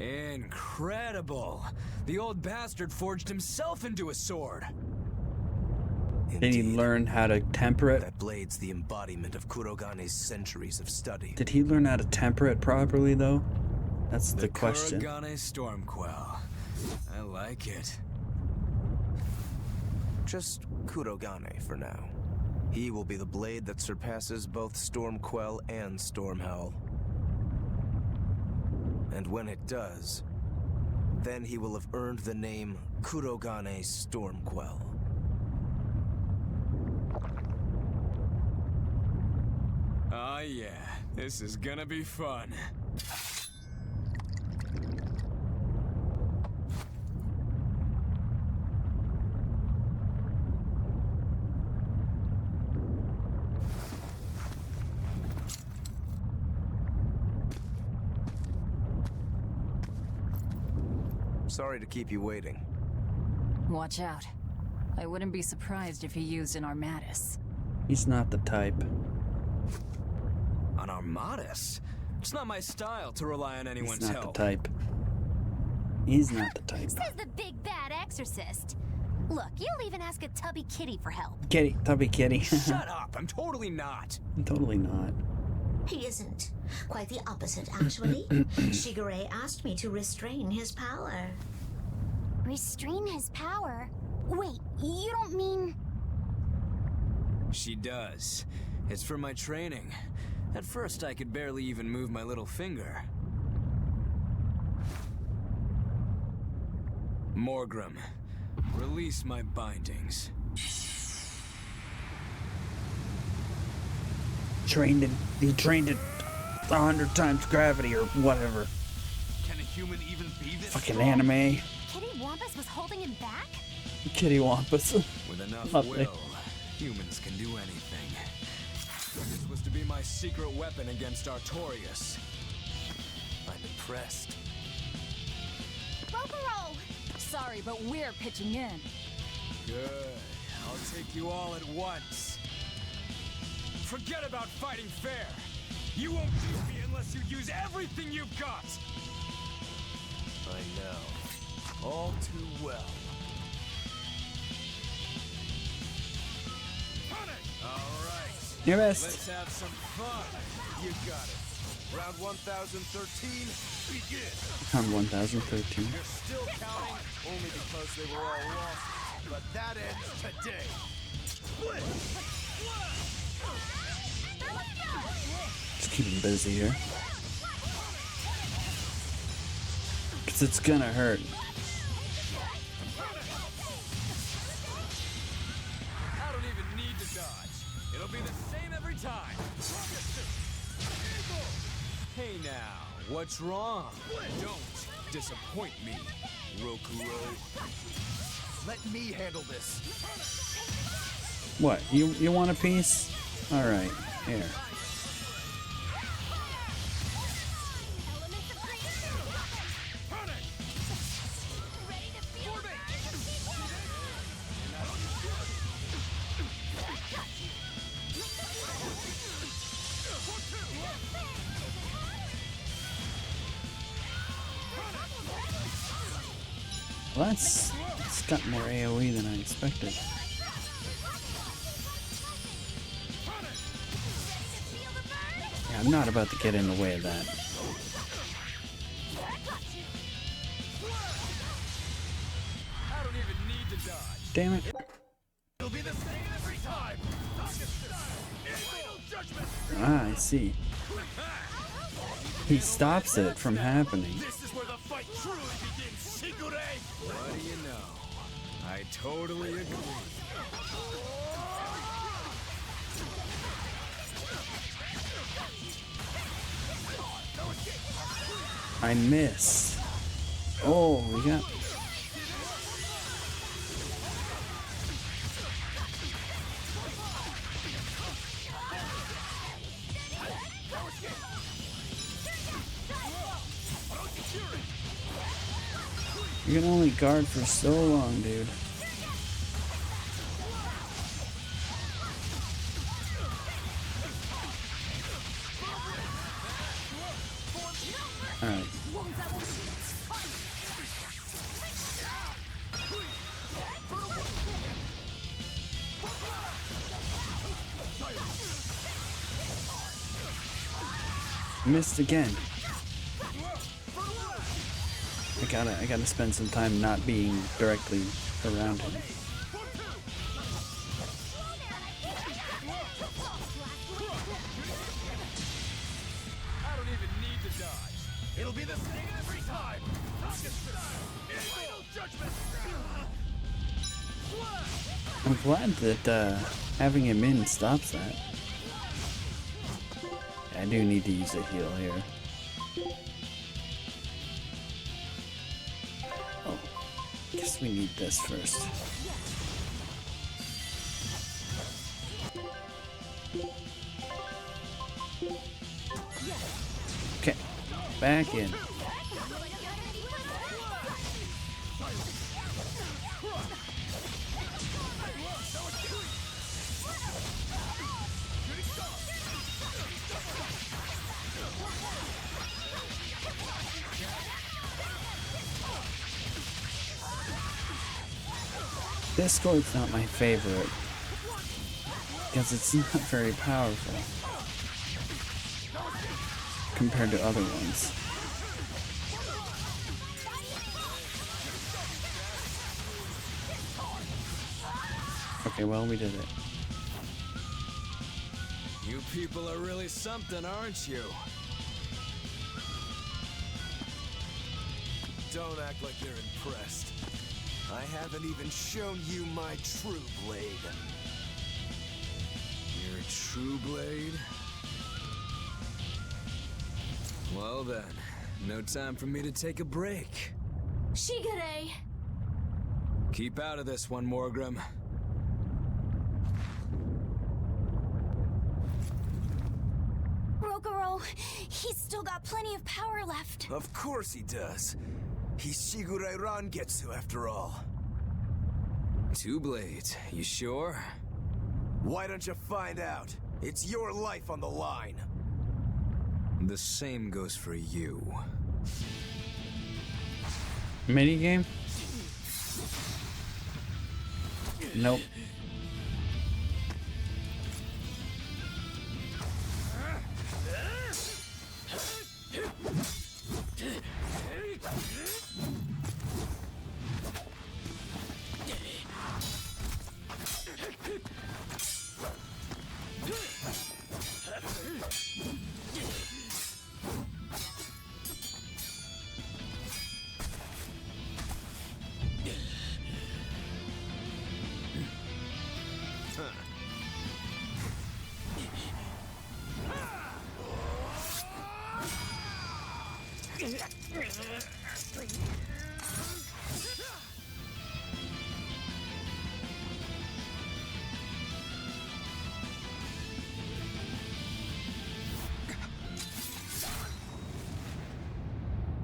Incredible! The old bastard forged himself into a sword. Did he learn how to temper it? That blade's the embodiment of Kurogane's centuries of study. Did he learn how to temper it properly, though? That's the question. Kurogane Stormquell. I like it. Just Kurogane for now. He will be the blade that surpasses both Stormquell and Stormhowl. And when it does, then he will have earned the name Kurogane Stormquell. Oh yeah, this is gonna be fun. Sorry to keep you waiting. Watch out. I wouldn't be surprised if he used an Armatus. He's not the type. An Armatus? It's not my style to rely on anyone's He's not help. the type. He's not the type. Says the big bad exorcist. Look, you'll even ask a tubby kitty for help. Kitty, tubby kitty. Shut up! I'm totally not. I'm totally not. He isn't. Quite the opposite, actually. Shigure asked me to restrain his power. Restrain his power? Wait, you don't mean... She does. It's for my training. At first, I could barely even move my little finger. Morgrim, release my bindings. He trained it 100 times gravity or whatever. Can a human even be this Fucking strong? anime. Kitty Wampus was holding him back? Kitty Wampus. With enough Lovely. will, humans can do anything. This was to be my secret weapon against Artorias. I'm impressed. Roll! Sorry, but we're pitching in. Good. I'll take you all at once. Forget about fighting fair. You won't beat me unless you use everything you've got. I know. All too well. All right. You're best. Let's have some fun. You got it. Round 1013, begin. On 1013. You're still counting only because they were all lost, but that ends today. Split. Just keep him busy here. Because it's gonna hurt. I don't even need to dodge. It'll be the same every time. Hey now, what's wrong? Don't disappoint me, Rokuro. Let me handle this. What? You want a piece? Alright, here. Well, it's got more AoE than I expected. Yeah, I'm not about to get in the way of that. I don't even need to dodge. Damn it. It'll be the same every time. Ah, I see. He stops it from happening. This is where the fight truly begins, Shigure! What do you know? I totally agree. I missed. Oh, we got... You can only guard for so long, dude. Alright. Missed again. I gotta spend some time not being directly around him. I don't even need to dodge. It'll be the same every time. Final judgment. I'm glad that having him in stops that. I do need to use a heal here. Oh, guess we need this first. Okay, back in. This sword's not my favorite because it's not very powerful compared to other ones. Okay, well, we did it. You people are really something, aren't you? Don't act like you're impressed. I haven't even shown you my true blade. You're a true blade? Well then, no time for me to take a break. Shigure! Keep out of this one, Morgrim. Rokuro, he's still got plenty of power left. Of course he does. He's Shigure Rangetsu after all. 2 blades, you sure? Why don't you find out? It's your life on the line. The same goes for you. Minigame? Nope.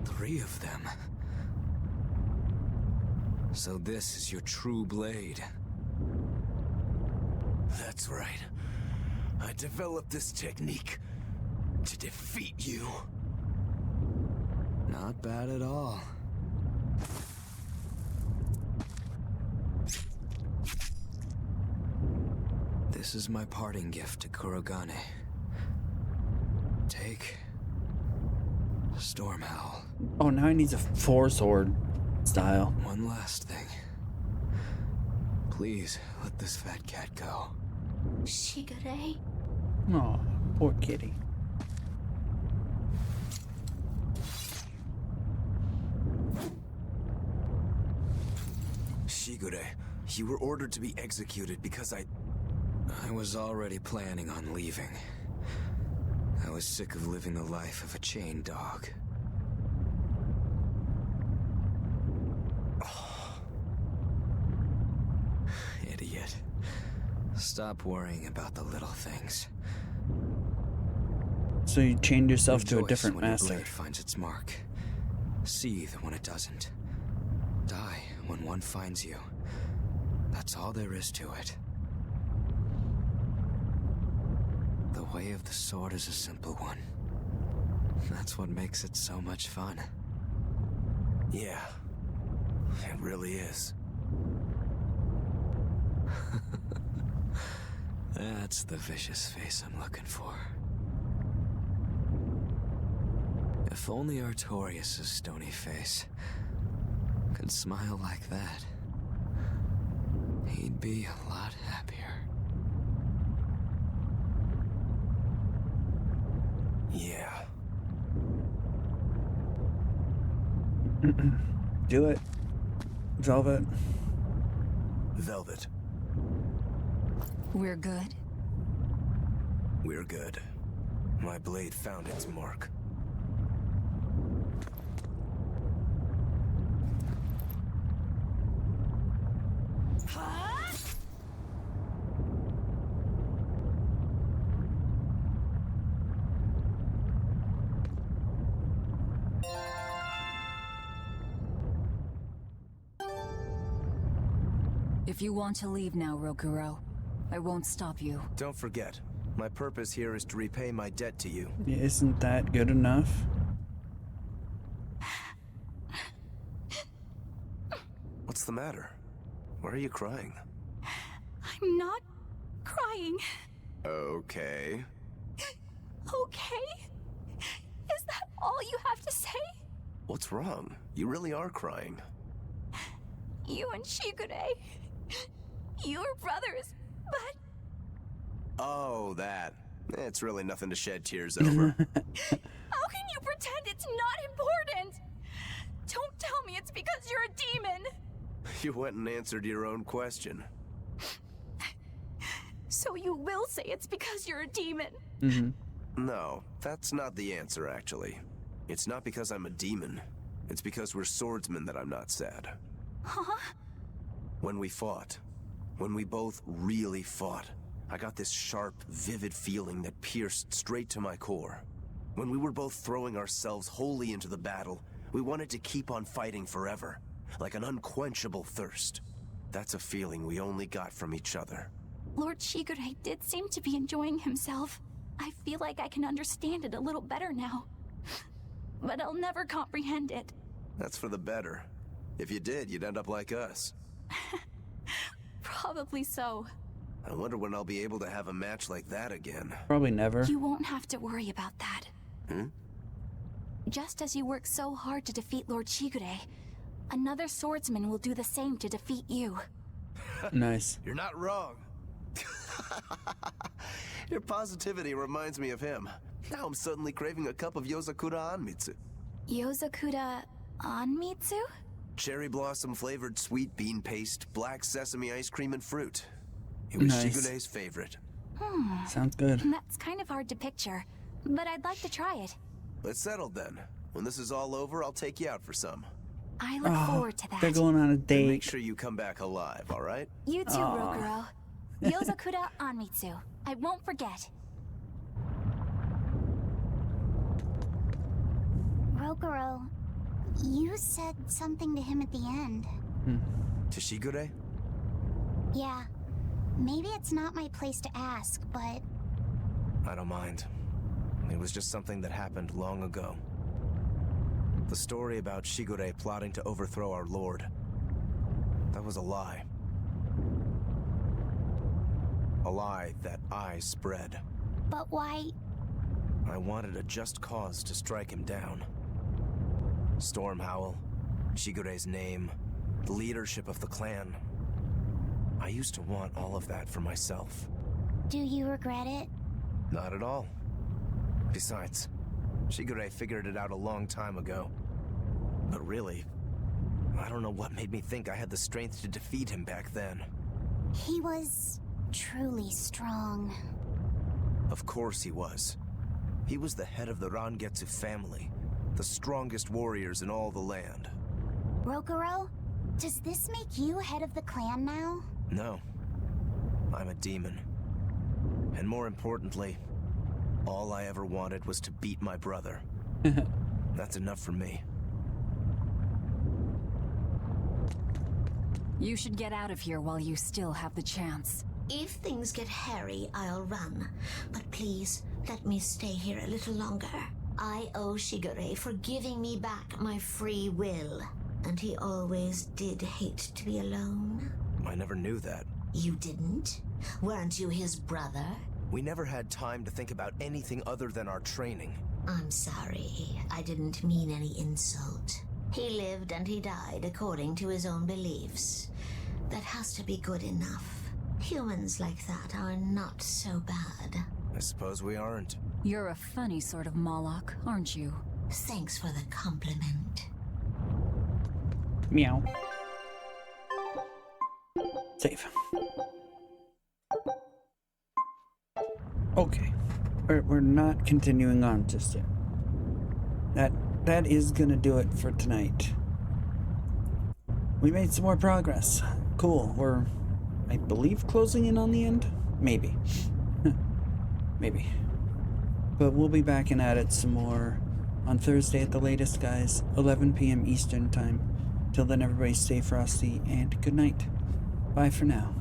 Three of them. So this is your true blade. That's right. I developed this technique to defeat you. Not bad at all. This is my parting gift to Kurogane. Take Storm Howl. Oh, now he needs a 4-sword style. One last thing. Please let this fat cat go. Shigure? Oh, poor kitty. Shigure, you were ordered to be executed because I was already planning on leaving. I was sick of living the life of a chained dog. Oh. Idiot. Stop worrying about the little things. So you chained yourself to a Rejoice different when your master. blade finds its mark. Seethe when it doesn't. Die when one finds you. That's all there is to it. The way of the sword is a simple one. That's what makes it so much fun. Yeah, it really is. That's the vicious face I'm looking for. If only Artorias' stony face could smile like that, he'd be a lot happier. Yeah. Do it. Velvet. Velvet. We're good? We're good. My blade found its mark. If you want to leave now, Rokuro, I won't stop you. Don't forget, my purpose here is to repay my debt to you. Yeah, isn't that good enough? What's the matter? Why are you crying? I'm not crying. Okay. Okay? Is that all you have to say? What's wrong? You really are crying. You and Shigure. You're brothers, but... Oh, that. It's really nothing to shed tears over. How can you pretend it's not important? Don't tell me it's because you're a demon. You went and answered your own question. So you will say it's because you're a demon? No, that's not the answer, actually. It's not because I'm a demon. It's because we're swordsmen that I'm not sad. Huh? When we fought, when we both really fought, I got this sharp, vivid feeling that pierced straight to my core. When we were both throwing ourselves wholly into the battle, we wanted to keep on fighting forever, like an unquenchable thirst. That's a feeling we only got from each other. Lord Shigure did seem to be enjoying himself. I feel like I can understand it a little better now. But I'll never comprehend it. That's for the better. If you did, you'd end up like us. Probably so. I wonder when I'll be able to have a match like that again. Probably never. You won't have to worry about that. Just as you work so hard to defeat Lord Shigure, another swordsman will do the same to defeat you. Nice. You're not wrong. Your positivity reminds me of him. Now I'm suddenly craving a cup of Yozakura Anmitsu. Yozakura Anmitsu? Cherry blossom flavored sweet bean paste, black sesame ice cream, and fruit. It was Nice. Shigure's favorite. Sounds good. That's kind of hard to picture, but I'd like to try it. Let's settle then. When this is all over, I'll take you out for some. I look forward to that. They're going on a And date. make sure you come back alive, all right? You too, Rokuro. Yozakura Anmitsu. I won't forget. Rokuro, you said something to him at the end. To Shigure? Yeah. Maybe it's not my place to ask, but... I don't mind. It was just something that happened long ago. The story about Shigure plotting to overthrow our lord. That was a lie. A lie that I spread. But why... I wanted a just cause to strike him down. Storm Howl, Shigure's name, the leadership of the clan. I used to want all of that for myself. Do you regret it? Not at all. Besides, Shigure figured it out a long time ago. But really, I don't know what made me think I had the strength to defeat him back then. He was truly strong. Of course he was. He was the head of the Rangetsu family, the strongest warriors in all the land. Rokuro, does this make you head of the clan now? No. I'm a demon. And more importantly, all I ever wanted was to beat my brother. That's enough for me. You should get out of here while you still have the chance. If things get hairy, I'll run. But please, let me stay here a little longer. I owe Shigure for giving me back my free will. And he always did hate to be alone. I never knew that. You didn't? Weren't you his brother? We never had time to think about anything other than our training. I'm sorry. I didn't mean any insult. He lived and he died according to his own beliefs. That has to be good enough. Humans like that are not so bad. I suppose we aren't. You're a funny sort of Moloch, aren't you? Thanks for the compliment. Meow. Save. Okay. We're not continuing on just yet. That is gonna do it for tonight. We made some more progress. Cool. We're, I believe, closing in on the end? Maybe. Maybe. But we'll be back and at it some more on Thursday at the latest, guys. 11 p.m. Eastern Time. Till then, everybody stay frosty and good night. Bye for now.